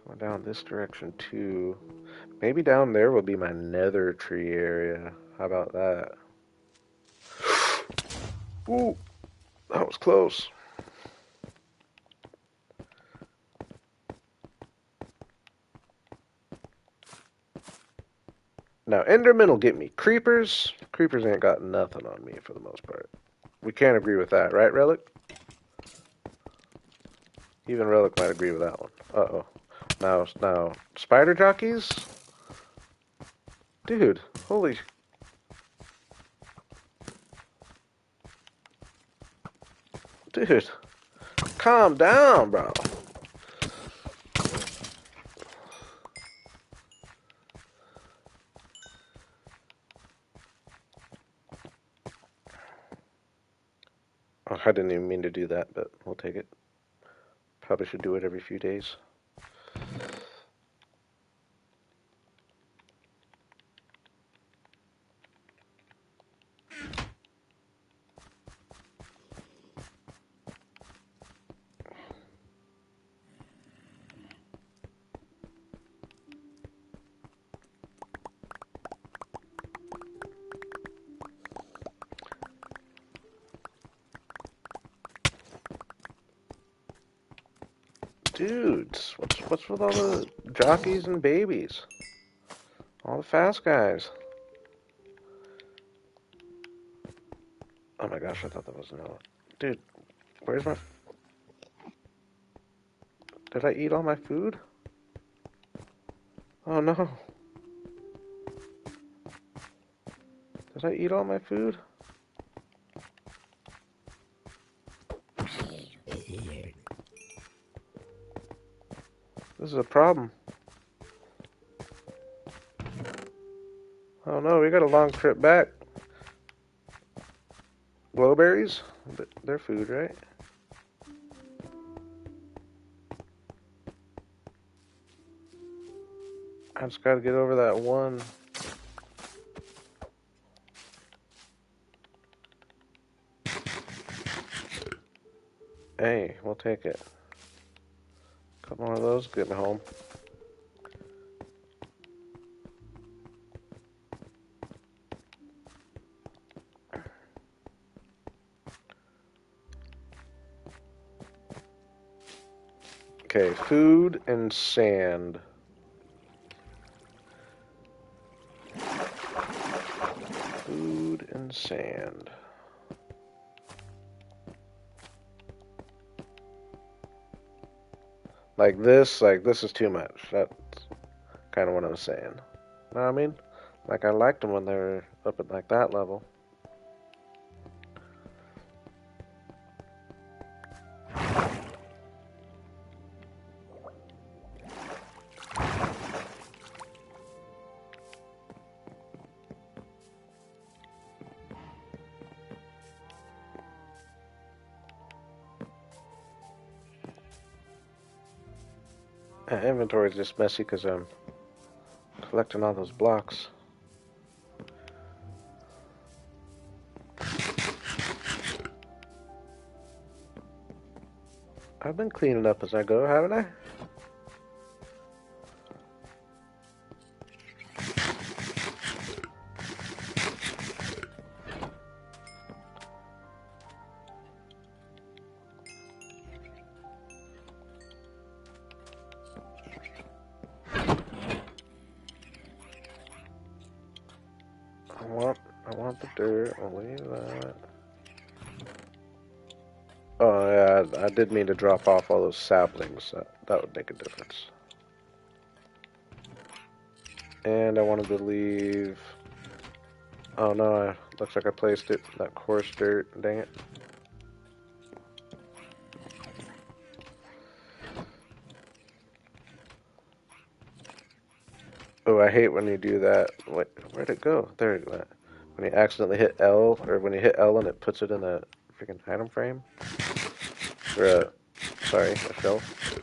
Speaker 1: going down this direction too. Maybe down there will be my nether tree area. How about that? Ooh, that was close. Now, Enderman will get me. Creepers ain't got nothing on me for the most part. We can't agree with that, right, Relic? Even Relic might agree with that one. Uh-oh. Now, spider jockeys? Dude, holy... Dude, calm down, bro. Oh, I didn't even mean to do that, but we'll take it. Probably should do it every few days. Dudes, what's with all the jockeys and babies? All the fast guys. Oh my gosh, I thought that was Noah. Dude, where's my... Did I eat all my food? Oh no. Did I eat all my food? This is a problem. Oh no, we got a long trip back. Glowberries? They're food, right? I just gotta get over that one. Hey, we'll take it. A couple more of those, get me home. Okay, food and sand. Food and sand. Like this is too much. That's kind of what I'm saying. Know what I mean? Like, I liked them when they were up at like that level. Inventory is just messy because I'm collecting all those blocks. I've been cleaning up as I go, haven't I? I want the dirt. I'll leave that. Oh yeah, I did mean to drop off all those saplings. That would make a difference. And I wanted to leave... Oh no, looks like I placed it in that coarse dirt. Dang it. Oh, I hate when you do that. Wait, where'd it go? There it went. When you accidentally hit L, or when you hit L and it puts it in a freaking item frame. Or sorry, a shelf.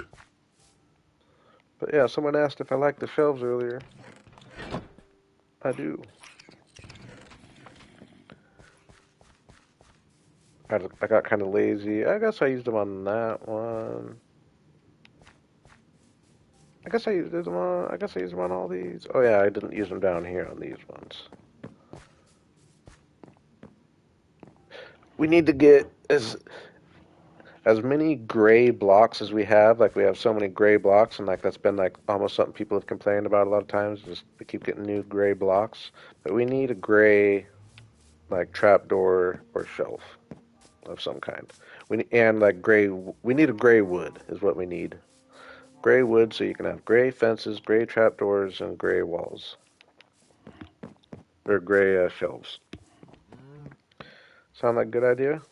Speaker 1: But yeah, someone asked if I liked the shelves earlier. I do. I got kind of lazy. I guess I used them on that one. I guess I used them on. I guess I used them on all these. Oh yeah, I didn't use them down here on these ones. We need to get as many gray blocks as we have. Like we have so many gray blocks, and like that's been like almost something people have complained about a lot of times. Just we keep getting new gray blocks, but we need a gray like trapdoor or shelf of some kind. And like gray. We need a gray wood is what we need. Gray wood so you can have gray fences, gray trapdoors, and gray walls or gray shelves. Sound like a good idea?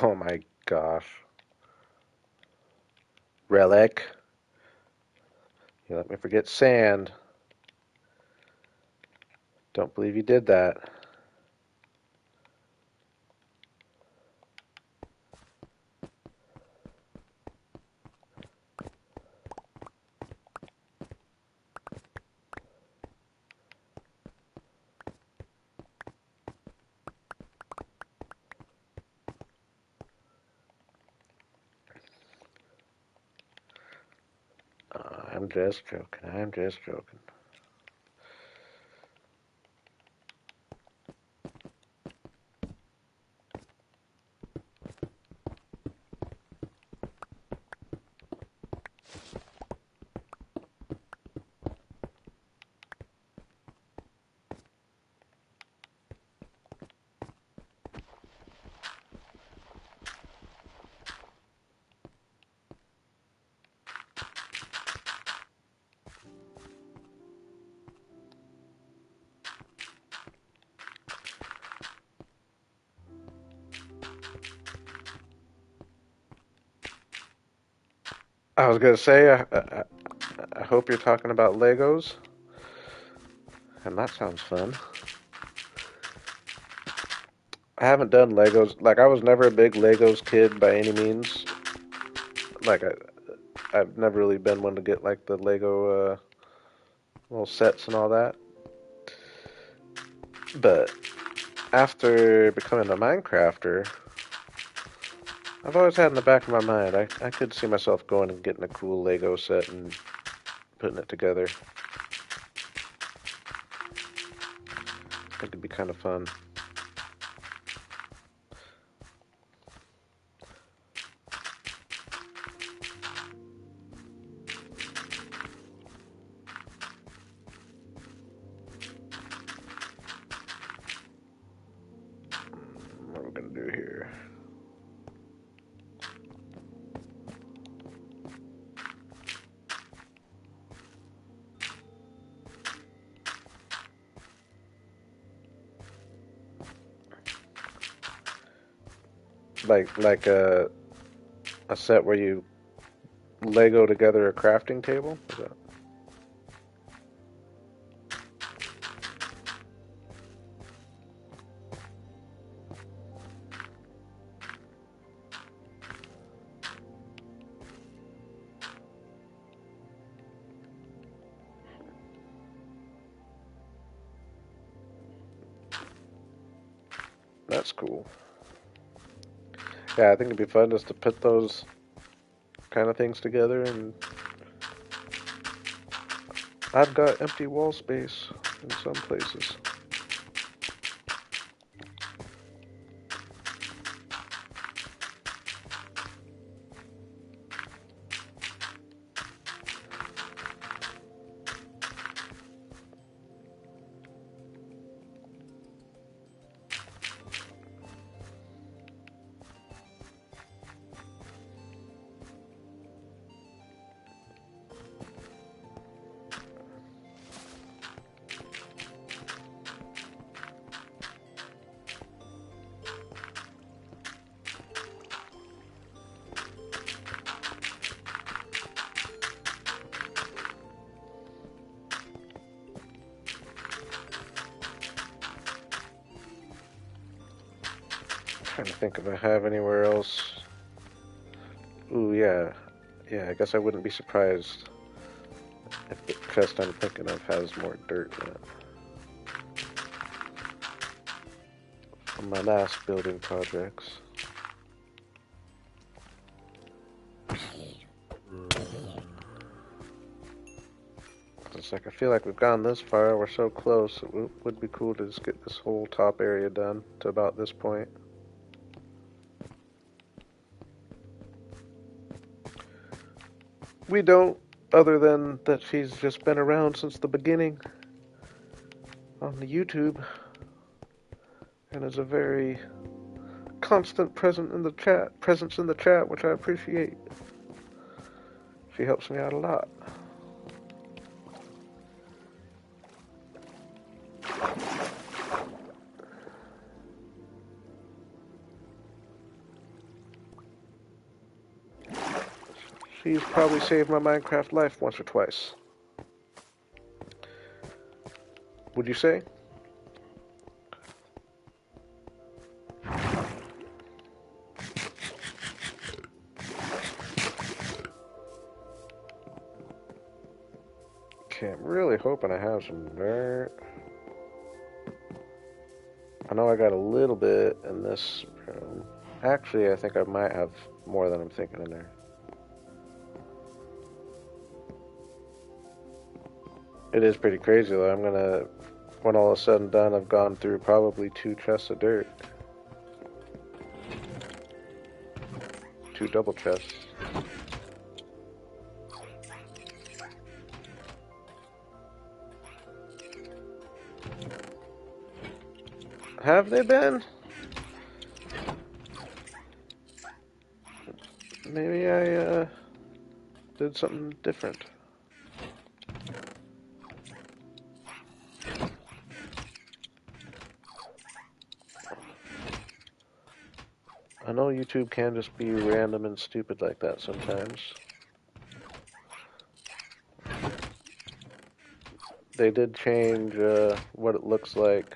Speaker 1: Oh my gosh. Relic. You let me forget sand. Don't believe you did that. I'm just joking. I'm just joking. I was gonna say, I hope you're talking about Legos, and that sounds fun. I haven't done Legos. Like I was never a big Legos kid by any means. Like I've never really been one to get like the Lego little sets and all that. But after becoming a Minecrafter, I've always had in the back of my mind I could see myself going and getting a cool Lego set and putting it together. I think it'd be kind of fun. What are we gonna do here? Like a set where you Lego together a crafting table? Is that... That's cool. Yeah, I think it'd be fun just to put those kind of things together, and I've got empty wall space in some places. Trying to think if I have anywhere else. Ooh, yeah. Yeah, I guess I wouldn't be surprised if the chest I'm thinking of has more dirt in it. From my last building projects. It's like I feel like we've gone this far, we're so close, it would be cool to just get this whole top area done to about this point. We don't, other than that she's just been around since the beginning on the YouTube and is a very constant presence in the chat, which I appreciate. She helps me out a lot. She's probably saved my Minecraft life once or twice. Would you say? Okay, I'm really hoping I have some dirt. I know I got a little bit in this room. Actually, I think I might have more than I'm thinking in there. It is pretty crazy though. When all is said and done, I've gone through probably 2 chests of dirt. 2 double chests. Have they been? Maybe I did something different. I know YouTube can just be random and stupid like that sometimes. They did change what it looks like.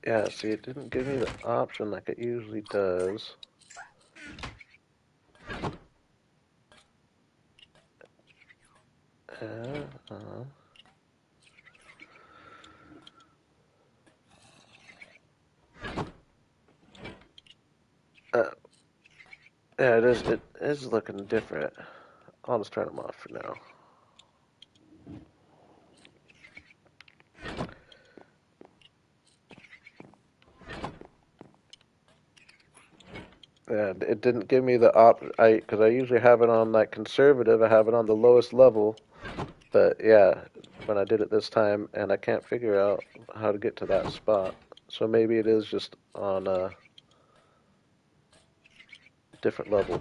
Speaker 1: Yeah, see, it didn't give me the option like it usually does. Uh, uh, yeah, it is looking different. I'll just turn them off for now. Yeah, it didn't give me the because I usually have it on like conservative. I have it on the lowest level, but yeah, when I did it this time, and I can't figure out how to get to that spot. So maybe it is just on a different level.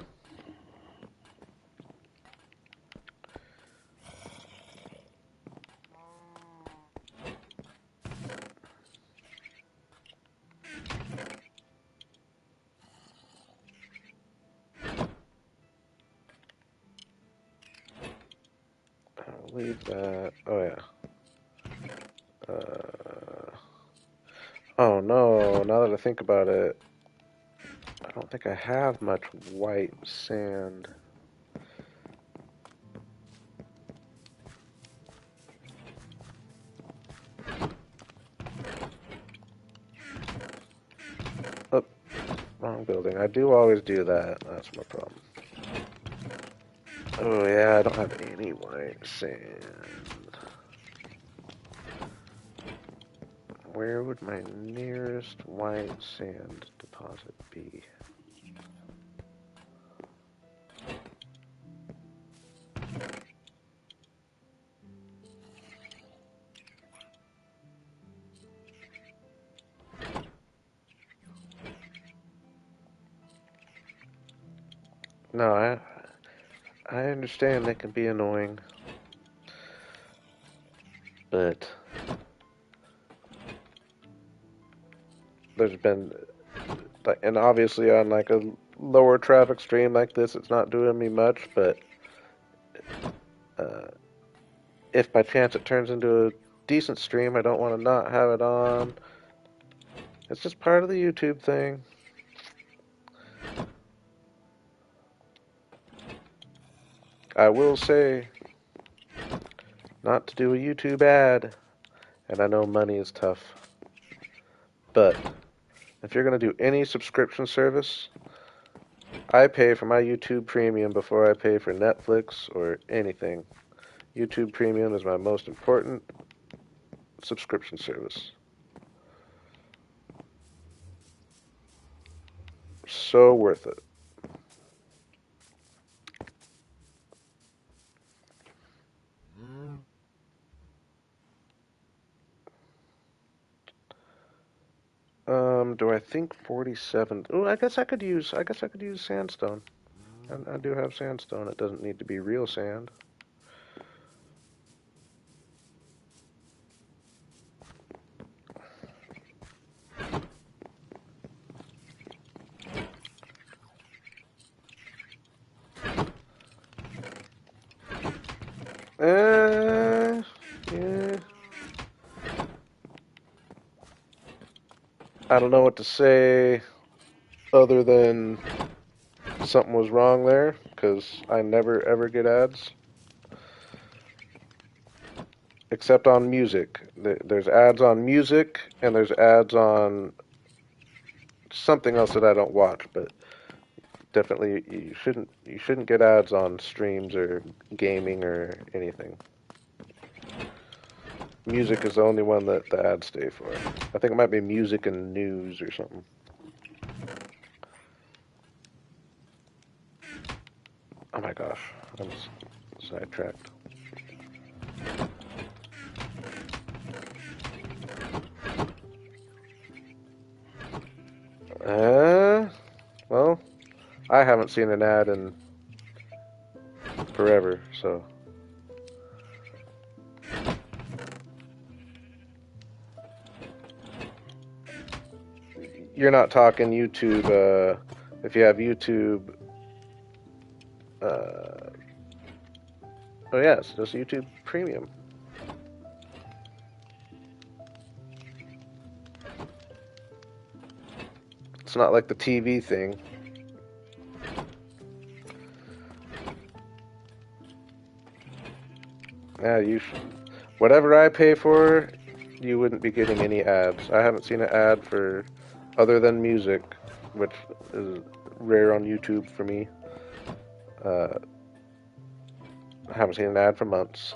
Speaker 1: leave that. Oh yeah. Uh, oh no, now that I think about it, I don't think I have much white sand. Oh, wrong building. I do always do that. That's my problem. Oh yeah, I don't have any white sand. Where would my nearest white sand deposit be? No, I understand they can be annoying, but there's been like, and obviously on like a lower traffic stream like this, it's not doing me much, but uh, if by chance it turns into a decent stream, I don't want to not have it on. It's just part of the YouTube thing. I will say, not to do a YouTube ad, and I know money is tough, but if you're going to do any subscription service, I pay for my YouTube Premium before I pay for Netflix or anything. YouTube Premium is my most important subscription service. So worth it. Do I think 47? Oh, I guess I could use sandstone. I do have sandstone. It doesn't need to be real sand. Yeah. I don't know what to say other than something was wrong there, because I never ever get ads. Except on music. There's ads on music, and there's ads on something else that I don't watch, but definitely you shouldn't get ads on streams or gaming or anything. Music is the only one that the ads stay for. I think it might be music and news or something. Oh my gosh, I'm sidetracked. Well, I haven't seen an ad in forever, so. You're not talking YouTube, if you have YouTube, oh yeah, it's just YouTube Premium. It's not like the TV thing. Yeah, whatever I pay for, you wouldn't be getting any ads. I haven't seen an ad for, other than music, which is rare on YouTube for me. I haven't seen an ad for months.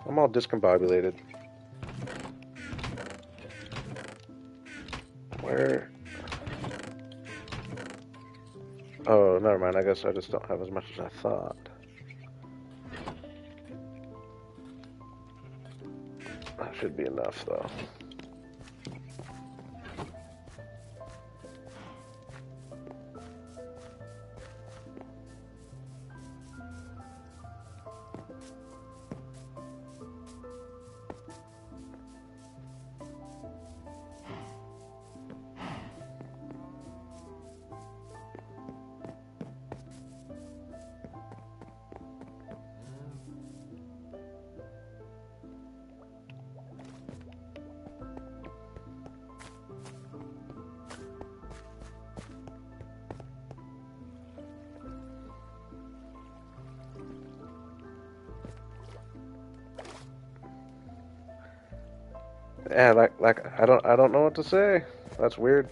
Speaker 1: I'm all discombobulated. Where? Oh, never mind. I guess I just don't have as much as I thought. That should be enough, though. Yeah, like I don't know what to say. That's weird.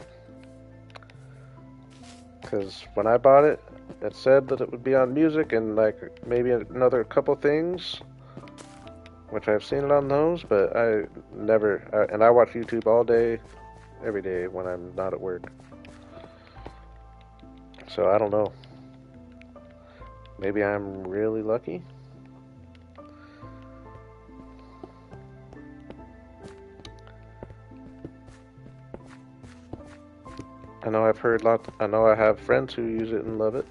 Speaker 1: Because when I bought it, it said that it would be on music and like maybe another couple things, which I've seen it on those, but I never. And I watch YouTube all day, every day when I'm not at work. So I don't know. Maybe I'm really lucky. I know I've heard lots. I know I have friends who use it and love it.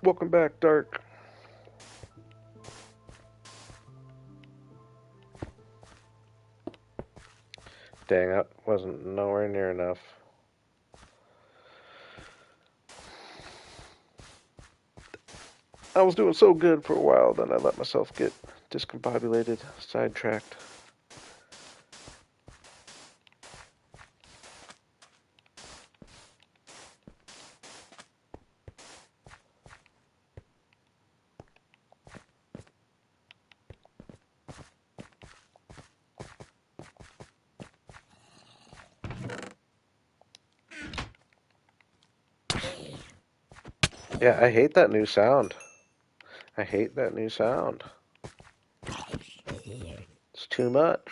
Speaker 1: Welcome back, Dark. Dang, that wasn't nowhere near enough. I was doing so good for a while, then I let myself get discombobulated, sidetracked. Yeah, I hate that new sound. I hate that new sound. It's too much.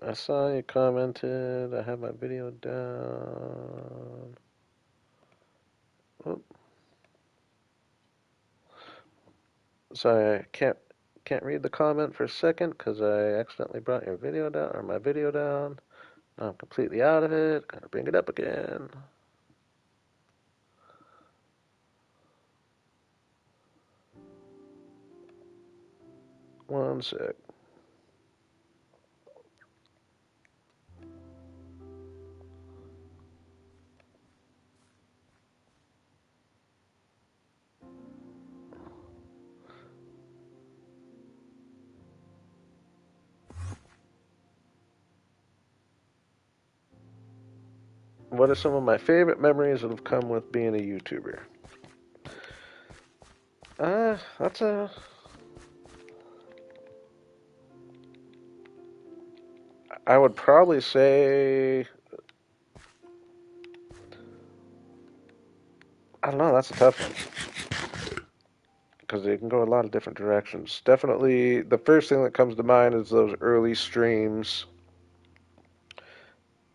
Speaker 1: I saw you commented. I have my video down. Oh, sorry, I can't read the comment for a second because I accidentally brought your video down or my video down. Now I'm completely out of it. Gotta bring it up again. One sec. What are some of my favorite memories that have come with being a YouTuber? That's a. I would probably say. I don't know. That's a tough one because they can go a lot of different directions. Definitely, the first thing that comes to mind is those early streams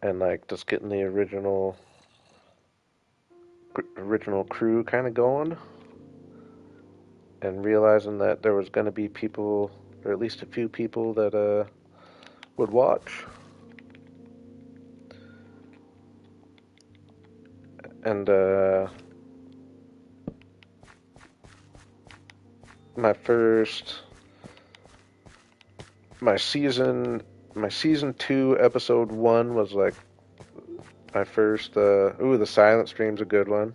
Speaker 1: and like just getting the original crew kind of going and realizing that there was going to be people, or at least a few people that would watch. And my first, my season, my season 2, episode 1 was like my first. The silent stream's a good one.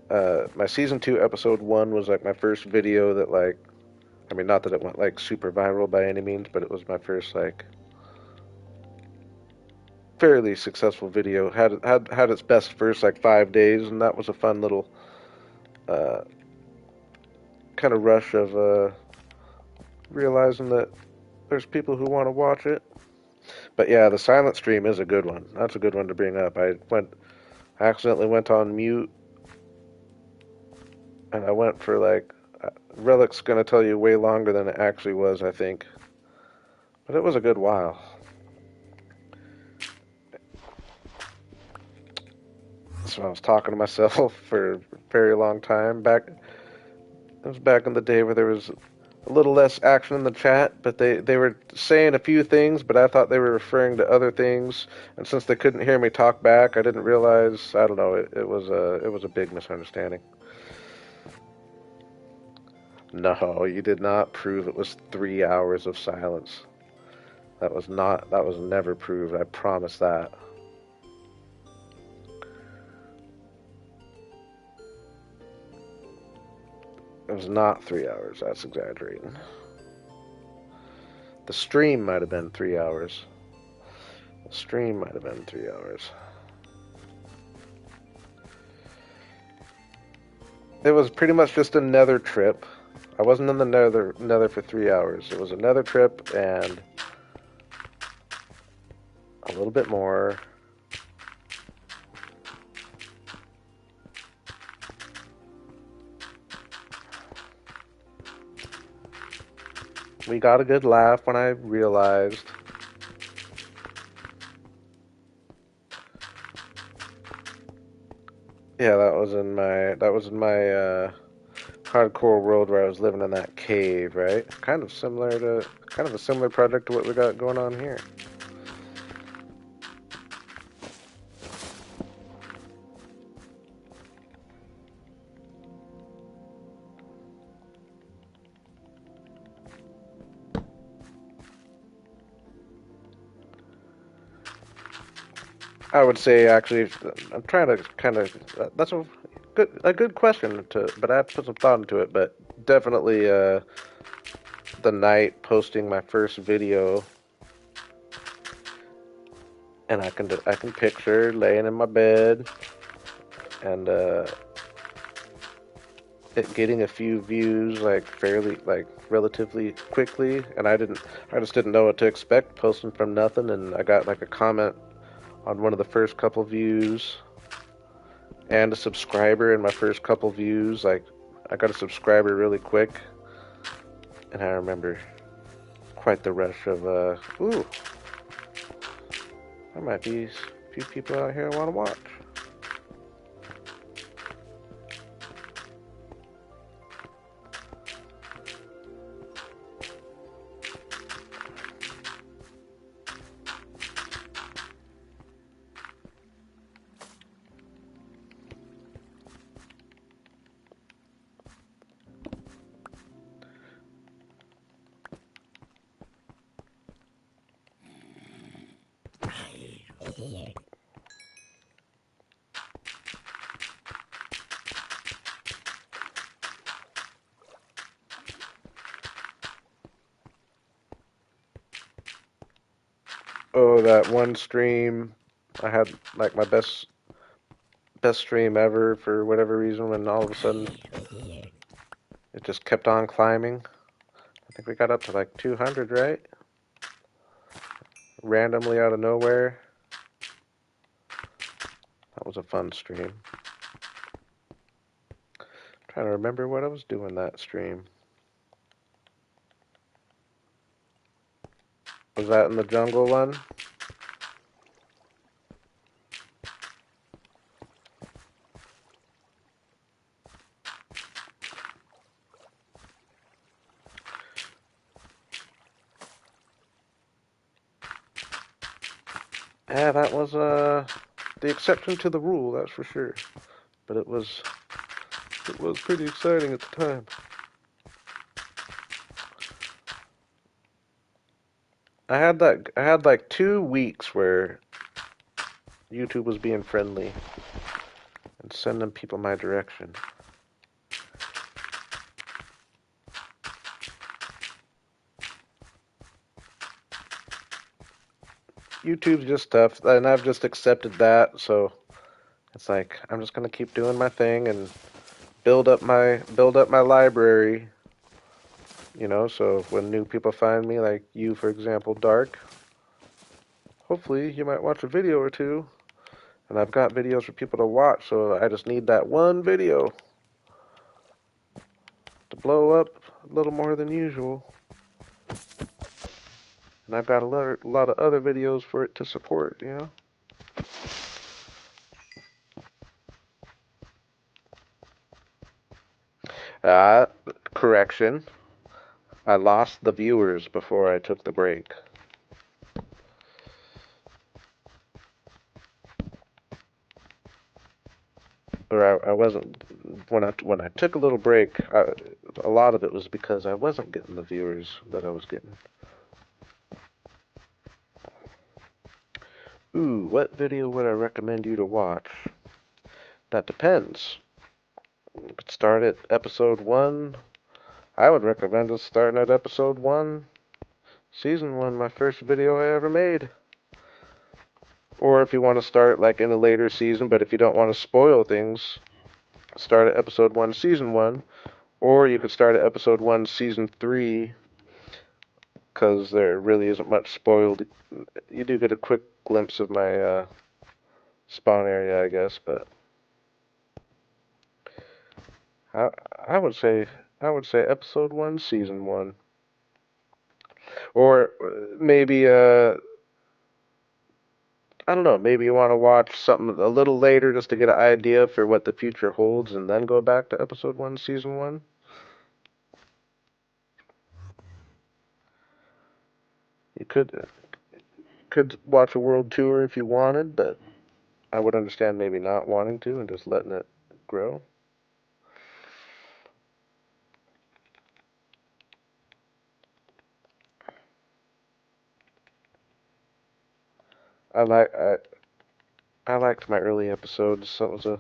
Speaker 1: My season 2, episode 1 was like my first video that like, I mean, not that it went like super viral by any means, but it was my first like fairly successful video. Had its best first like 5 days, and that was a fun little uh, kind of rush of realizing that there's people who want to watch it. But yeah, the silent stream is a good one. That's a good one to bring up. I accidentally went on mute, and I went for like, Relic's gonna tell you way longer than it actually was, I think. But it was a good while. So I was talking to myself for a very long time. It was back in the day where there was a little less action in the chat, but they were saying a few things, but I thought they were referring to other things. And since they couldn't hear me talk back, I didn't realize. I don't know. It was a big misunderstanding. No, you did not prove it was 3 hours of silence. That was not. That was never proved. I promise that. It was not 3 hours. That's exaggerating. The stream might have been 3 hours. The stream might have been 3 hours. It was pretty much just a nether trip. I wasn't in the nether for 3 hours. It was a nether trip and a little bit more. We got a good laugh when I realized. Yeah, that was in my hardcore world where I was living in that cave, right? Kind of a similar project to what we got going on here. I would say actually, I'm trying to kind of. That's a good question but I have to put some thought into it. But definitely, the night posting my first video, and I can picture laying in my bed and it getting a few views like relatively quickly, and I just didn't know what to expect posting from nothing, and I got like a comment on one of the first couple views and a subscriber in my first couple views. Like, I got a subscriber really quick, and I remember quite the rush of, ooh, there might be a few people out here who want to watch. Oh, that one stream, I had like my best stream ever for whatever reason, when all of a sudden it just kept on climbing. I think we got up to like 200, right? Randomly out of nowhere. That was a fun stream. I'm trying to remember what I was doing that stream. Was that in the jungle one? Yeah, that was the exception to the rule, that's for sure. But it was pretty exciting at the time. I had like 2 weeks where YouTube was being friendly and sending people my direction. YouTube's just tough, and I've just accepted that, so it's like I'm just gonna keep doing my thing and build up my library, so when new people find me, like you for example, Dark, hopefully you might watch a video or two, and I've got videos for people to watch, so I just need that one video to blow up a little more than usual. And I've got a lot of other videos for it to support, Uh, Correction. I lost the viewers before I took the break. Or I wasn't, when I took a little break, a lot of it was because I wasn't getting the viewers that I was getting. what video would I recommend you to watch? That depends. You could start at episode 1. I would recommend us starting at episode 1, season 1, my first video I ever made. Or if you want to start like in a later season, but if you don't want to spoil things, start at episode 1, season 1. Or you could start at episode 1, season 3, because there really isn't much spoiled. You do get a quick glimpse of my spawn area, I guess, but I, I would say episode 1, season 1. Or maybe I don't know, maybe you want to watch something a little later just to get an idea for what the future holds and then go back to episode 1, season 1. You could watch a world tour if you wanted, but I would understand maybe not wanting to and just letting it grow. I like I liked my early episodes. So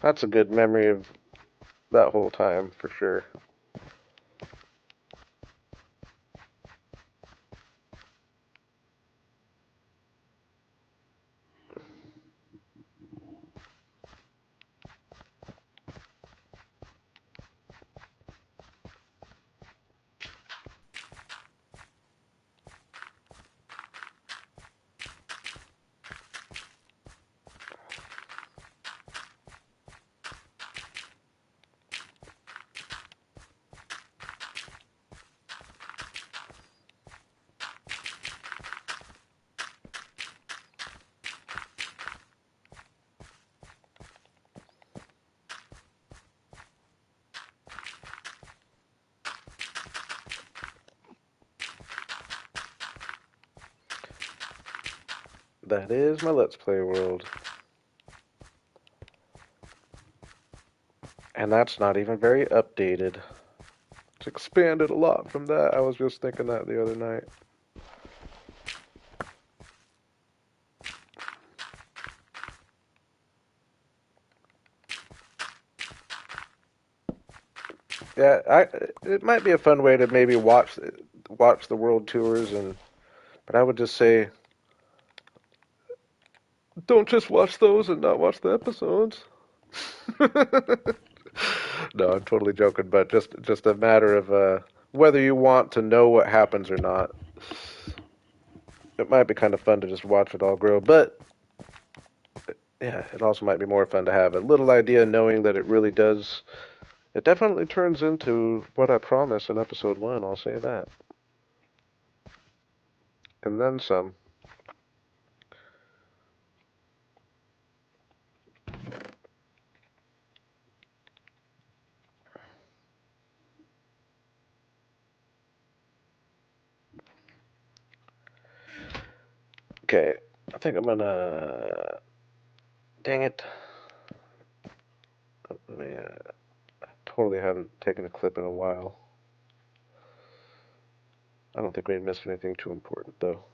Speaker 1: that's a good memory of that whole time for sure. That is my Let's Play world. And that's not even very updated. It's expanded a lot from that. I was just thinking that the other night. Yeah, it might be a fun way to maybe watch the world tours but I would just say don't just watch those and not watch the episodes. No, I'm totally joking, but just a matter of whether you want to know what happens or not. It might be kind of fun to just watch it all grow, but yeah, it also might be more fun to have a little idea knowing that it really does. It definitely turns into what I promised in episode 1, I'll say that. And then some. Okay, I think I'm gonna. Dang it. Let me, I totally haven't taken a clip in a while. I don't think we missed anything too important, though.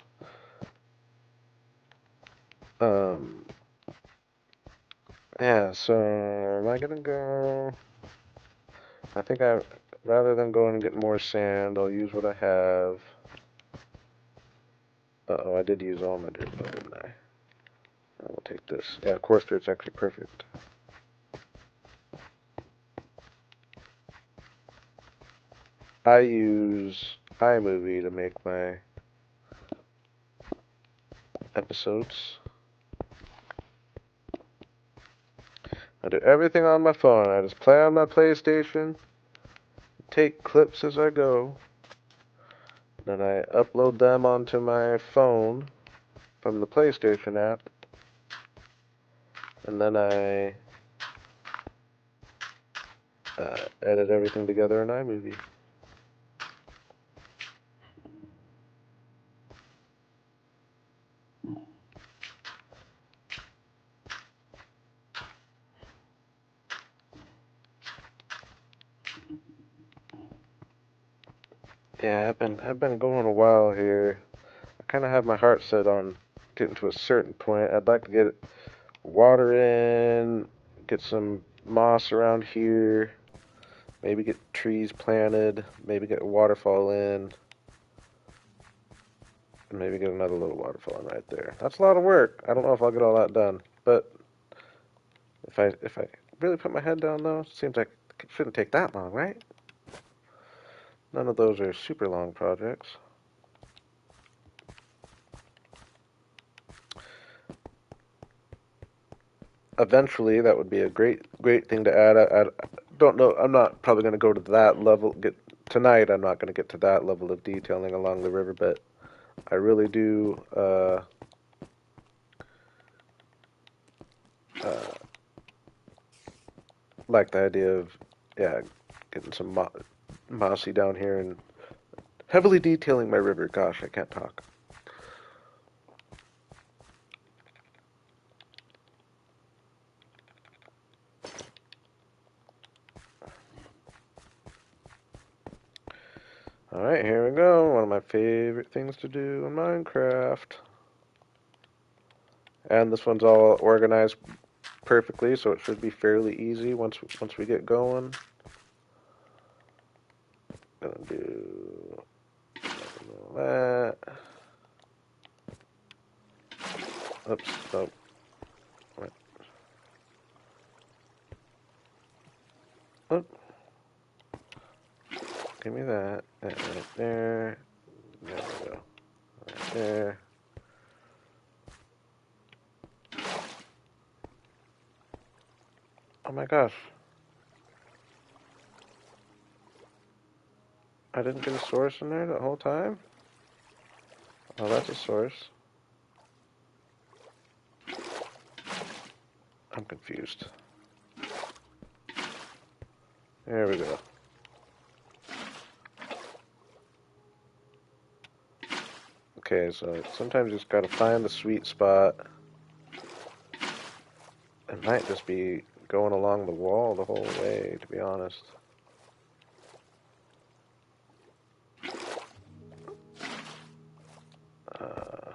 Speaker 1: Um, yeah, so am I gonna go? I think rather than going and get more sand, I'll use what I have. Uh-oh, I did use all my dirt, though, didn't I? I will take this. Yeah, coarse dirt's actually perfect. I use iMovie to make my episodes. I do everything on my phone. I just play on my PlayStation, take clips as I go, then I upload them onto my phone from the PlayStation app, and then I edit everything together in iMovie. Yeah, I've been going a while here. I kind of have my heart set on getting to a certain point. I'd like to get water in, get some moss around here, maybe get trees planted, maybe get a waterfall in, and maybe get another little waterfall in right there. That's a lot of work. I don't know if I'll get all that done, but if I really put my head down though, it seems like it shouldn't take that long, right? None of those are super long projects. Eventually, that would be a great thing to add. I don't know. I'm not probably going to go to that level. Tonight. I'm not going to get to that level of detailing along the river, but I really do uh, like the idea of getting some mossy down here and heavily detailing my river. Gosh, I can't talk. Alright, here we go. One of my favorite things to do in Minecraft. And this one's all organized perfectly, so it should be fairly easy once we get going. Gonna do that. Oops, no. Right. Oh, give me that. That right there. There we go. Right there. Oh my gosh. I didn't get a source in there the whole time? Oh, that's a source. I'm confused. There we go. Okay, so sometimes you just gotta find the sweet spot. It might just be going along the wall the whole way, to be honest. Uh,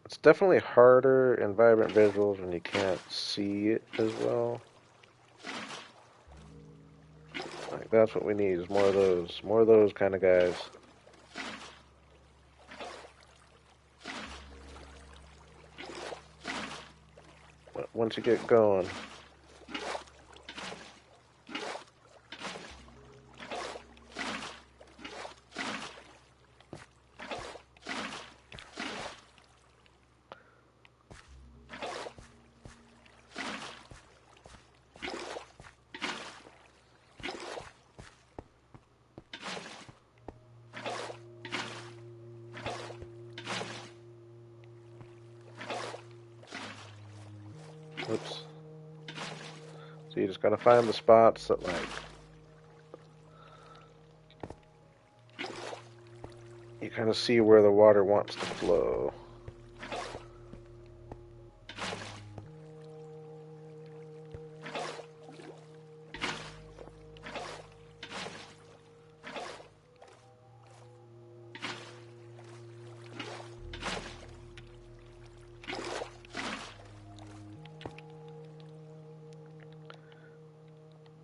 Speaker 1: it's definitely harder in Vibrant Visuals when you can't see it as well. Like, that's what we need, is more of those kind of guys. But once you get going, oops. So you just gotta find the spots that, like, you kind of see where the water wants to flow.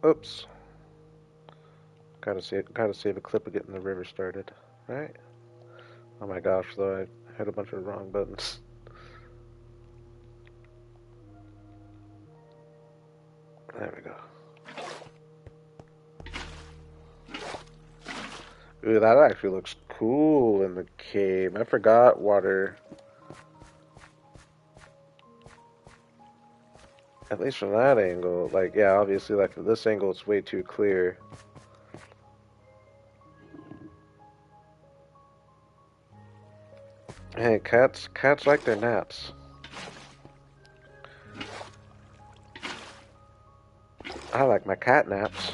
Speaker 1: Oops. Gotta save a clip of getting the river started, right? Oh my gosh, though, I hit a bunch of wrong buttons. There we go. Ooh, that actually looks cool in the cave. I forgot water. At least from that angle. Like, yeah, obviously, like, from this angle, it's way too clear. Hey, cats like their naps. I like my cat naps.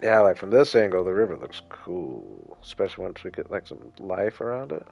Speaker 1: Yeah, like from this angle, the river looks cool, especially once we get like some life around it.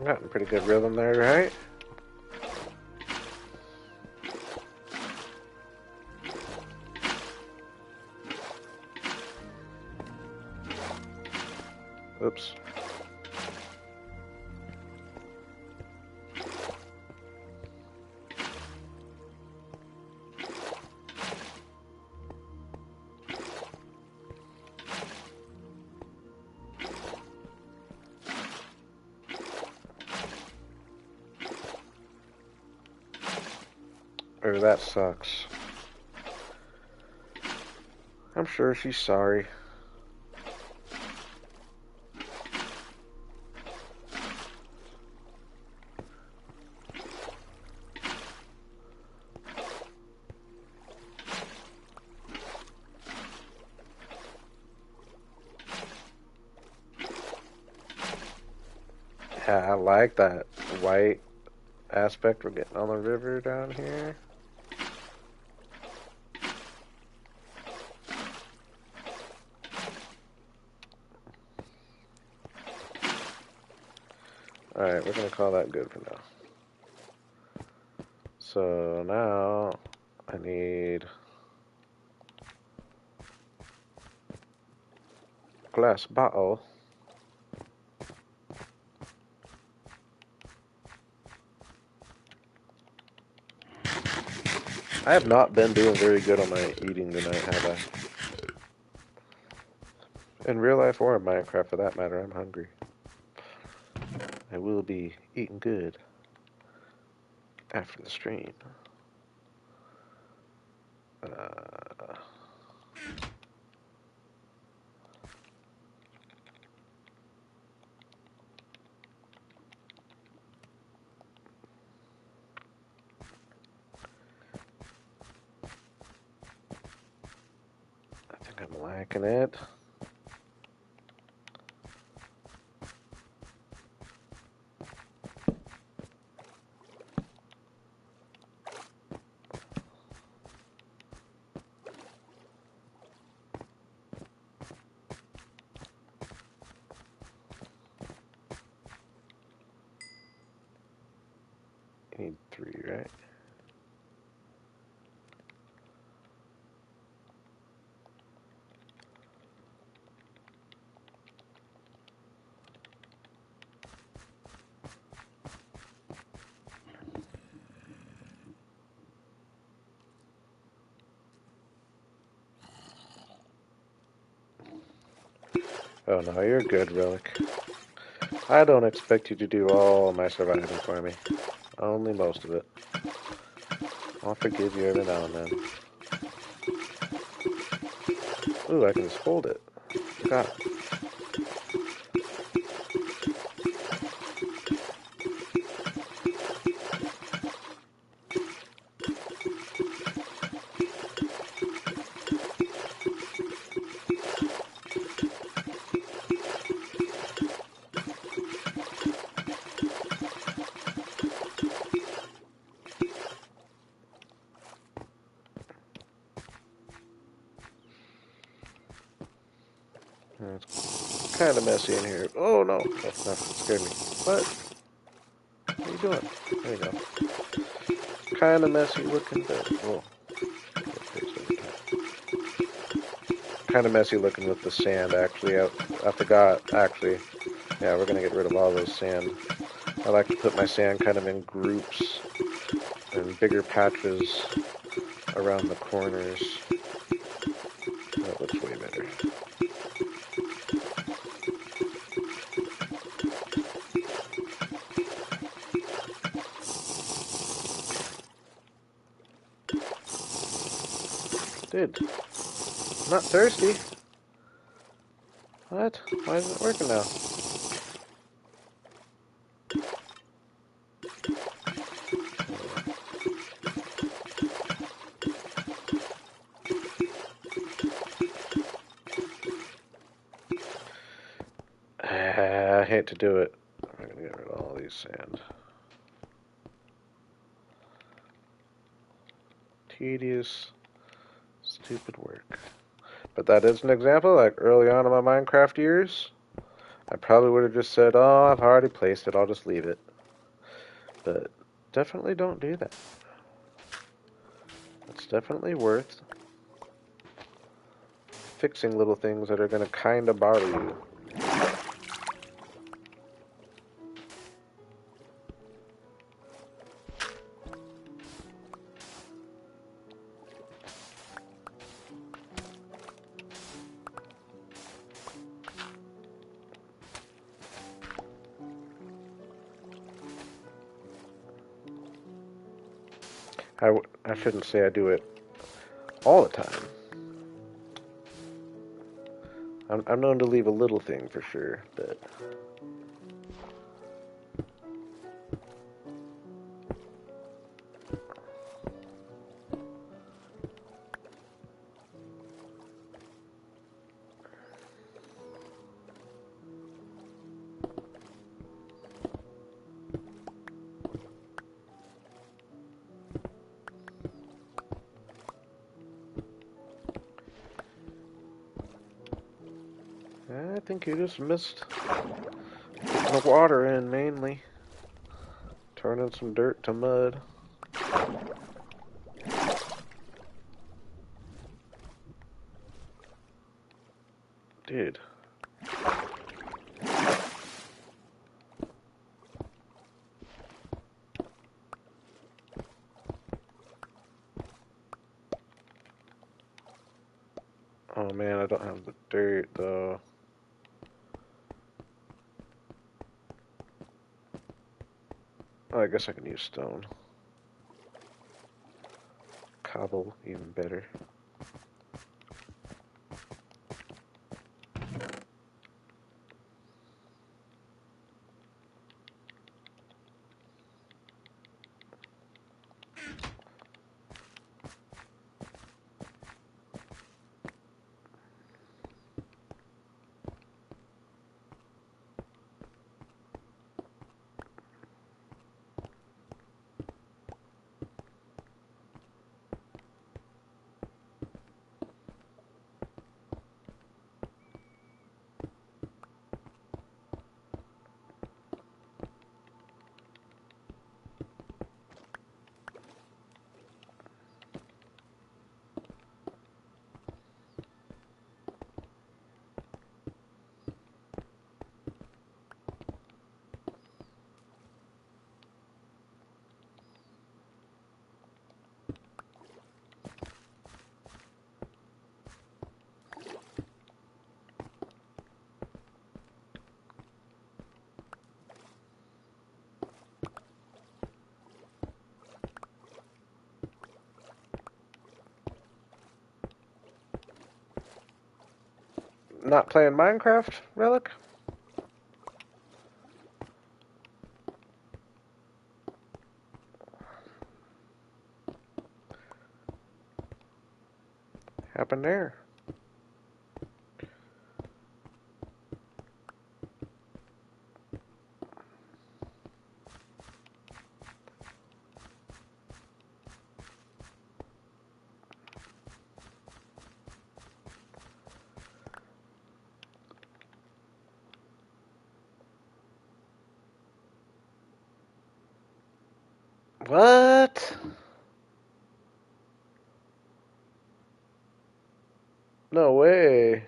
Speaker 1: Got a pretty good rhythm there, right? Oops. Oh, that sucks. I'm sure she's sorry. Yeah, I like that white aspect we're getting on the river down here. Alright, we're going to call that good for now. So now I need glass bottle. I have not been doing very good on my eating tonight, have I? In real life or in Minecraft, for that matter, I'm hungry. I will be eating good after the stream. I think I'm liking it. You need 3, right? Oh no, you're good, Relic. I don't expect you to do all my surviving for me. Only most of it. I'll forgive you every now and then. Ooh, I can just hold it. God. It's kind of messy in here. Oh no! Oh, that scared me. What? What are you doing? There you go. Kind of messy looking, but whoa. Kind of messy looking with the sand. Actually, I forgot. Actually, yeah, we're gonna get rid of all those sand. I like to put my sand kind of in groups and bigger patches around the corners. That looks way better. Dude, I'm not thirsty. What? Why isn't it working now? I hate to do it. I'm gonna get rid of all these sand. Tedious, stupid work. But that is an example, like early on in my Minecraft years, I probably would have just said, oh, I've already placed it, I'll just leave it. But definitely don't do that. It's definitely worth fixing little things that are going to kind of bother you. I shouldn't say I do it all the time. I'm known to leave a little thing for sure, but I think you just missed getting the water in mainly. Turning some dirt to mud. Dude. Oh man, I don't have the dirt though. Oh, I guess I can use stone. Cobble, even better. Not playing Minecraft, Relic? Happened there. What? No way.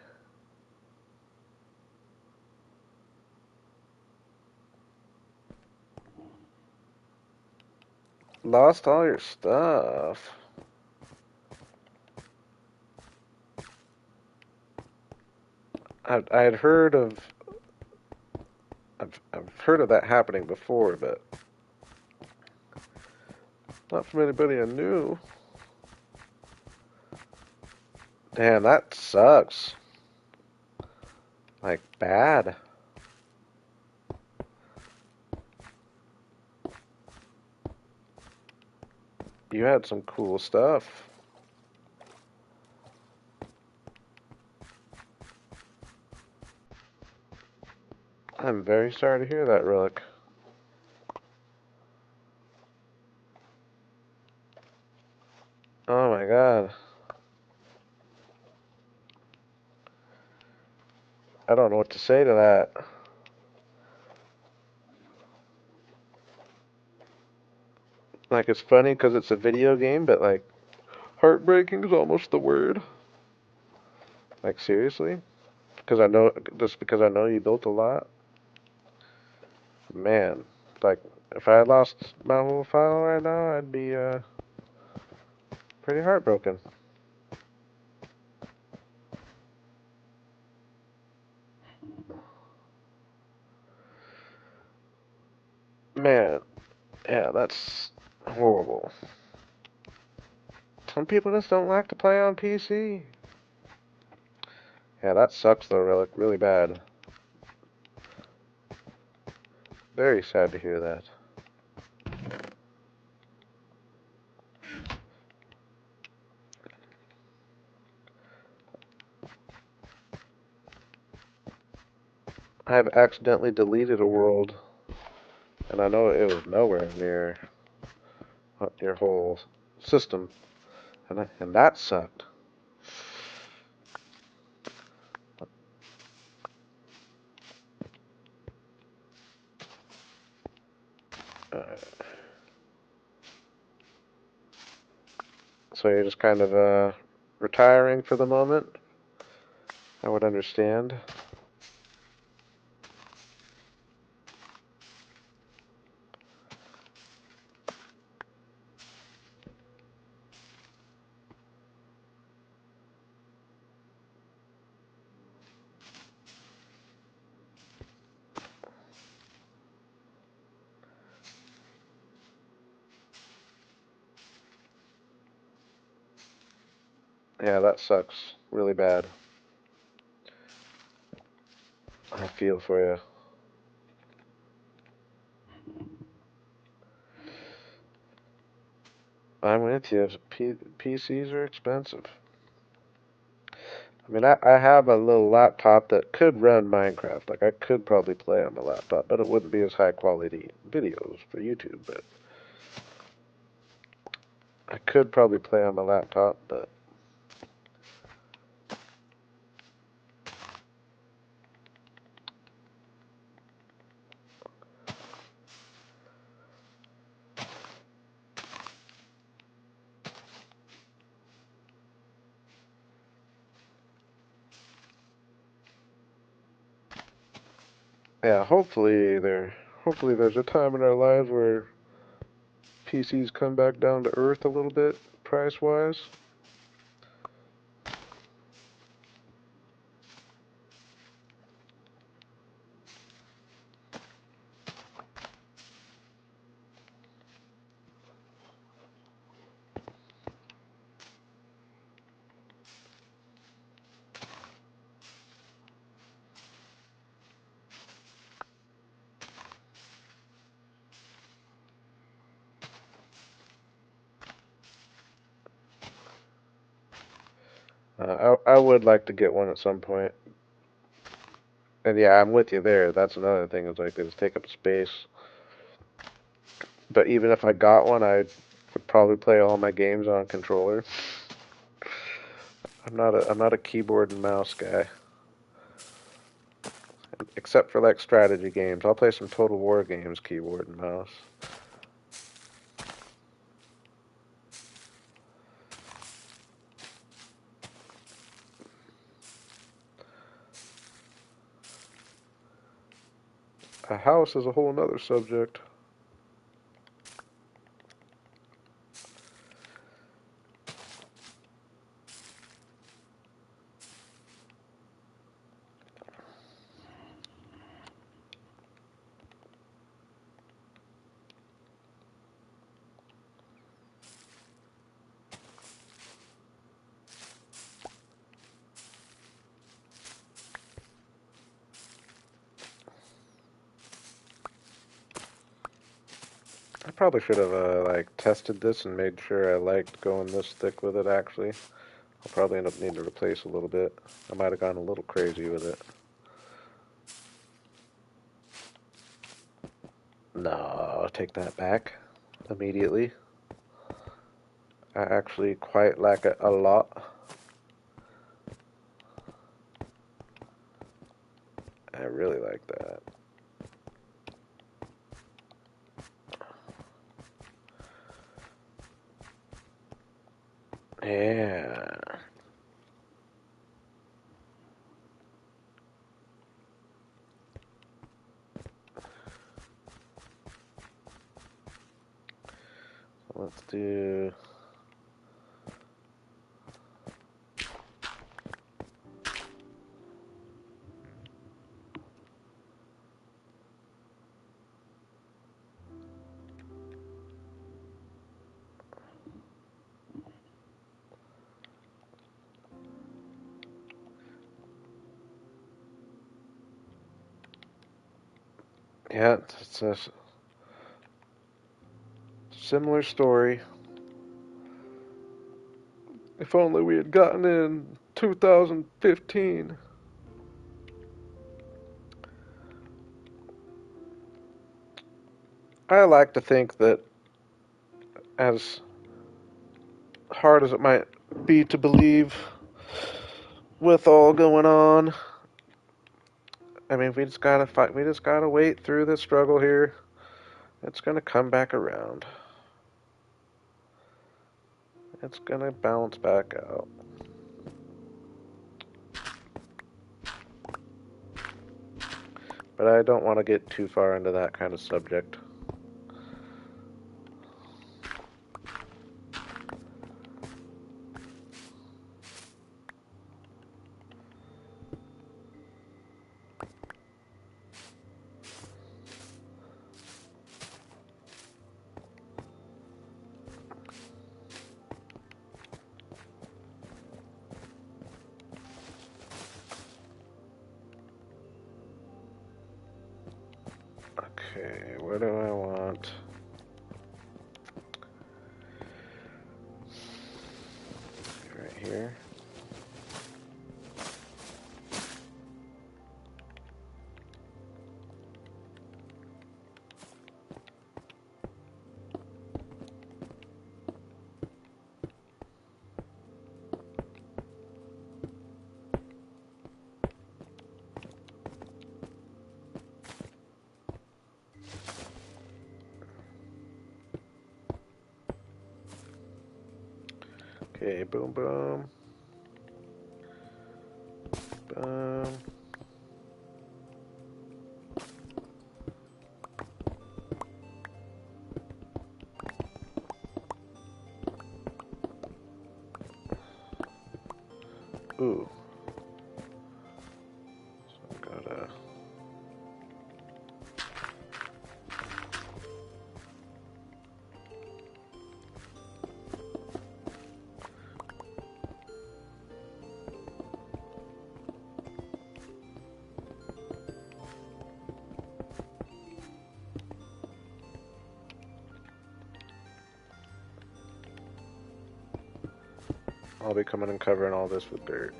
Speaker 1: Lost all your stuff. I had heard of I've heard of that happening before, but not from anybody I knew. Damn, that sucks. Like bad. You had some cool stuff. I'm very sorry to hear that, Relic. Oh my god. I don't know what to say to that. Like, it's funny because it's a video game, but like, heartbreaking is almost the word. Like, seriously? Because I know, just because I know you built a lot? Man, like, if I lost my whole file right now, I'd be, pretty heartbroken. Man, yeah, that's horrible. Some people just don't like to play on PC. Yeah, that sucks though, really, really bad. Very sad to hear that. I've accidentally deleted a world, and I know it was nowhere near your whole system, and that sucked. Uh, so you're just kind of retiring for the moment. I would understand. Yeah, that sucks really bad. I feel for you. I'm with you. PCs are expensive. I mean, I have a little laptop that could run Minecraft. Like, I could probably play on my laptop, but it wouldn't be as high quality videos for YouTube. But I could probably play on my laptop, but yeah, hopefully there's a time in our lives where PCs come back down to earth a little bit, price-wise. I would like to get one at some point. And yeah, I'm with you there. That's another thing, is like they just take up space. But even if I got one, I would probably play all my games on a controller. I'm not a keyboard and mouse guy, except for like strategy games. I'll play some Total War games, keyboard and mouse. A house is a whole nother subject. I probably should have like tested this and made sure I liked going this thick with it. Actually, I'll probably end up needing to replace a little bit. I might have gone a little crazy with it. No, I'll take that back immediately. I actually quite like it a lot. I really like that. Yeah. Let's do... Yeah, it's a similar story. If only we had gotten in 2015. I like to think that, as hard as it might be to believe with all going on, I mean, we just gotta fight. We just gotta wait through the struggle here. It's gonna come back around. It's gonna bounce back out. But I don't want to get too far into that kind of subject. Okay, where do I want? Right here. Okay, boom, boom. Boom. Ooh. So I've gotta... I'll be coming and covering all this with dirt.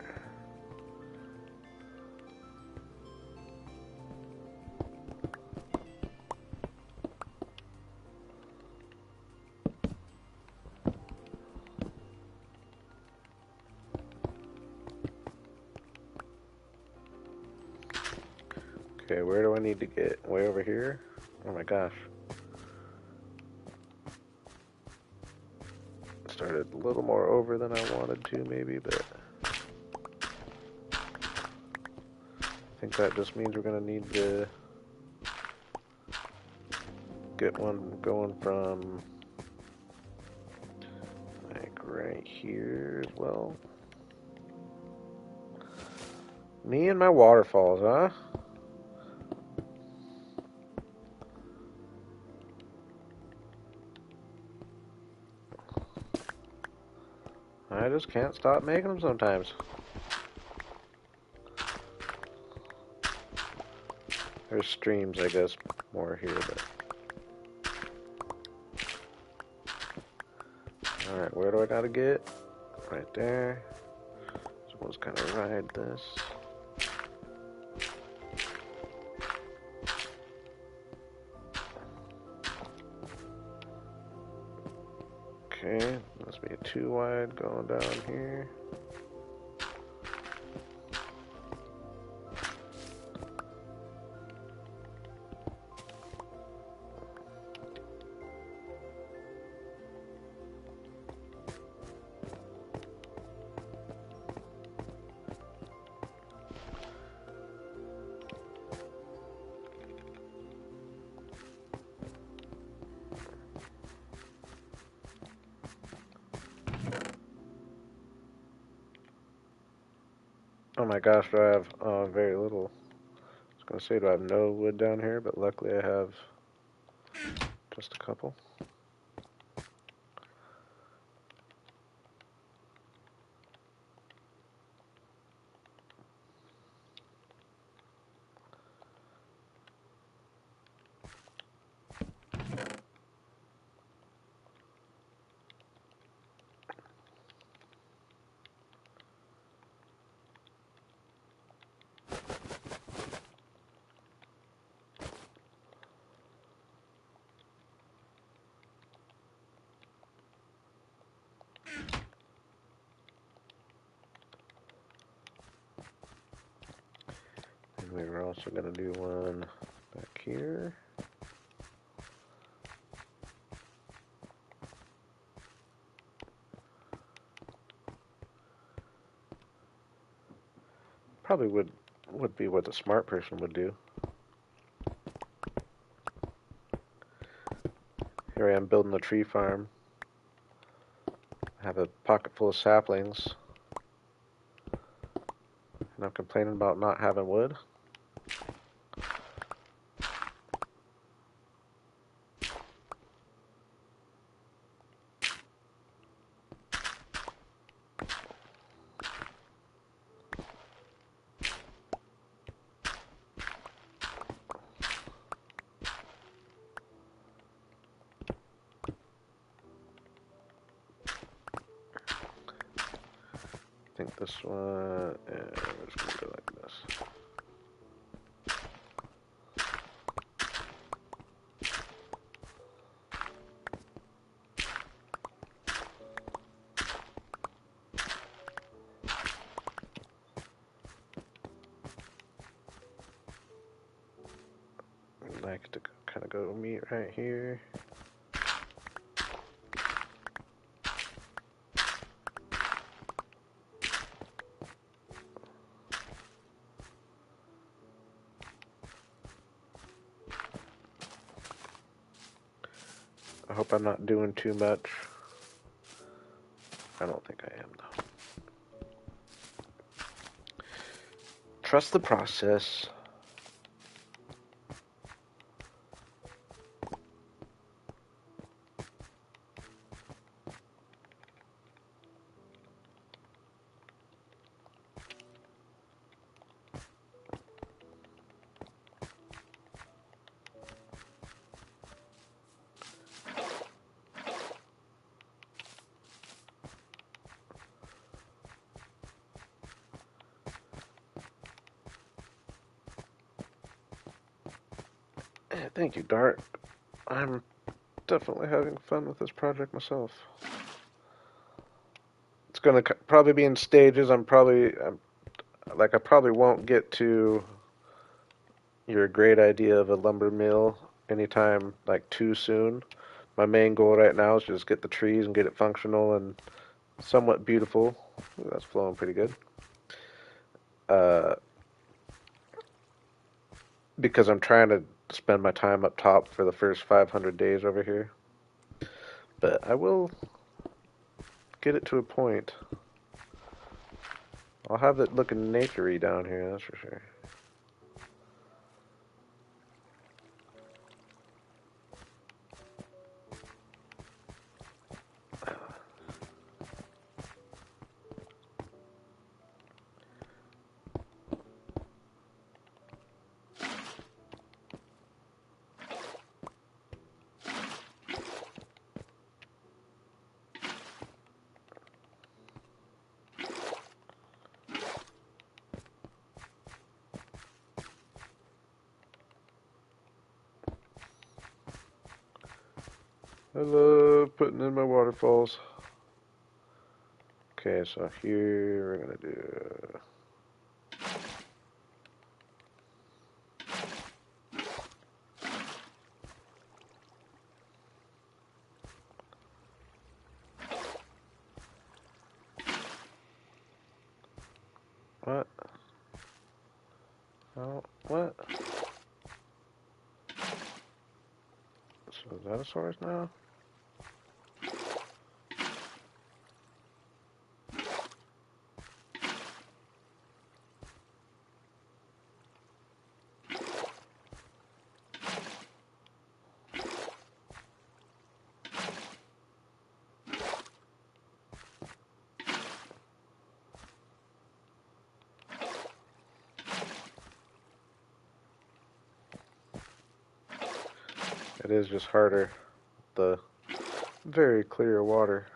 Speaker 1: Okay, where do I need to get? Way over here? Oh my gosh. Started a little more over than I wanted to, maybe, but I think that just means we're gonna need to get one going from like right here as well. Me and my waterfalls, huh? I just can't stop making them sometimes. There's streams, I guess, more here, but... Alright, where do I gotta get? Right there. So let's kind of ride this. Okay, must be too wide going down here. Oh my gosh, do I have very little. I was gonna say, do I have no wood down here? But luckily I have just a couple. And we were also gonna do one back here. Probably would be what the smart person would do. Here I am building a tree farm. I have a pocket full of saplings. And I'm complaining about not having wood. I think this one, yeah, we're just gonna go like this. I'd like to kind of go meet right here. I hope I'm not doing too much. I don't think I am, though. Trust the process. Thank you, Dart. I'm definitely having fun with this project myself. It's gonna probably be in stages. I probably won't get to your great idea of a lumber mill anytime like too soon. My main goal right now is just get the trees and get it functional and somewhat beautiful. Ooh, that's flowing pretty good. Uh, because I'm trying to spend my time up top for the first 500 days over here. But I will get it to a point. I'll have it looking naturey down here, that's for sure. I love putting in my waterfalls. Okay, so here we're gonna do. What? Oh, what? So is that a source now? It is just harder. The very clear water.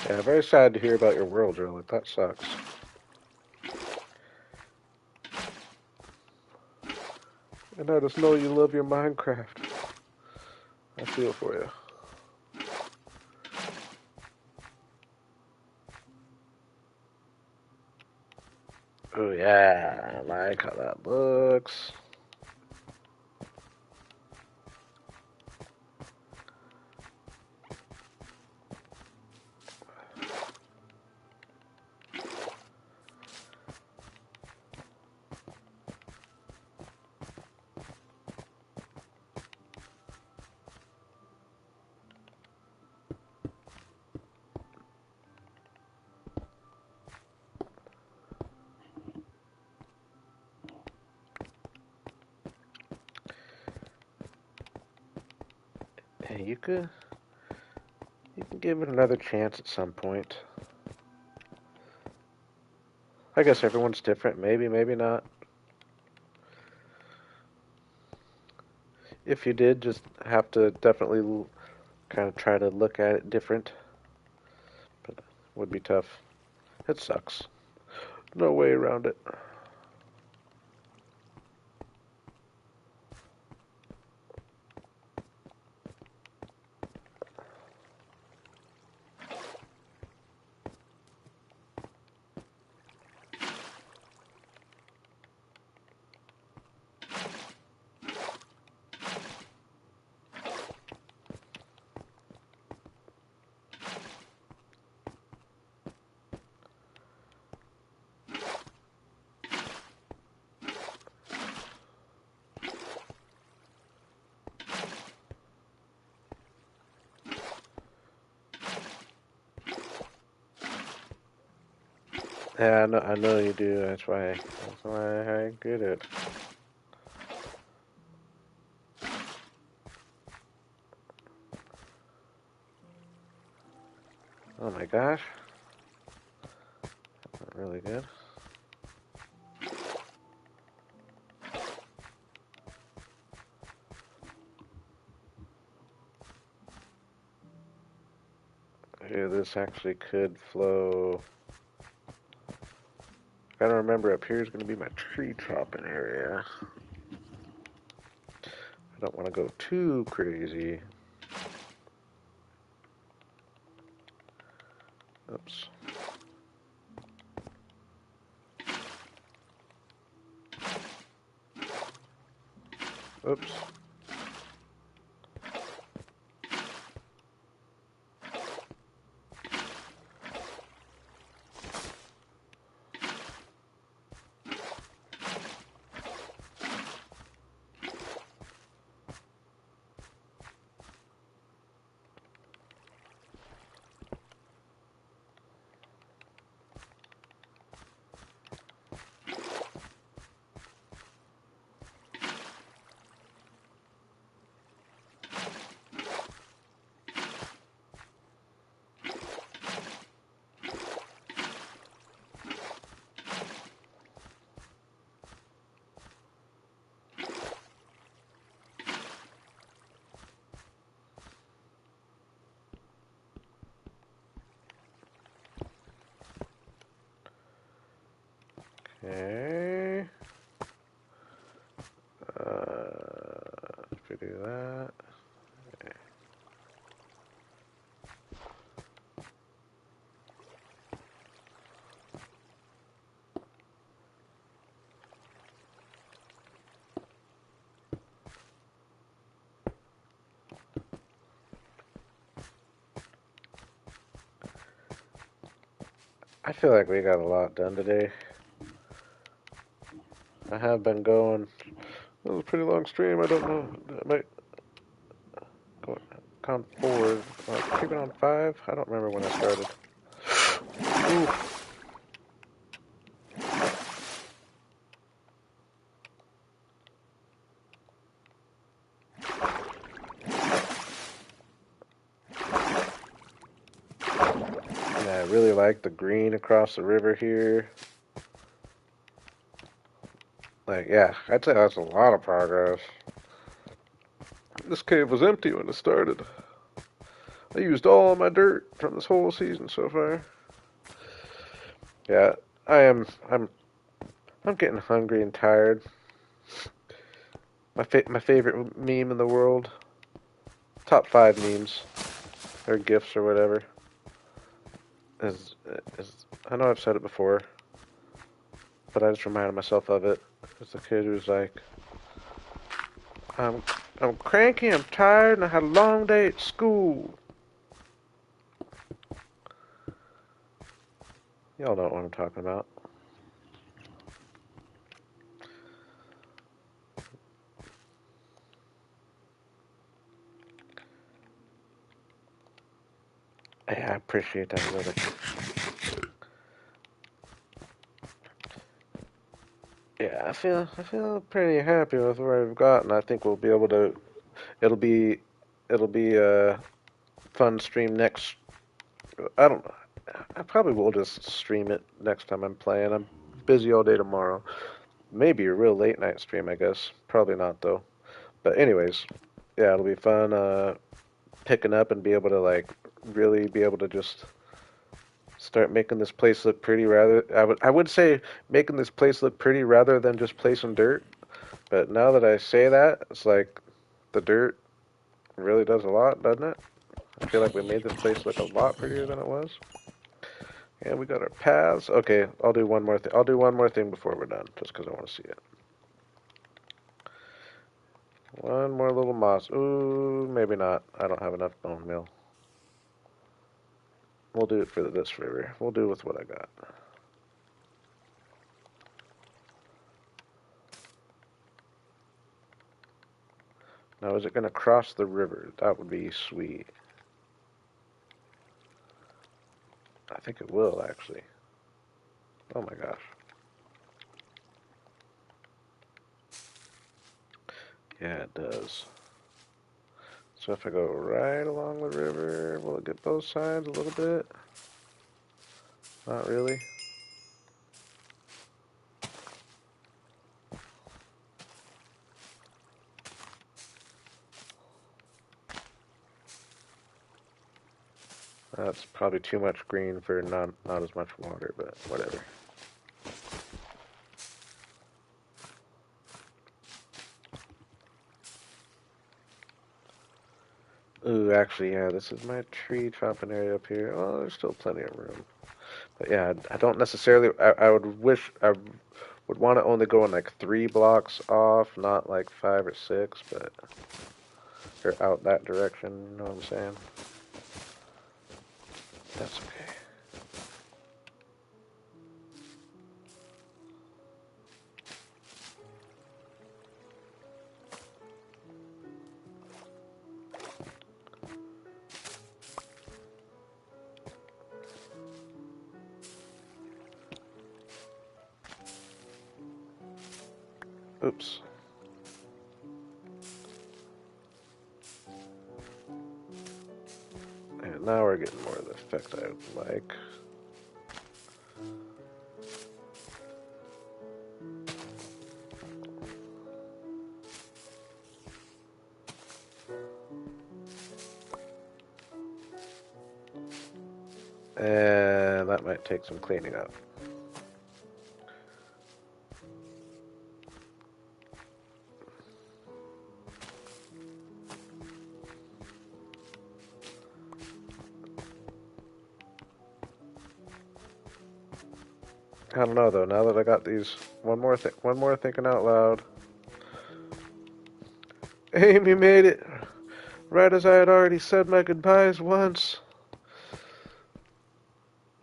Speaker 1: Yeah, very sad to hear about your world, really. That sucks. And I just know you love your Minecraft. I feel for you. Oh yeah, I like how that looks. Hey, you can give it another chance at some point. I guess everyone's different. Maybe, maybe not. If you did, just have to definitely kind of try to look at it different. But it would be tough. It sucks. No way around it. Yeah, I know you do. That's why I get it. Oh my gosh, not really good. Here, this actually could flow. Gotta remember, up here is gonna be my tree chopping area. I don't want to go too crazy. Oops. Oops. Okay. If we do that. I feel like we got a lot done today. I have been going. It was a pretty long stream. I don't know. I might go count forward. Keep it on 5. I don't remember when I started. Ooh. Yeah, I really like the green across the river here. Like, yeah, I'd say that's a lot of progress. This cave was empty when it started. I used all my dirt from this whole season so far. Yeah, I am. I'm getting hungry and tired. My favorite meme in the world. Top 5 memes or gifs or whatever. Is I know I've said it before, but I just reminded myself of it. It's the kid who's like, I'm I'm cranky, I'm tired, and I had a long day at school. Y'all know what I'm talking about. Yeah, I appreciate that, brother. Yeah, I feel pretty happy with where we've gotten. I think we'll be able to. It'll be it'll be a fun stream next. I don't know. I probably will just stream it next time I'm playing. I'm busy all day tomorrow. Maybe a real late night stream, I guess. Probably not though. But anyways, yeah, it'll be fun picking up and be able to like really be able to just start making this place look pretty rather I would say making this place look pretty rather than just play some dirt. But now that I say that, it's like the dirt really does a lot, doesn't it? I feel like we made this place look a lot prettier than it was. And we got our paths. Okay, I'll do one more thing. I'll do one more thing before we're done, just because I want to see it. One more little moss. Ooh, maybe not. I don't have enough bone meal. We'll do it for this river. We'll do with what I got. Now, is it going to cross the river? That would be sweet. I think it will, actually. Oh my gosh. Yeah, it does. So if I go right along the river, will it get both sides a little bit? Not really. That's probably too much green for not as much water, but whatever. Ooh, actually, yeah, this is my tree chopping area up here. Oh, there's still plenty of room. But yeah, I don't necessarily. I would wish I would want to only go in like 3 blocks off, not like 5 or 6, but or out that direction. You know what I'm saying? That's okay. Oops. And now we're getting more of the effect I like. And that might take some cleaning up. I don't know though. Now that I got these, one more thinking out loud. Amy made it right as I had already said my goodbyes once.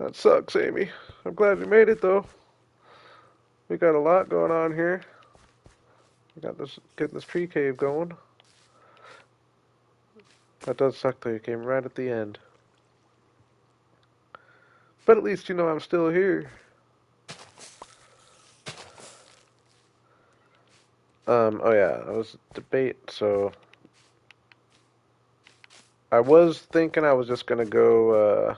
Speaker 1: That sucks, Amy. I'm glad we made it, though. We got a lot going on here. We got this, getting this tree cave going. That does suck, though. You came right at the end. But at least you know I'm still here. Oh yeah, that was a debate, so I was thinking I was just gonna go,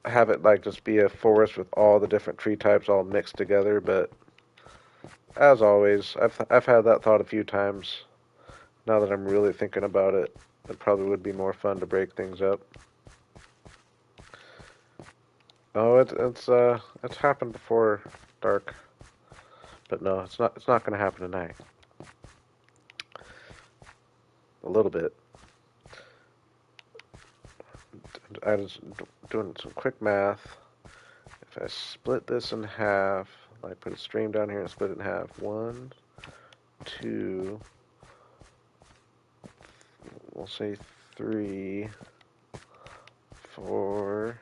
Speaker 1: have it like just be a forest with all the different tree types all mixed together, but as always, I've had that thought a few times. Now that I'm really thinking about it, it probably would be more fun to break things up. Oh, it's happened before dark, but no, it's not gonna happen tonight. A little bit. I was doing some quick math. If I split this in half, like put a stream down here and split it in half. 1, 2, we'll say 3, 4.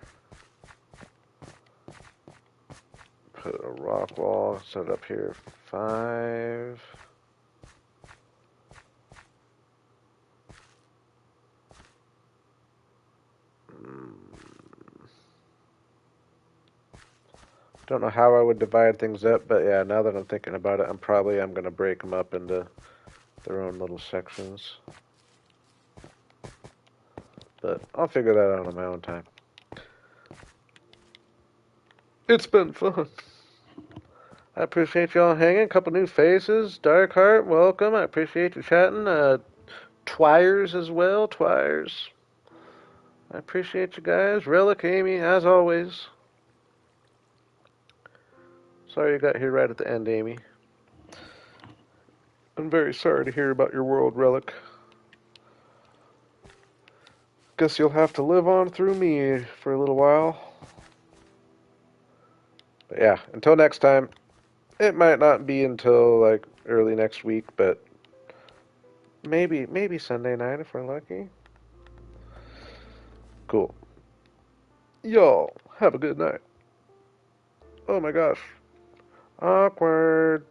Speaker 1: Put a rock wall, set it up here. 5. Don't know how I would divide things up, but yeah, now that I'm thinking about it, I'm gonna break them up into their own little sections. But I'll figure that out on my own time. It's been fun. I appreciate y'all hanging. A couple new faces. Darkheart, welcome. I appreciate you chatting. Twires as well. Twires. I appreciate you guys. Relic, Amy, as always. Sorry you got here right at the end, Amy. I'm very sorry to hear about your world, Relic. Guess you'll have to live on through me for a little while. But yeah, until next time. It might not be until like early next week, but maybe Sunday night if we're lucky. Cool. Y'all have a good night. Oh my gosh. Awkward.